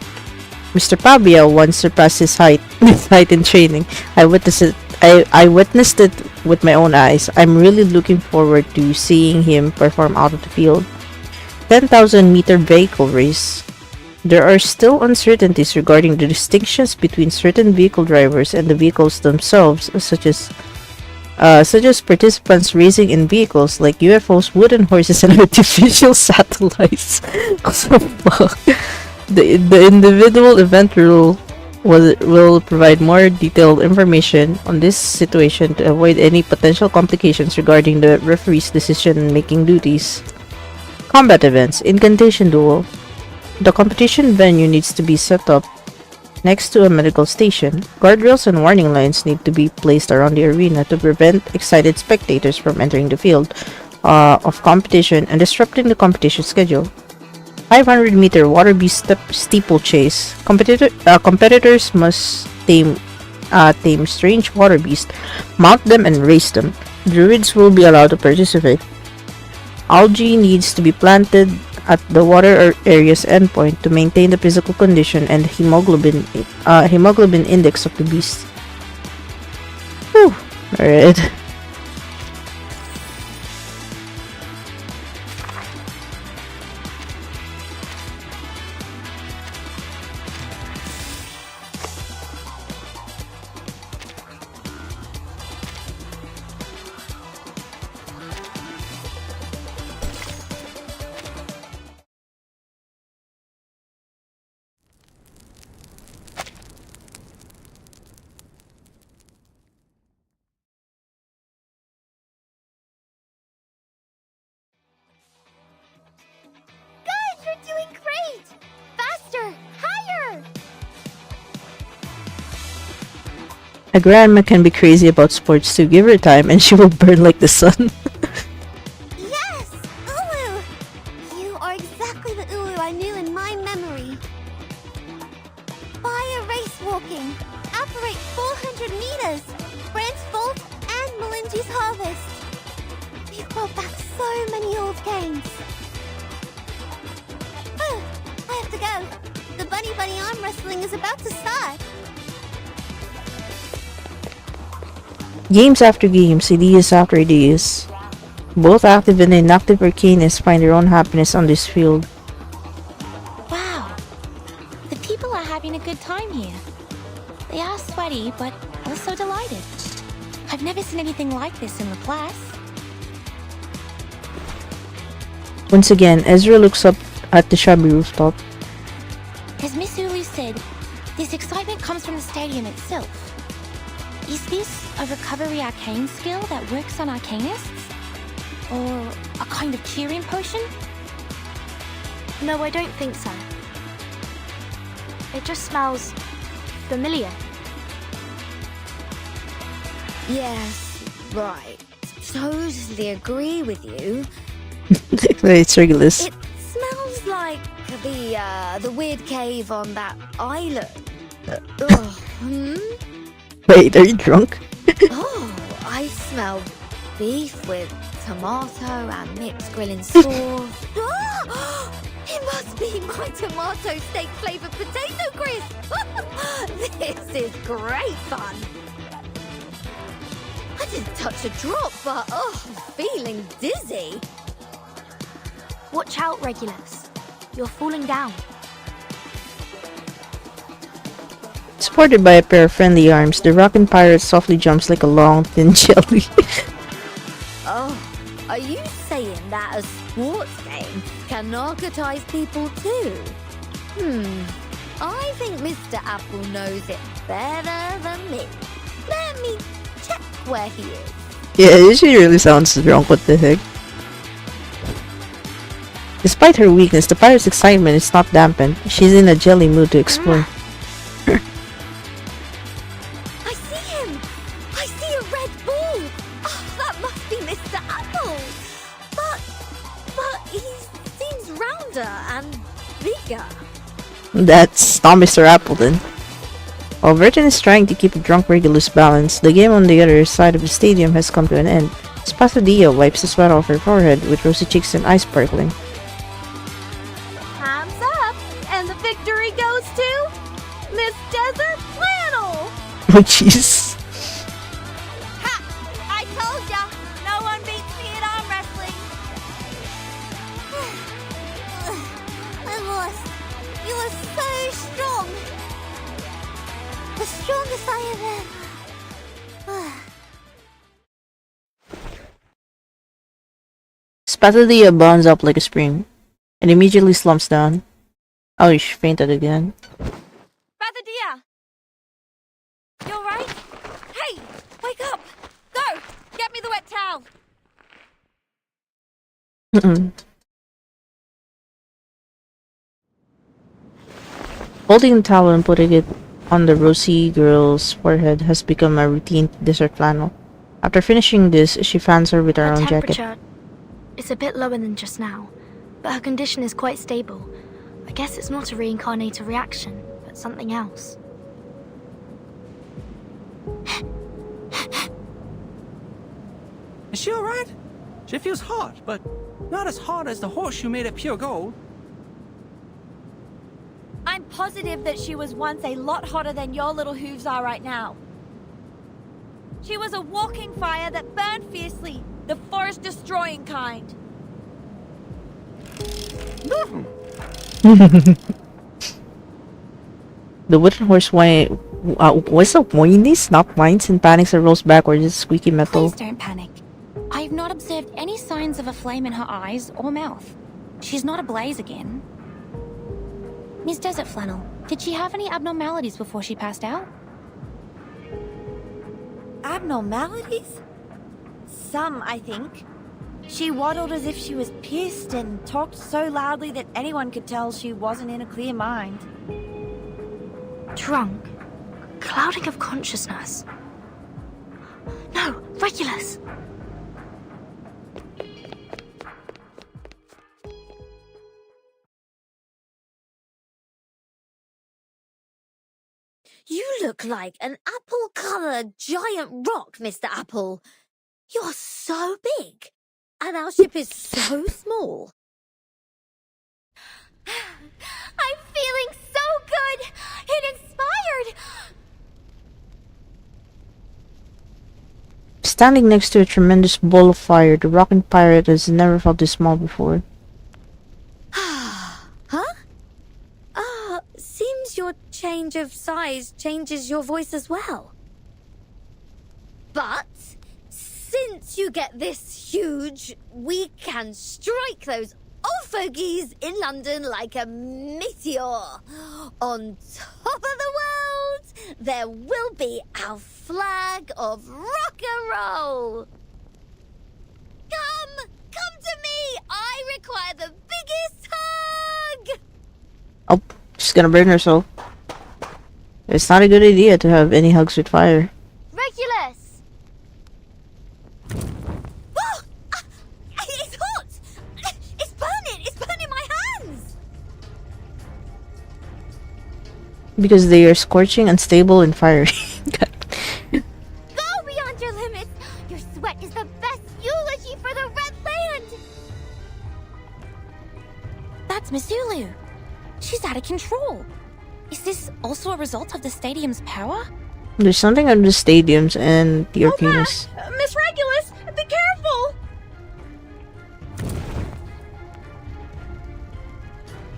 Mr. Pavia once surpassed his height in training. I witnessed it with my own eyes. I'm really looking forward to seeing him perform out of the field. 10,000-meter vehicle race. There are still uncertainties regarding the distinctions between certain vehicle drivers and the vehicles themselves, such as participants racing in vehicles like UFOs, wooden horses, and artificial satellites. What the fuck? The individual event rule will provide more detailed information on this situation to avoid any potential complications regarding the referee's decision-making duties. Combat events. Incantation duel. The competition venue needs to be set up next to a medical station. Guardrails and warning lights need to be placed around the arena to prevent excited spectators from entering the field of competition and disrupting the competition schedule. 500-meter water beast steeplechase. Competitors must tame strange water beasts, mount them, and race them. Druids will be allowed to participate. Algae needs to be planted at the water area's endpoint to maintain the physical condition and hemoglobin index of the beast. Whew. Alright. Good, you're doing great! Faster! Higher! A grandma can be crazy about sports too. Give her time and she will burn like the sun. Yes! Ulu! You are exactly the Ulu I knew in my memory. Fire race walking. Operate 400 meters. Brent Vault and Melinji's Harvest. You've brought back so many old games. Oh, I have to go. The Bunny Bunny arm wrestling is about to start. Games after games, ideas after ideas. Both active and inactive arcanists find their own happiness on this field. Wow. The people are having a good time here. They are sweaty, but also delighted. I've never seen anything like this in Laplace. Once again, Ezra looks up at the shabby rooftop. As Miss Ulu said, this excitement comes from the stadium itself. Is this a recovery arcane skill that works on arcanists? Or a kind of cheering potion? No, I don't think so. It just smells familiar. Yes, right. Totally agree with you. It's Regulus. It smells like the weird cave on that island. Ugh, hmm? Wait, are you drunk? Oh, I smell beef with tomato and mixed grilling sauce. It must be my tomato steak flavored potato crisp. This is great fun. I didn't touch a drop, but I'm feeling dizzy. Watch out, Regulus. You're falling down. Supported by a pair of friendly arms, the rockin' pirate softly jumps like a long, thin jelly. Oh, are you saying that a sports game can narcotize people too? I think Mr. Apple knows it better than me. Let me check where he is. Yeah, she really sounds drunk, what the heck. Despite her weakness, the pirate's excitement is not dampened. She's in a jelly mood to explore. I see him! I see a red ball! Oh, that must be Mr. Apple! But he seems rounder and bigger. That's not Mr. Appleton. While Burton is trying to keep a drunk Regulus balanced, the game on the other side of the stadium has come to an end. Spasadia wipes the sweat off her forehead with rosy cheeks and eyes sparkling. Time's up, and the victory goes to Miss Desert Flannel! Oh jeez. Ha! I told ya! No one beats me in arm wrestling! I lost. You are so strong. The strongest I have ever. Spasadia bonds up like a spring and immediately slumps down. Oh, she fainted again. Brother dear! You alright? Hey! Wake up! Go! Get me the wet towel! Holding the towel and putting it on the rosy girl's forehead has become a routine desert flannel. After finishing this, she fans her with her own jacket. Temperature is a bit lower than just now, but her condition is quite stable. I guess it's not a reincarnated reaction, but something else. Is she alright? She feels hot, but not as hot as the horseshoe made of pure gold. I'm positive that she was once a lot hotter than your little hooves are right now. She was a walking fire that burned fiercely, the forest-destroying kind. The wooden horse was a whiny, snap whines and panics and rolls backwards with squeaky metal. Please don't panic. I have not observed any signs of a flame in her eyes or mouth. She's not ablaze again. Miss Desert Flannel, did she have any abnormalities before she passed out? Abnormalities? Some, I think. She waddled as if she was pissed and talked so loudly that anyone could tell she wasn't in a clear mind. Drunk. Clouding of consciousness. No, Regulus! You look like an apple-coloured giant rock, Mr. Apple. You're so big, and our ship is so small. I'm feeling so good! It inspired! Standing next to a tremendous ball of fire, the rocking pirate has never felt this small before. Huh? Seems your change of size changes your voice as well. But since you get this huge, we can strike those old fogies in London like a meteor. On top of the world, there will be our flag of rock and roll. Come to me. I require the biggest hug. Oh, she's gonna burn herself. It's not a good idea to have any hugs with fire. Regulus! Oh! It's hot! It's burning! It's burning my hands! Because they are scorching, unstable, and fiery. Go beyond your limits! Your sweat is the best eulogy for the Red Land! That's Miss Zulu. She's out of control. Is this also a result of the stadium's power? There's something under the stadiums and the Arcanus. Miss Regulus, be careful!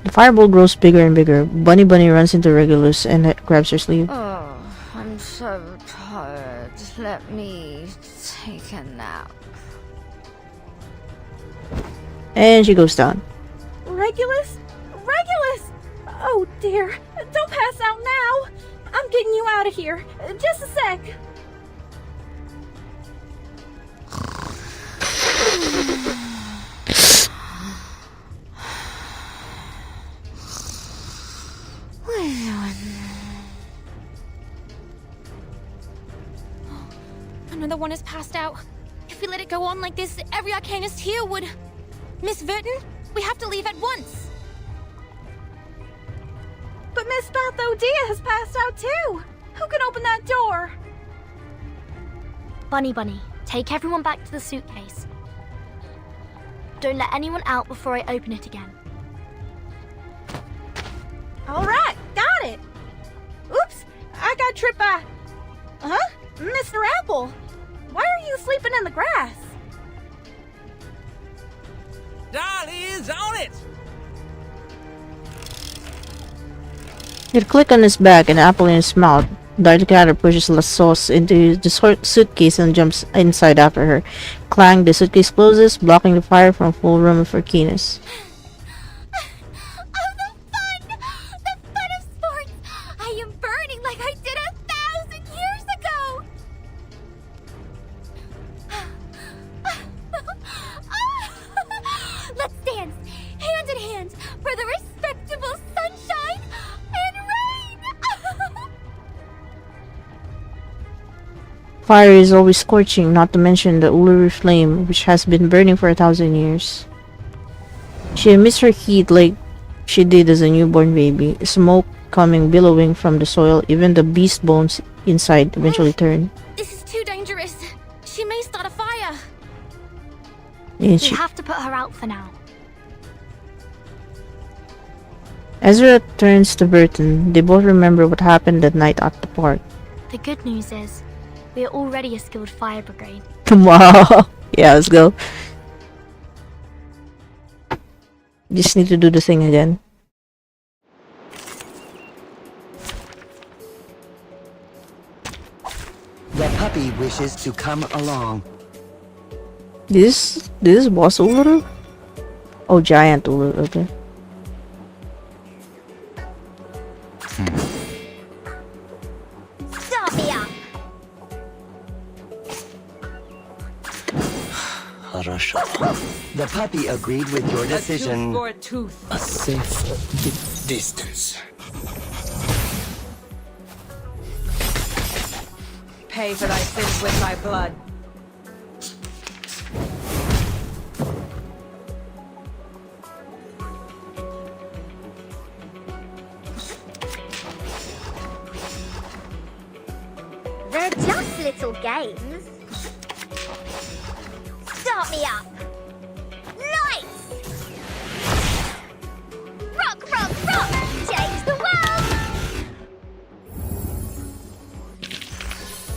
The fireball grows bigger and bigger. Bunny runs into Regulus and grabs her sleeve. Oh, I'm so tired. Let me take a nap. And she goes down. Regulus? Regulus! Oh dear, don't pass out now! I'm getting you out of here. Just a sec. Another one has passed out. If we let it go on like this, every Arcanist here would... Miss Verton, we have to leave at once. But Miss Beth O'Dea has passed out too! Who can open that door? Bunny, take everyone back to the suitcase. Don't let anyone out before I open it again. Alright, got it! Oops, I got tripped by... Huh? Mr. Apple, why are you sleeping in the grass? Dolly's on it! He'd click on his back and apple in his mouth. Darticator pushes La Sauce into the suitcase and jumps inside after her. Clang, the suitcase closes, blocking the fire from full room of Arcanus. Oh, the fun! Fire is always scorching, not to mention the Uluru flame, which has been burning for 1,000 years. She emits her heat like she did as a newborn baby. Smoke coming billowing from the soil, even the beast bones inside eventually turn. This is too dangerous. She may start a fire. And We have to put her out for now. Ezra turns to Burton. They both remember what happened that night at the park. The good news is, we are already a skilled fire brigade. Wow. Yeah, let's go. Just need to do the thing again. The puppy wishes to come along. This is boss Uluru? Oh, giant Uluru, okay. Start me up. Хорошо. The puppy agreed with your decision. For a tooth. A safe distance. Pay for thy sins with thy blood. They're just little games. Start me up. Nice! Rock, rock, rock! Change the world!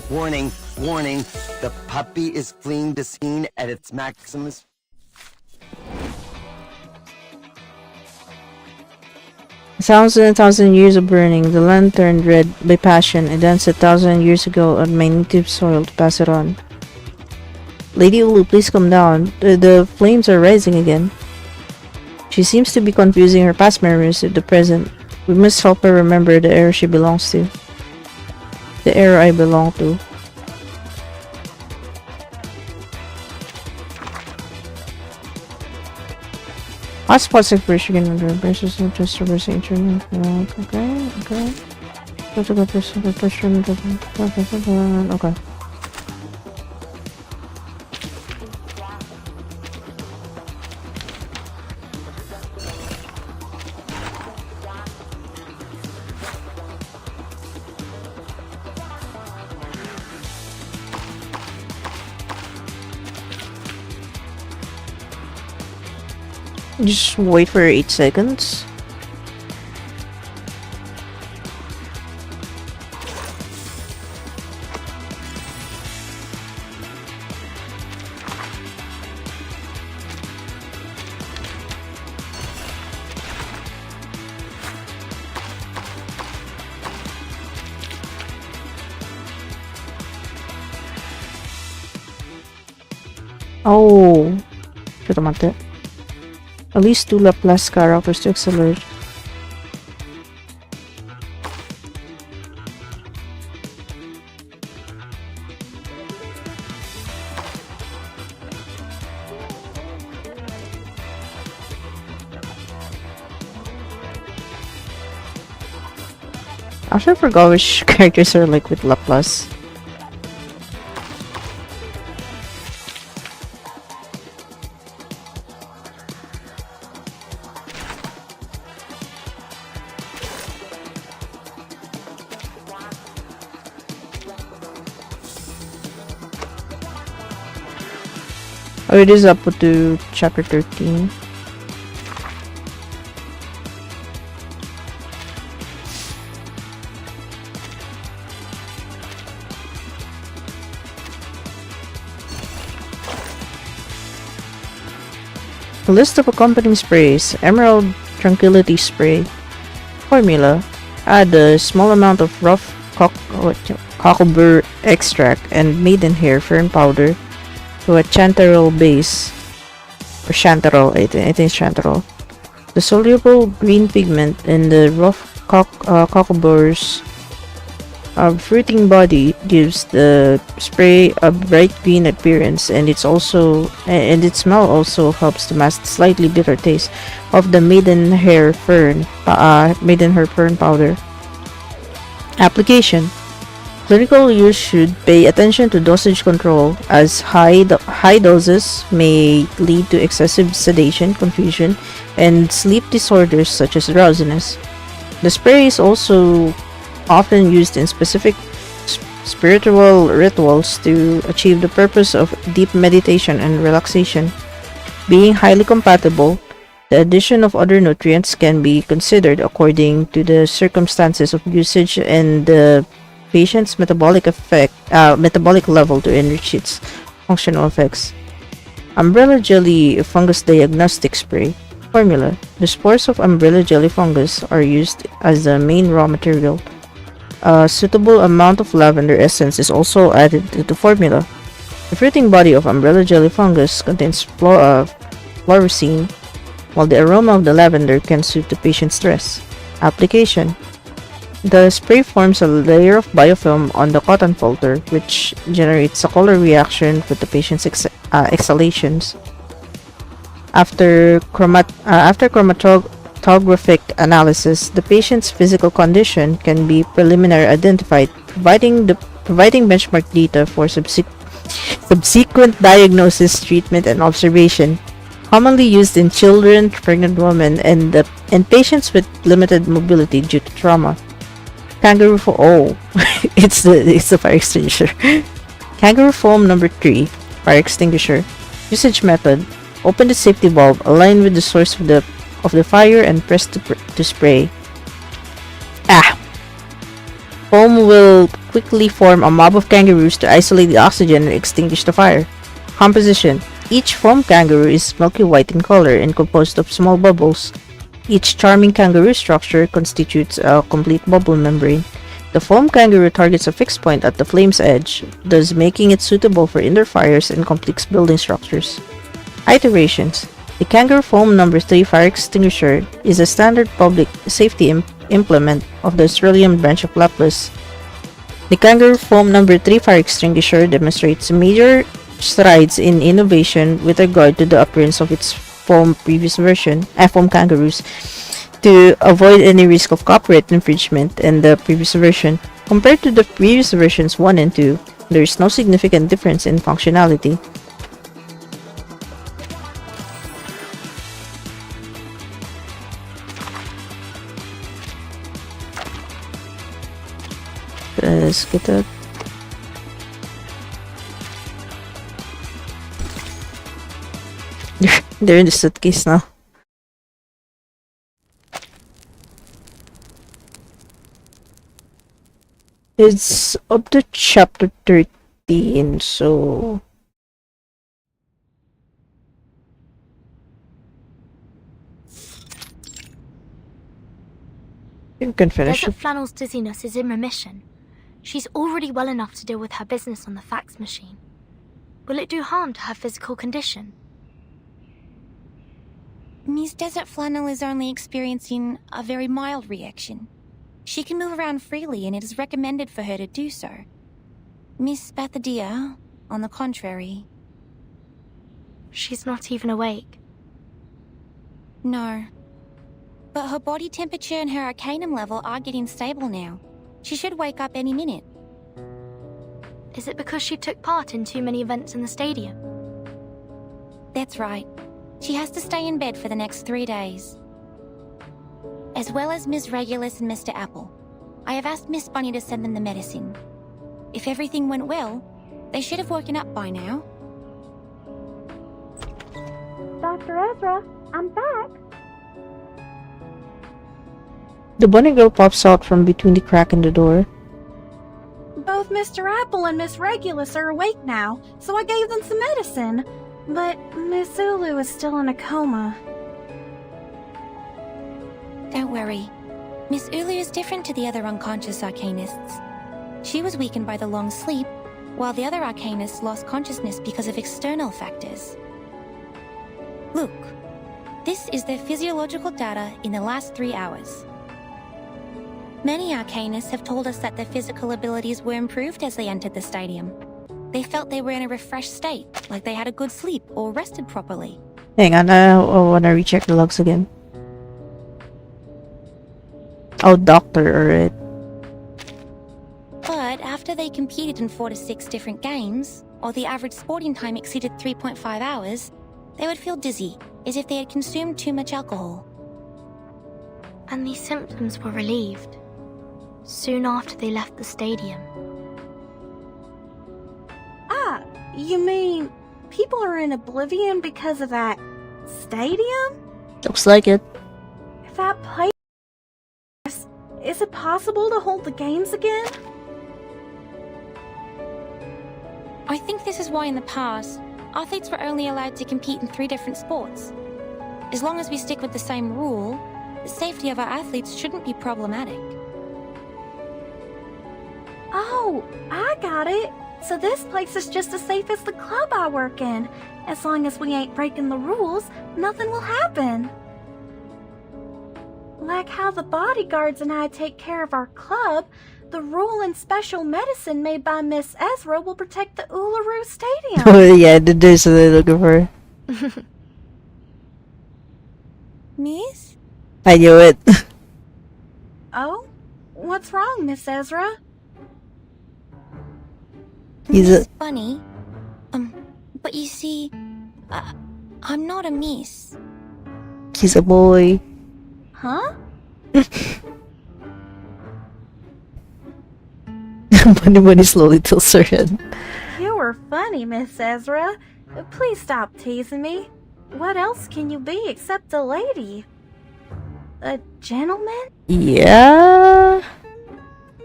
Warning, warning. The puppy is fleeing the scene at its maximus. A thousand years of burning, the land turned red by passion and danced 1,000 years ago on my native soil to pass it on. Lady Ulu, please come down. The flames are rising again. She seems to be confusing her past memories with the present. We must help her remember the era she belongs to. The era I belong to. Hotspots exploration can under basis of just reversing internet. Okay. Okay. Just wait for 8 seconds. Oh, should have it. At least 2 Laplace characters to accelerate. Actually, I forgot which characters are like with Laplace. Oh, it is up to chapter 13. A list of accompanying sprays. Emerald Tranquility Spray. Formula. Add a small amount of rough cocklebur extract and maidenhair fern powder to a chanterelle base, or chanterelle, I think it's chanterelle. The soluble green pigment in the rough cocklebur's fruiting body gives the spray a bright green appearance, and its smell also helps to mask the slightly bitter taste of the maidenhair fern powder. Application: Clinical use should pay attention to dosage control, as high doses may lead to excessive sedation, confusion, and sleep disorders such as drowsiness. The spray is also often used in specific spiritual rituals to achieve the purpose of deep meditation and relaxation. Being highly compatible, the addition of other nutrients can be considered according to the circumstances of usage and the patient's metabolic level to enrich its functional effects. Umbrella jelly fungus diagnostic spray formula. The spores of umbrella jelly fungus are used as the main raw material. A suitable amount of lavender essence is also added to the formula. The fruiting body of umbrella jelly fungus contains fluorescein, while the aroma of the lavender can soothe the patient's stress. Application. The spray forms a layer of biofilm on the cotton filter, which generates a color reaction with the patient's exhalations. After chromatographic analysis, the patient's physical condition can be preliminarily identified, providing benchmark data for subsequent diagnosis, treatment, and observation. Commonly used in children, pregnant women, and patients with limited mobility due to trauma. Kangaroo foam. Oh, it's the fire extinguisher. Kangaroo foam number 3, fire extinguisher. Usage method: open the safety valve, align with the source of the fire, and press to spray. Foam will quickly form a mob of kangaroos to isolate the oxygen and extinguish the fire. Composition: each foam kangaroo is milky white in color and composed of small bubbles. Each charming kangaroo structure constitutes a complete bubble membrane. The foam kangaroo targets a fixed point at the flame's edge, thus making it suitable for indoor fires and complex building structures. Iterations: the Kangaroo Foam number 3 fire extinguisher is a standard public safety implement of the Australian branch of Lapis. The Kangaroo Foam number 3 fire extinguisher demonstrates major strides in innovation with regard to the appearance of its foam kangaroos, to avoid any risk of copyright infringement in the previous version. Compared to the previous versions 1 and 2, there is no significant difference in functionality. Let's get that. They're in the suitcase now. It's up to chapter 13, so... you can finish Desert it. Flannel's dizziness is in remission. She's already well enough to deal with her business on the fax machine. Will it do harm to her physical condition? Miss Desert Flannel is only experiencing a very mild reaction. She can move around freely and it is recommended for her to do so. Miss Bathadia, on the contrary... she's not even awake. No. But her body temperature and her arcanum level are getting stable now. She should wake up any minute. Is it because she took part in too many events in the stadium? That's right. She has to stay in bed for the next 3 days. As well as Ms. Regulus and Mr. Apple. I have asked Miss Bunny to send them the medicine. If everything went well, they should have woken up by now. Dr. Ezra, I'm back. The bunny girl pops out from between the crack in the door. Both Mr. Apple and Miss Regulus are awake now, so I gave them some medicine. But Miss Ulu is still in a coma. Don't worry. Miss Ulu is different to the other unconscious arcanists. She was weakened by the long sleep, while the other arcanists lost consciousness because of external factors. Look, this is their physiological data in the last 3 hours. Many arcanists have told us that their physical abilities were improved as they entered the stadium. They felt they were in a refreshed state, like they had a good sleep or rested properly. Hang on, I want to recheck the logs again. Oh, doctor, alright. But after they competed in 4 to 6 different games, or the average sporting time exceeded 3.5 hours, they would feel dizzy, as if they had consumed too much alcohol. And these symptoms were relieved soon after they left the stadium. Ah, you mean people are in oblivion because of that stadium? Looks like it. If that place, is it possible to hold the games again? I think this is why in the past, athletes were only allowed to compete in 3 different sports. As long as we stick with the same rule, the safety of our athletes shouldn't be problematic. Oh, I got it. So this place is just as safe as the club I work in. As long as we ain't breaking the rules, nothing will happen. Like how the bodyguards and I take care of our club, the rule and special medicine made by Miss Ezra will protect the Uluru Stadium. Oh yeah, there's what they're looking for. Miss? I knew it. Oh? What's wrong, Miss Ezra? It's funny. But you see, I'm not a miss. He's a boy. Huh? Bunny slowly tilts her head. You were funny, Miss Ezra. Please stop teasing me. What else can you be except a lady? A gentleman? Yeah.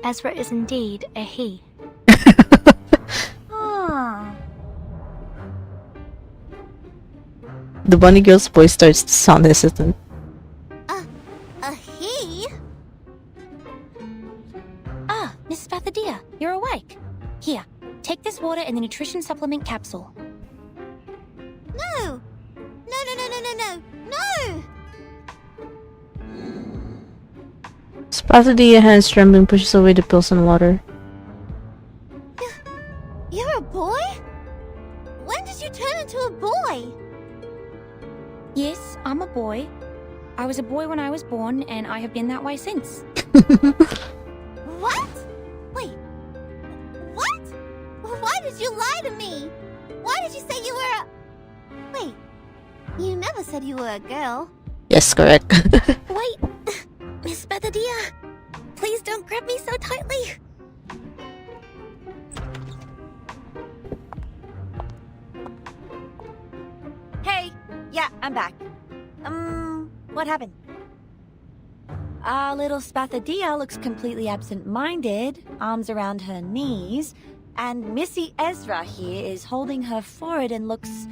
Ezra is indeed a he. Huh. The bunny girl's voice starts to sound hesitant. A he? Ah, Miss Pathadia, you're awake. Here, take this water and the nutrition supplement capsule. No! No! Spathadia, hands trembling, pushes away the pills and water. You're a boy? When did you turn into a boy? Yes, I'm a boy. I was a boy when I was born, and I have been that way since. What? Wait. What? Why did you lie to me? Why did you say you were a... Wait. You never said you were a girl. Yes, correct. Wait, Miss Pathadia, please don't grab me so tightly. Hey, yeah, I'm back. What happened? Our little Spathadia looks completely absent-minded, arms around her knees, and Missy Ezra here is holding her forward and looks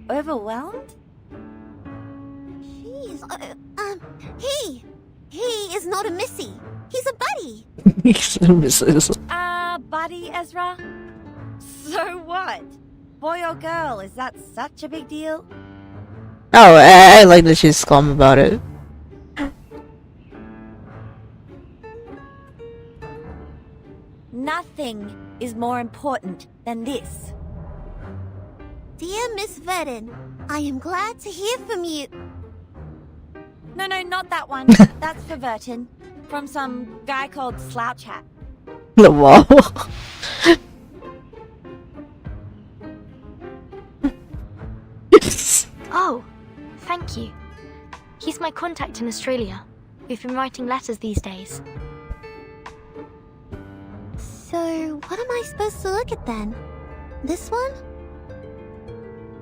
overwhelmed? Jeez. He is not a missy. He's a buddy. Buddy Ezra? So what? Boy or girl, is that such a big deal? Oh, I like that she's calm about it. Nothing is more important than this. Dear Miss Verdon, I am glad to hear from you. No, not that one. That's for Verton. From some guy called Slouch Hat. Wow. Oh, thank you. He's my contact in Australia. We've been writing letters these days. So, what am I supposed to look at then? This one?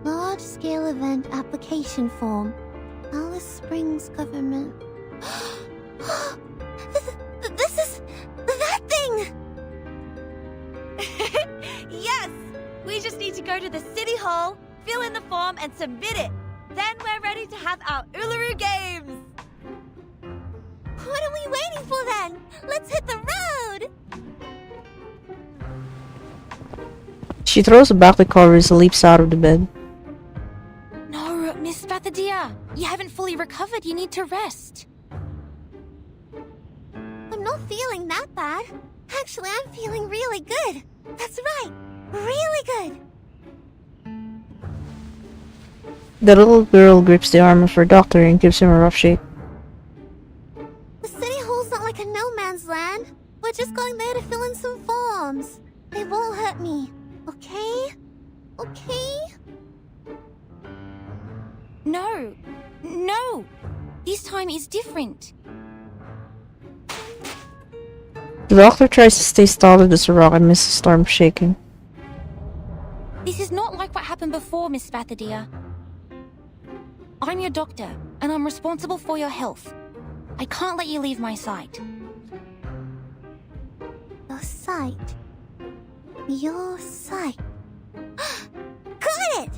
Large-scale event application form. Alice Springs government. This is... that thing! Yes! We just need to go to the city hall, fill in the form, and submit it. Then we're ready to have our Uluru Games! What are we waiting for then? Let's hit the road! She throws back the covers and leaps out of the bed. No, Miss Pathadia, you haven't fully recovered. You need to rest. I'm not feeling that bad. Actually, I'm feeling really good. That's right. Really good. The little girl grips the arm of her doctor and gives him a rough shake. The city hall's not like a no man's land. We're just going there to fill in some forms. They won't hurt me, okay? Okay? No. No. This time is different. The doctor tries to stay stolid as a rock and Mrs. Storm shaking. This is not like what happened before, Miss Spathadia. I'm your doctor, and I'm responsible for your health. I can't let you leave my sight. Your sight. Your sight. Got it!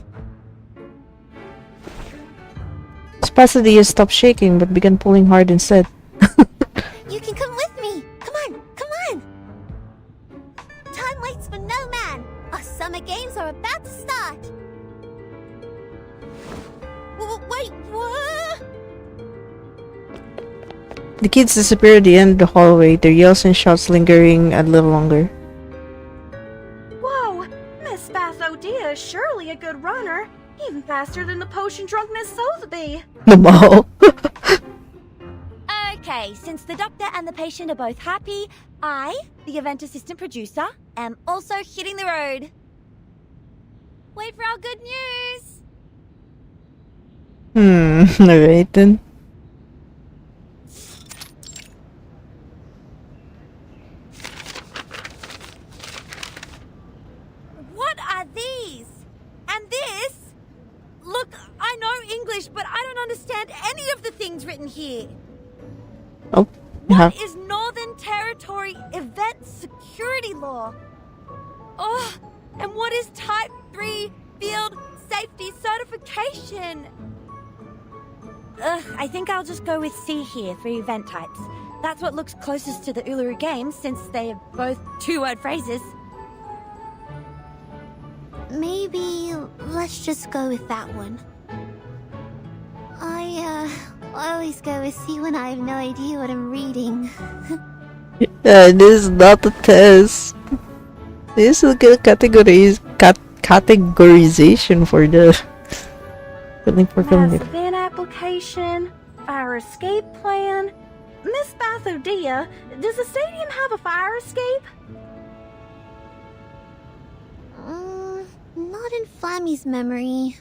Spathadia stopped shaking but began pulling hard instead. You can come with me! Come on! Come on! Time waits for no man! Our summer games are about to start! Wait, what? The kids disappear at the end of the hallway, their yells and shouts lingering a little longer. Whoa! Miss Spathadia is surely a good runner. Even faster than the potion-drunk Miss Sotheby. Wow. Okay, since the doctor and the patient are both happy, I, the event assistant producer, am also hitting the road. Wait for our good news! Alright then. What are these? And this? Look, I know English, but I don't understand any of the things written here. Oh, What is Northern Territory Event Security Law? Oh, and what is Type 3 Field Safety Certification? I think I'll just go with C here for event types. That's what looks closest to the Uluru Games, since they are both two-word phrases. Maybe let's just go with that one. I always go with C when I have no idea what I'm reading. This is not a test. This is a good categorization for the filling for filling. Mass event application, fire escape plan. Miss Spathadia, does the stadium have a fire escape? Not in Flammy's memory.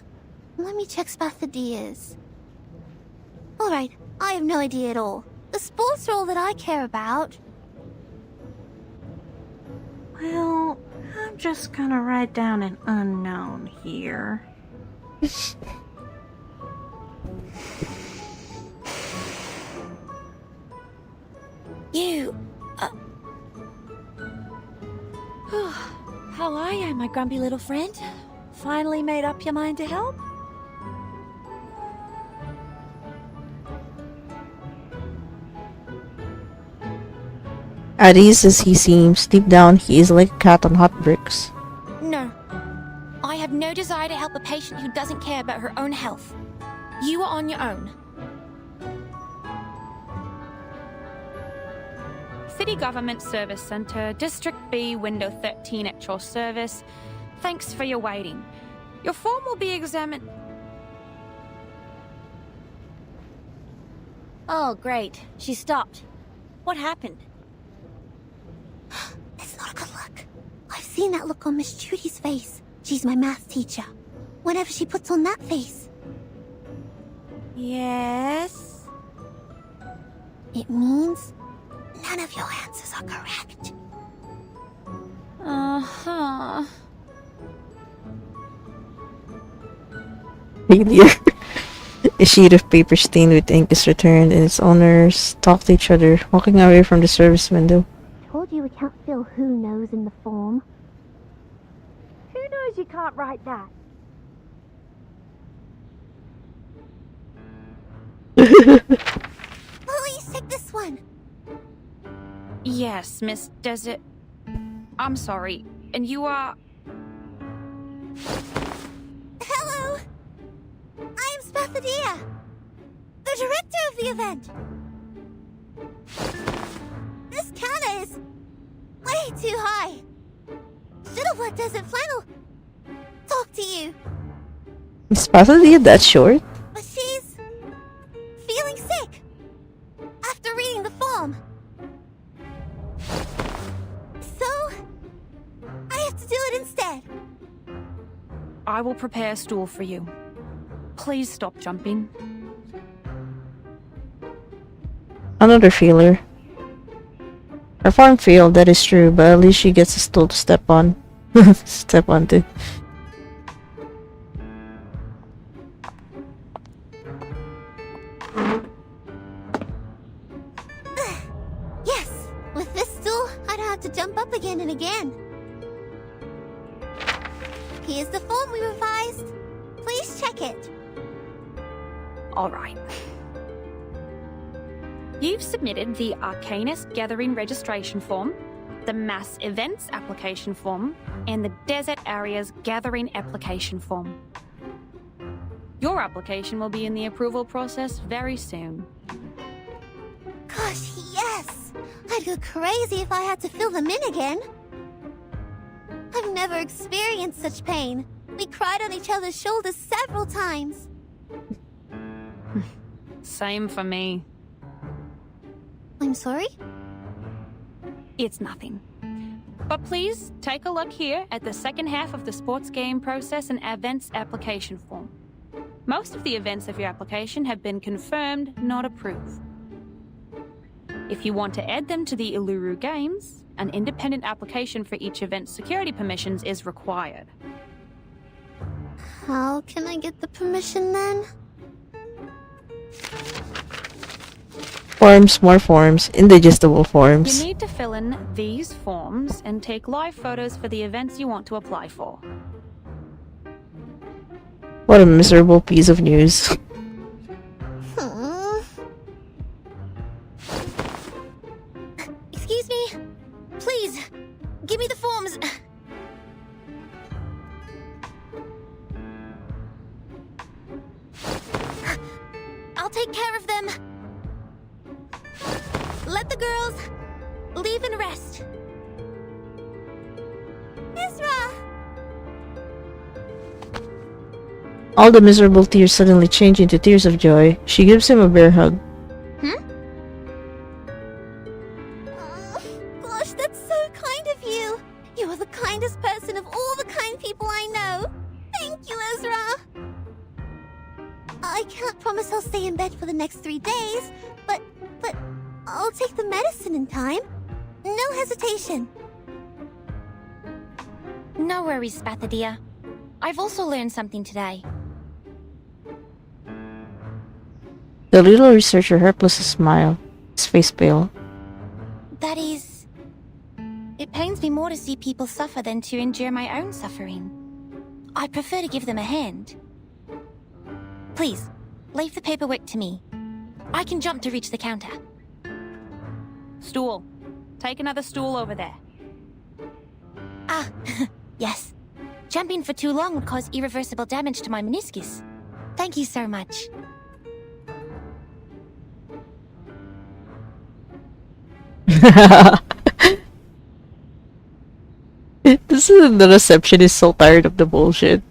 Let me check Spathadia's. Alright, I have no idea at all. The sports are all that I care about. Well, I'm just gonna write down an unknown here. You... How are you, my grumpy little friend? Finally made up your mind to help? At ease as he seems, deep down he is like a cat on hot bricks. No. I have no desire to help a patient who doesn't care about her own health. You are on your own. City Government Service Centre, District B, Window 13 at your service. Thanks for your waiting. Your form will be examined... Oh, great. She stopped. What happened? It's not a good look. I've seen that look on Miss Judy's face. She's my math teacher. Whenever she puts on that face. Yes? It means none of your answers are correct. Uh-huh. Failure. A sheet of paper stained with ink is returned and its owners talk to each other, walking away from the service window. Told you we can't fill who knows in the form. Who knows you can't write that? Please take this one. Yes, Miss Desert... I'm sorry. And you are... Hello. I am Spathadia, the director of the event. This counter is way too high. Should have let Desert Flannel talk to you. Is Spathadia that short? But she's feeling sick after reading the form. So, do it instead. I will prepare a stool for you. Please stop jumping. Another failure. Her farm failed, that is true, but at least she gets a stool to step on. Step onto. Yes! With this stool, I don't have to jump up again and again. Here's the form we revised. Please check it. All right. You've submitted the Arcanist Gathering Registration Form, the Mass Events Application Form, and the Desert Areas Gathering Application Form. Your application will be in the approval process very soon. Gosh, yes! I'd go crazy if I had to fill them in again. I've never experienced such pain. We cried on each other's shoulders several times. Same for me. I'm sorry? It's nothing. But please take a look here at the second half of the sports game process and events application form. Most of the events of your application have been confirmed, not approved. If you want to add them to the Uluru Games, an independent application for each event's security permissions is required. How can I get the permission then? Forms, more forms, indigestible forms. You need to fill in these forms and take live photos for the events you want to apply for. What a miserable piece of news. Excuse me? Please, give me the forms. I'll take care of them. Let the girls leave and rest. Ezra! All the miserable tears suddenly change into tears of joy. She gives him a bear hug. Gosh, that's so kind of you. You are the kindest person of all the kind people I know. Thank you, Ezra. I can't promise I'll stay in bed for the next 3 days, but I'll take the medicine in time. No hesitation. No worries, Spathadia. I've also learned something today. The little researcher helplessly smiled, his face pale. That is... It pains me more to see people suffer than to endure my own suffering. I'd prefer to give them a hand. Please, leave the paperwork to me. I can jump to reach the counter. Stool. Take another stool over there. Ah, yes. Jumping for too long would cause irreversible damage to my meniscus. Thank you so much. The reception is so tired of the bullshit.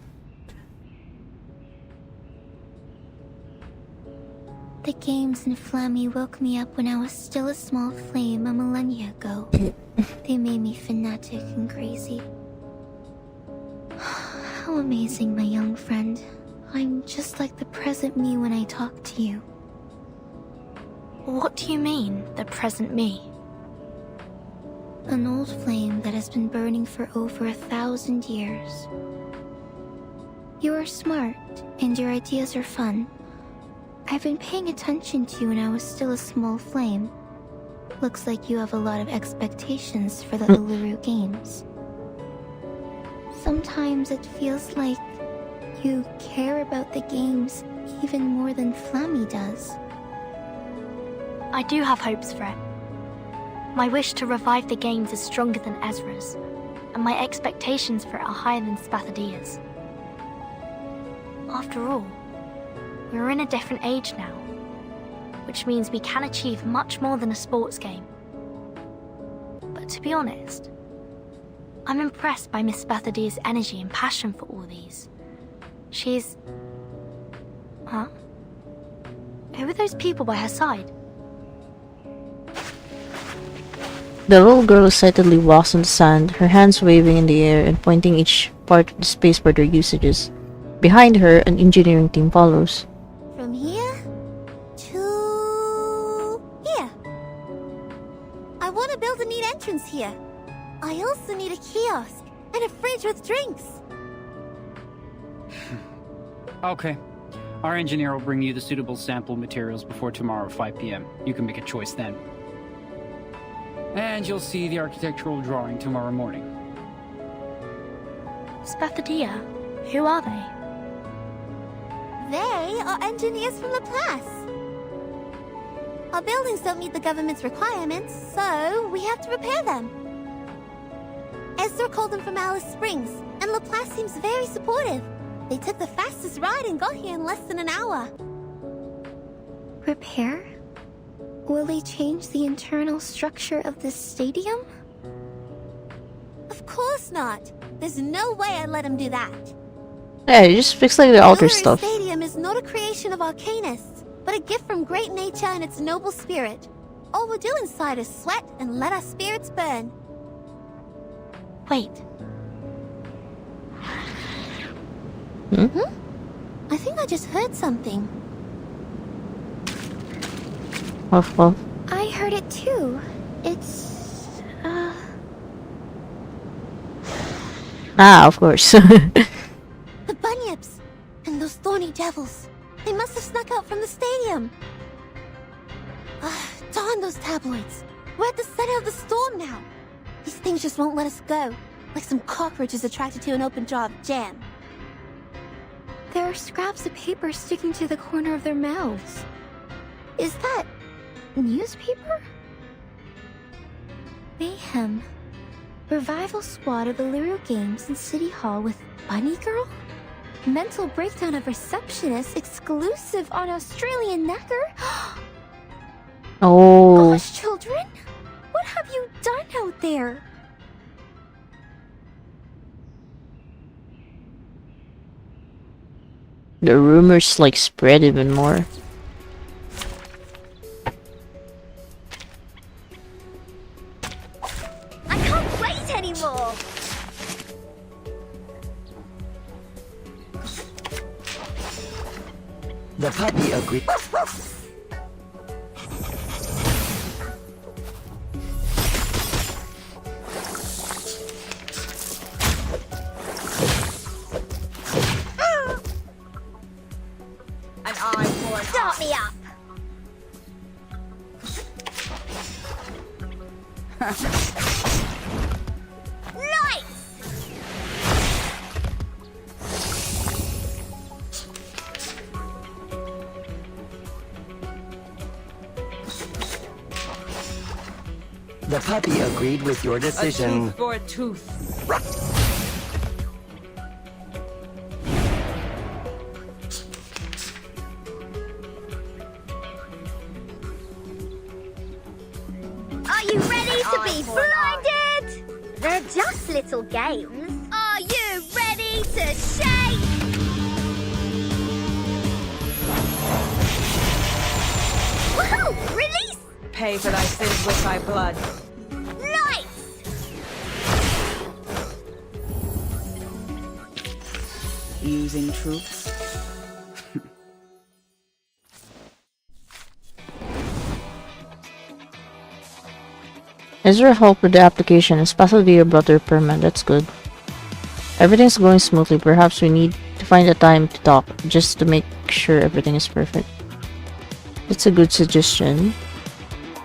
The games in Flammy woke me up when I was still a small flame a millennia ago. They made me fanatic and crazy. How amazing, my young friend. I'm just like the present me when I talk to you. What do you mean, the present me? An old flame that has been burning for over 1,000 years. You are smart, and your ideas are fun. I've been paying attention to you when I was still a small flame. Looks like you have a lot of expectations for the Uluru Games. Sometimes it feels like you care about the games even more than Flammy does. I do have hopes for it. My wish to revive the games is stronger than Ezra's, and my expectations for it are higher than Spathadia's. After all, we're in a different age now, which means we can achieve much more than a sports game. But to be honest, I'm impressed by Miss Spathadia's energy and passion for all these. She's... Huh? Who are those people by her side? The little girl excitedly walks on the sand, her hands waving in the air and pointing each part of the spaceport their usages. Behind her, an engineering team follows. From here to here. I want to build a neat entrance here. I also need a kiosk and a fridge with drinks. Okay. Our engineer will bring you the suitable sample materials before tomorrow at 5 p.m. You can make a choice then. And you'll see the architectural drawing tomorrow morning. Spathadia, who are they? They are engineers from Laplace. Our buildings don't meet the government's requirements, so we have to repair them. Ezra called them from Alice Springs, and Laplace seems very supportive. They took the fastest ride and got here in less than an hour. Repair? Will they change the internal structure of the stadium? Of course not. There's no way I'd let him do that. Yeah, you just fix like the altar Uluru stuff. Stadium is not a creation of Arcanists, but a gift from great nature and its noble spirit. All we'll do inside is sweat and let our spirits burn. Wait. I think I just heard something. Woof woof. I heard it too. It's, Ah, of course. The bunyips! And those thorny devils. They must have snuck out from the stadium. Darn those tabloids. We're at the center of the storm now. These things just won't let us go. Like some cockroaches attracted to an open jar of jam. there are scraps of paper sticking to the corner of their mouths. Is that newspaper? Mayhem. Revival squad of Uluru Games in City Hall with Bunny Girl? Mental breakdown of receptionist exclusive on Australian Necker? Oh. Gosh, children! What have you done out there? The rumors like spread even more. I can't wait anymore! The puppy agreed. An eye for an Start me up! The puppy agreed with your decision. A tooth for a tooth. Are you ready to be blinded? They're just little games. Are you ready to shake? Woohoo! Release! Pay for thy sins with thy blood. Nice! Using troops. Ezra helped with the application and Spasavia brought her permit. That's good. Everything's going smoothly. Perhaps we need to find a time to talk just to make sure everything is perfect. That's a good suggestion.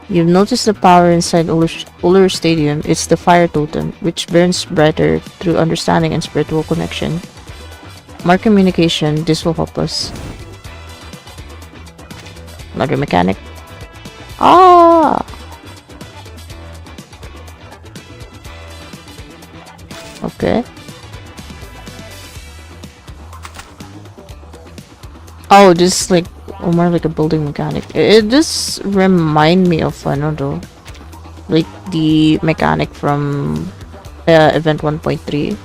You've noticed the power inside Uluru Stadium. It's the fire totem, which burns brighter through understanding and spiritual connection. More communication, this will help us. Another mechanic. Ah! Okay. Oh, this is like more like a building mechanic. It does remind me of ano though, like the mechanic from event 1.3.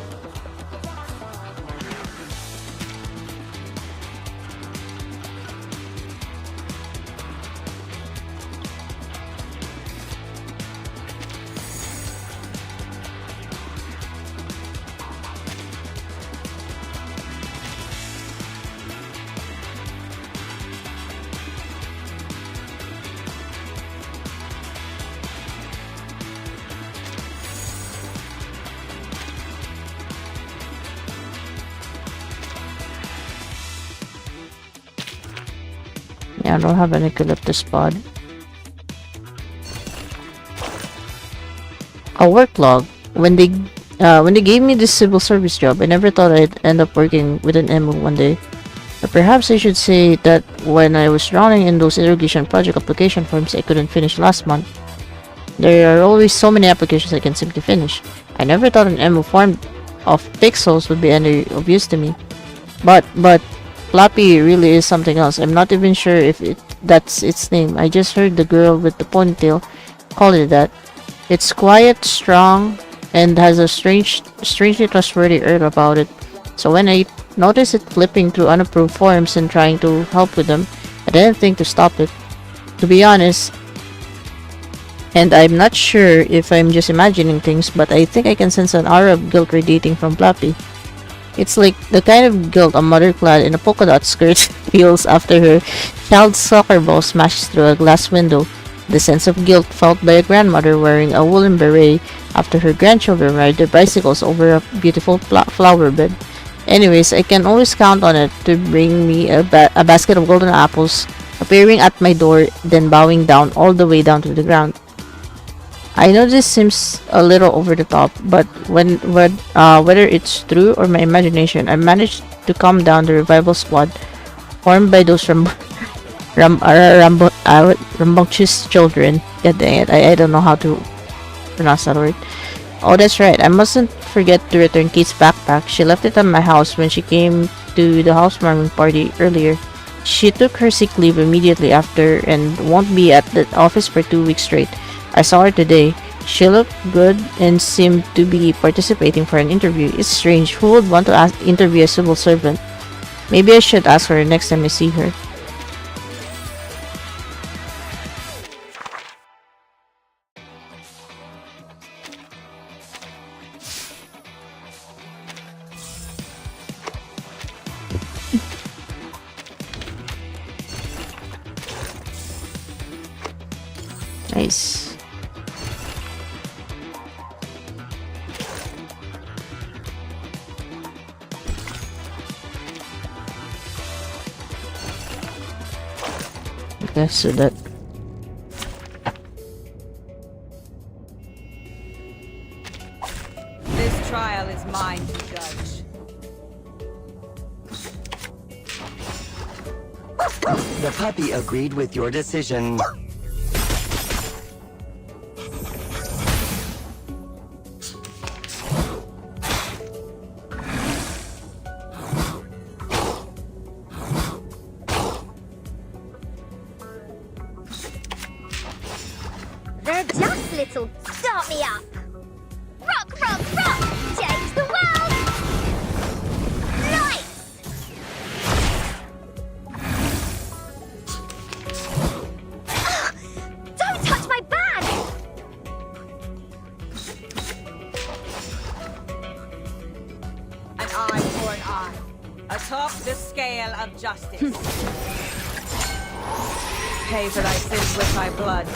Yeah, I don't have an eucalyptus pod. A work log. When they gave me this civil service job, I never thought I'd end up working with an MO one day. Or perhaps I should say that when I was drowning in those irrigation project application forms I couldn't finish last month, there are always so many applications I can simply finish. I never thought an MO form of pixels would be any of use to me. But Floppy really is something else. I'm not even sure if that's its name. I just heard the girl with the ponytail call it that. It's quiet, strong, and has a strangely trustworthy air about it. So when I noticed it flipping through unapproved forms and trying to help with them, I didn't think to stop it. To be honest, and I'm not sure if I'm just imagining things, but I think I can sense an aura of guilt radiating from Flappy. It's like the kind of guilt a mother clad in a polka dot skirt feels after her child's soccer ball smashes through a glass window. The sense of guilt felt by a grandmother wearing a woolen beret after her grandchildren ride their bicycles over a beautiful flower bed. Anyways, I can always count on it to bring me a basket of golden apples, appearing at my door, then bowing down all the way down to the ground. I know this seems a little over the top, but whether it's true or my imagination, I managed to calm down the revival squad formed by those rambunctious children. God dang it, I don't know how to pronounce that word. Oh, that's right, I mustn't forget to return Kate's backpack. She left it at my house when she came to the housewarming party earlier. She took her sick leave immediately after and won't be at the office for 2 weeks straight. I saw her today. She looked good and seemed to be participating for an interview. It's strange. Who would want to interview a civil servant? Maybe I should ask her next time I see her. Nice. Okay, so that This trial is mine to judge. The puppy agreed with your decision. They're just little start me up. Rock, rock, rock! Change the world! Nice! Ugh, don't touch my bag! An eye for an eye. Atop the scale of justice. Pay for thy sins with thy blood.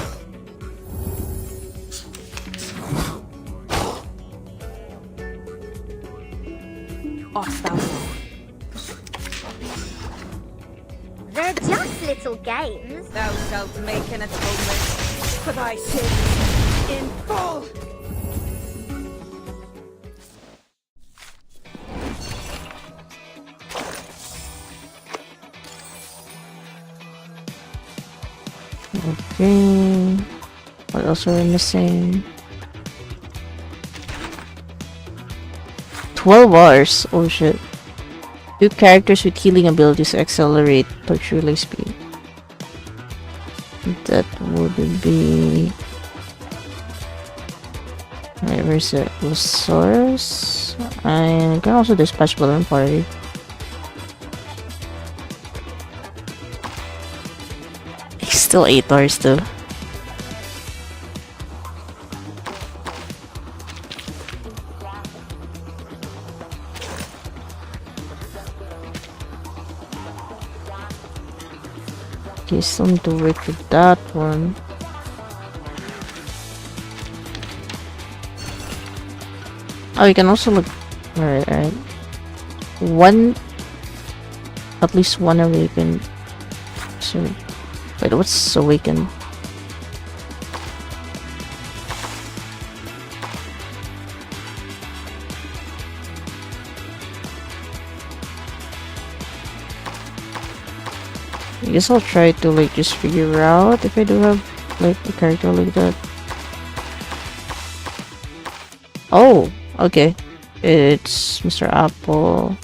Off thou go. They're just little games. Thou shalt make an atonement for thy sins in full. okay. What else are we missing? 12 hours. Oh shit. 2 characters with healing abilities accelerate torture relay speed. That would be... Wait, where's it? Source? I can also dispatch balloon party. Still 8 hours though. Okay, still need to work with that one. Oh, you can also look. Alright, alright. One. At least one awakened. So Wait, what's awakened? I guess I'll try to like just figure out if I do have like a character like that. Oh, okay. It's Mr. Apple.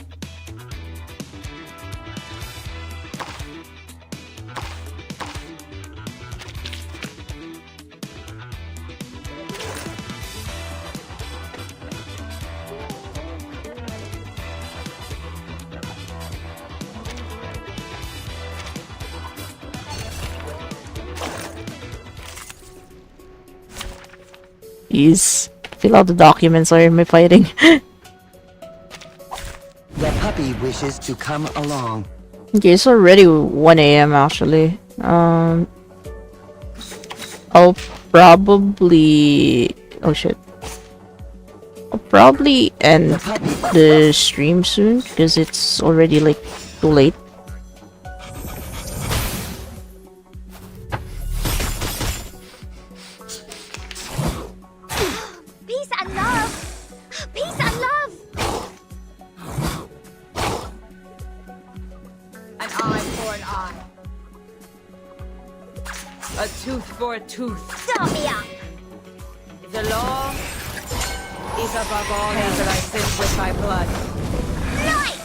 Please fill out the documents, or am I fighting? The puppy wishes to come along. Okay, it's already 1 a.m. actually. I'll probably... Oh shit. I'll probably end the stream soon because it's already like too late. Peace and love! Peace and love! An eye for an eye. A tooth for a tooth. Stop me up! The law is above all else that I sin with my blood. Right!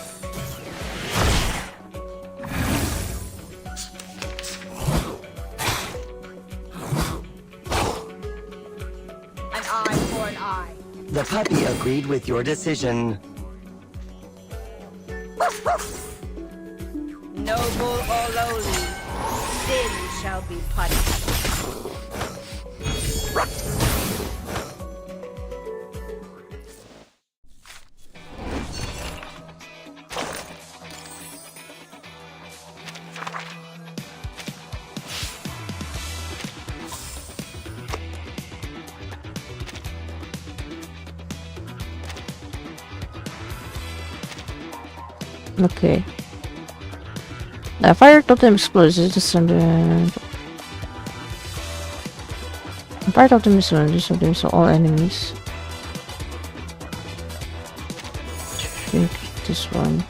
An eye for an eye. The puppy agreed with your decision. Noble or lowly, sin shall be punished. Okay. The fire totem explodes. It's just under. The fire totem is under so all enemies. Take this one.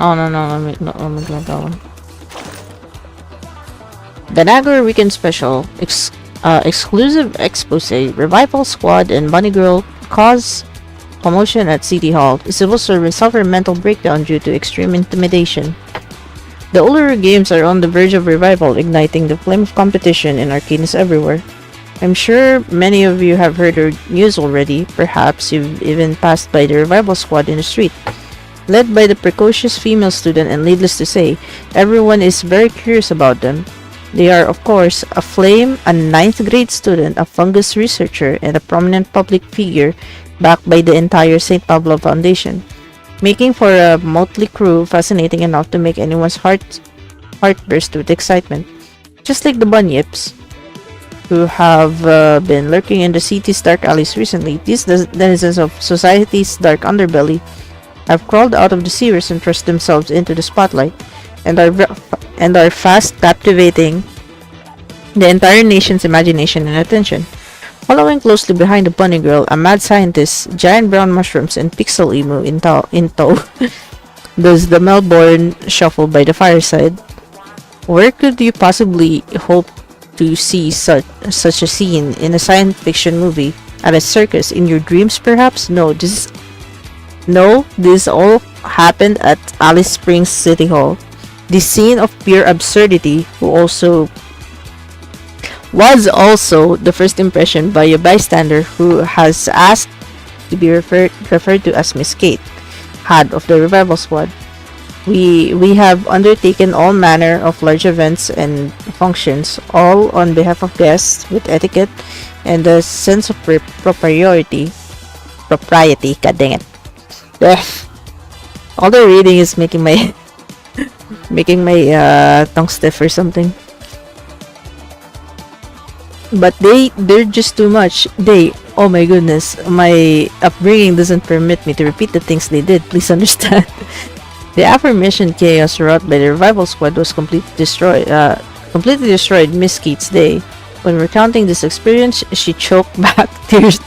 Oh no, let me grab that one. The Nagor Weekend Special exclusive expose. Revival Squad and Bunny Girl cause commotion at City Hall. The civil servants suffer mental breakdown due to extreme intimidation. The Uluru Games are on the verge of revival, igniting the flame of competition and arcadeness everywhere. I'm sure many of you have heard the news already. Perhaps you've even passed by the Revival Squad in the street. Led by the precocious female student, and needless to say, everyone is very curious about them. They are, of course, a Flame, a 9th grade student, a fungus researcher, and a prominent public figure backed by the entire St. Pablo Foundation, making for a motley crew fascinating enough to make anyone's heart burst with excitement. Just like the Bunyips, who have been lurking in the city's dark alleys recently, these denizens of society's dark underbelly have crawled out of the sewers and thrust themselves into the spotlight, and are fast captivating the entire nation's imagination and attention. Following closely behind the bunny girl, a mad scientist, giant brown mushrooms, and pixel emu in tow, does the Melbourne shuffle by the fireside. Where could you possibly hope to see such a scene in a science fiction movie? At a circus? In your dreams, perhaps? No, this all happened at Alice Springs City Hall. The scene of pure absurdity was also the first impression by a bystander who has asked to be referred to as Miss Kate, head of the Revival Squad. We have undertaken all manner of large events and functions, all on behalf of guests with etiquette and a sense of propriety. God dang it. All the reading is making my Making my tongue stiff or something. But they're just too much. Oh my goodness, my upbringing doesn't permit me to repeat the things they did. Please understand. The aforementioned chaos wrought by the revival squad was completely destroyed Miss Keats' day. When recounting this experience, she choked back tears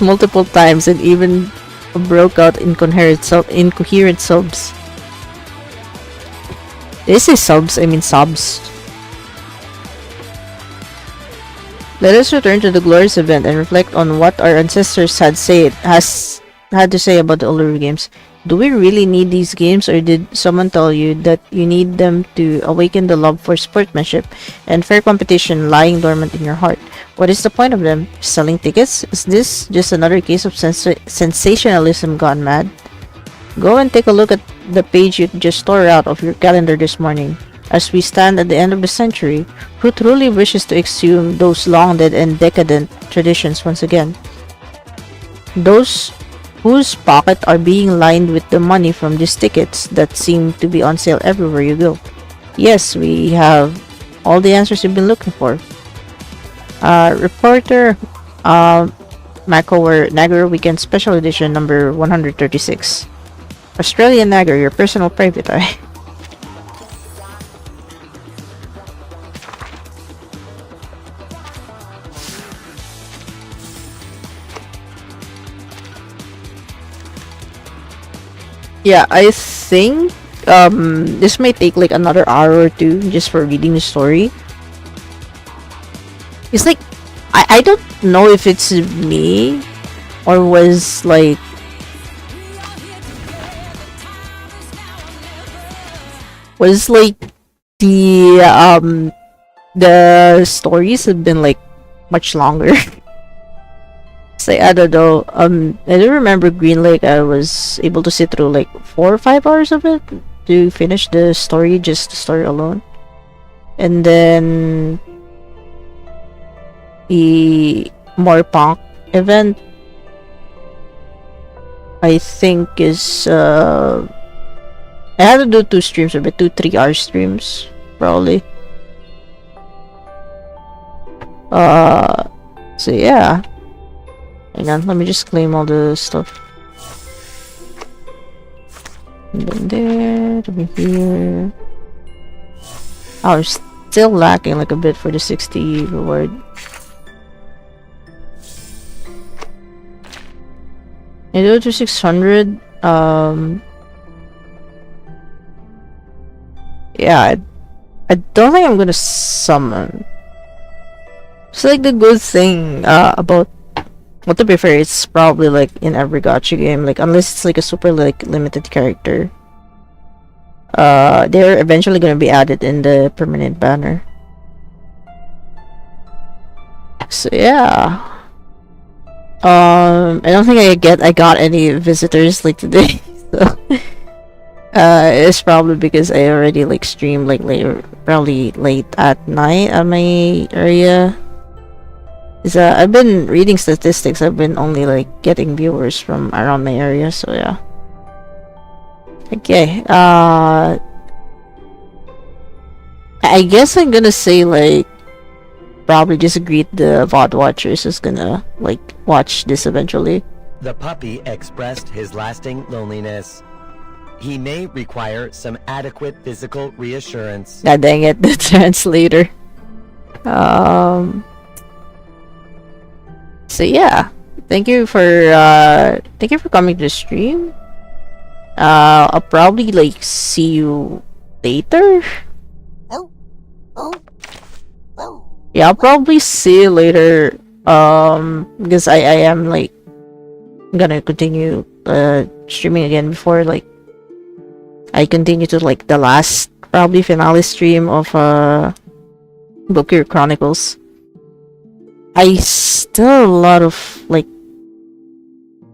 multiple times and even broke out incoherent sobs. Did I say subs? I mean sobs. Let us return to the glorious event and reflect on what our ancestors had to say about the Uluru Games. Do we really need these games, or did someone tell you that you need them to awaken the love for sportsmanship and fair competition lying dormant in your heart? What is the point of them? Selling tickets? Is this just another case of sensationalism gone mad? Go and take a look at the page you just tore out of your calendar this morning. As we stand at the end of the century, who truly wishes to exhume those long dead and decadent traditions once again? Those whose pockets are being lined with the money from these tickets that seem to be on sale everywhere you go. Yes, we have all the answers you've been looking for. Reporter Macower Nagger Weekend Special Edition number 136. Australian Nagger, your personal private eye. Yeah, I think this may take like another hour or two just for reading the story. It's like I don't know if it's me or was like the stories have been like much longer. Say I don't know. I do remember Green Lake. I was able to sit through like 4 or 5 hours of it to finish the story, just the story alone. And then the more punk event, I think is I had to do 2 streams of it, 2-3 hour streams probably. So yeah. Hang on, let me just claim all the stuff. And then there, over here. Oh, I'm still lacking like a bit for the 60 reward. I do it to 600. Yeah, I don't think I'm gonna summon. It's like the good thing about. Well, to be fair, it's probably like in every gacha game, like unless it's like a super like limited character. They're eventually gonna be added in the permanent banner. So yeah. I don't think I got any visitors like today. So it's probably because I already like streamed like later, probably late at night at my area. I've been reading statistics. I've been only like getting viewers from around my area, so yeah. Okay, I guess I'm gonna say like probably just greet the VOD watchers who's gonna like watch this eventually. The puppy expressed his lasting loneliness. He may require some adequate physical reassurance. God dang it, the translator. So yeah, thank you for coming to the stream. I'll probably like see you later. Yeah, I'll probably see you later. Because I am like gonna continue streaming again before like I continue to like the last probably finale stream of Book Your Chronicles. I still have a lot of like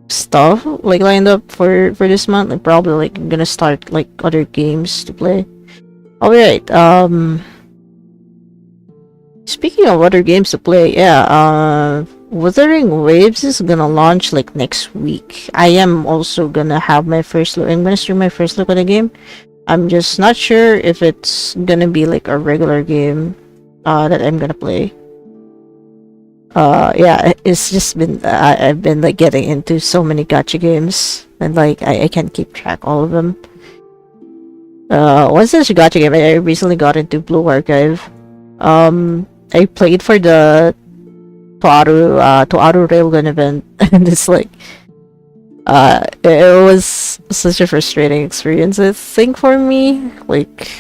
stuff like lined up for this month. I'm probably like gonna start like other games to play. Alright, speaking of other games to play, yeah, Wuthering Waves is gonna launch like next week. I am also gonna have my first look. I'm gonna stream my first look at the game. I'm just not sure if it's gonna be like a regular game that I'm gonna play. Yeah, it's just been I've been like getting into so many gacha games, and like I can't keep track all of them. What's this gacha game? I recently got into Blue Archive. I played for the Toaru Railgun event, and it's like it was such a frustrating experience, I think, for me. Like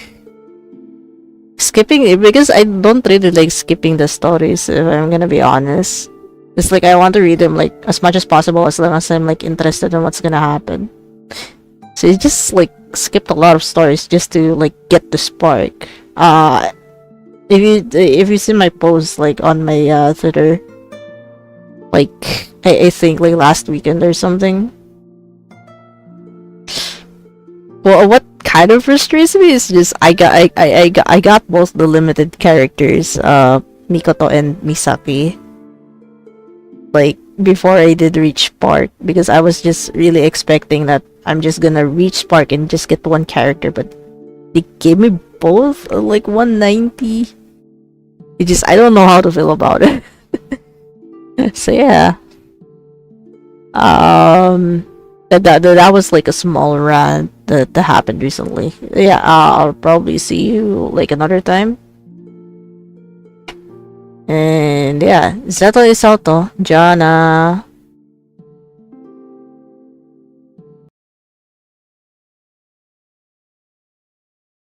skipping it, because I don't really like skipping the stories, if I'm gonna be honest. It's like I want to read them like as much as possible, as long as I'm like interested in what's gonna happen. So you just like skipped a lot of stories just to like get the spark. If you see my post like on my Twitter, like I think like last weekend or something. Well, what kind of frustrates me is just I got both the limited characters, Mikoto and Misaki, like before I did reach Spark, because I was just really expecting that I'm just gonna reach Spark and just get one character, but they gave me both like 190. It just, I don't know how to feel about it. So yeah. That was like a small rant that happened recently. Yeah, I'll probably see you like another time. And yeah, Zetto is out, Jana.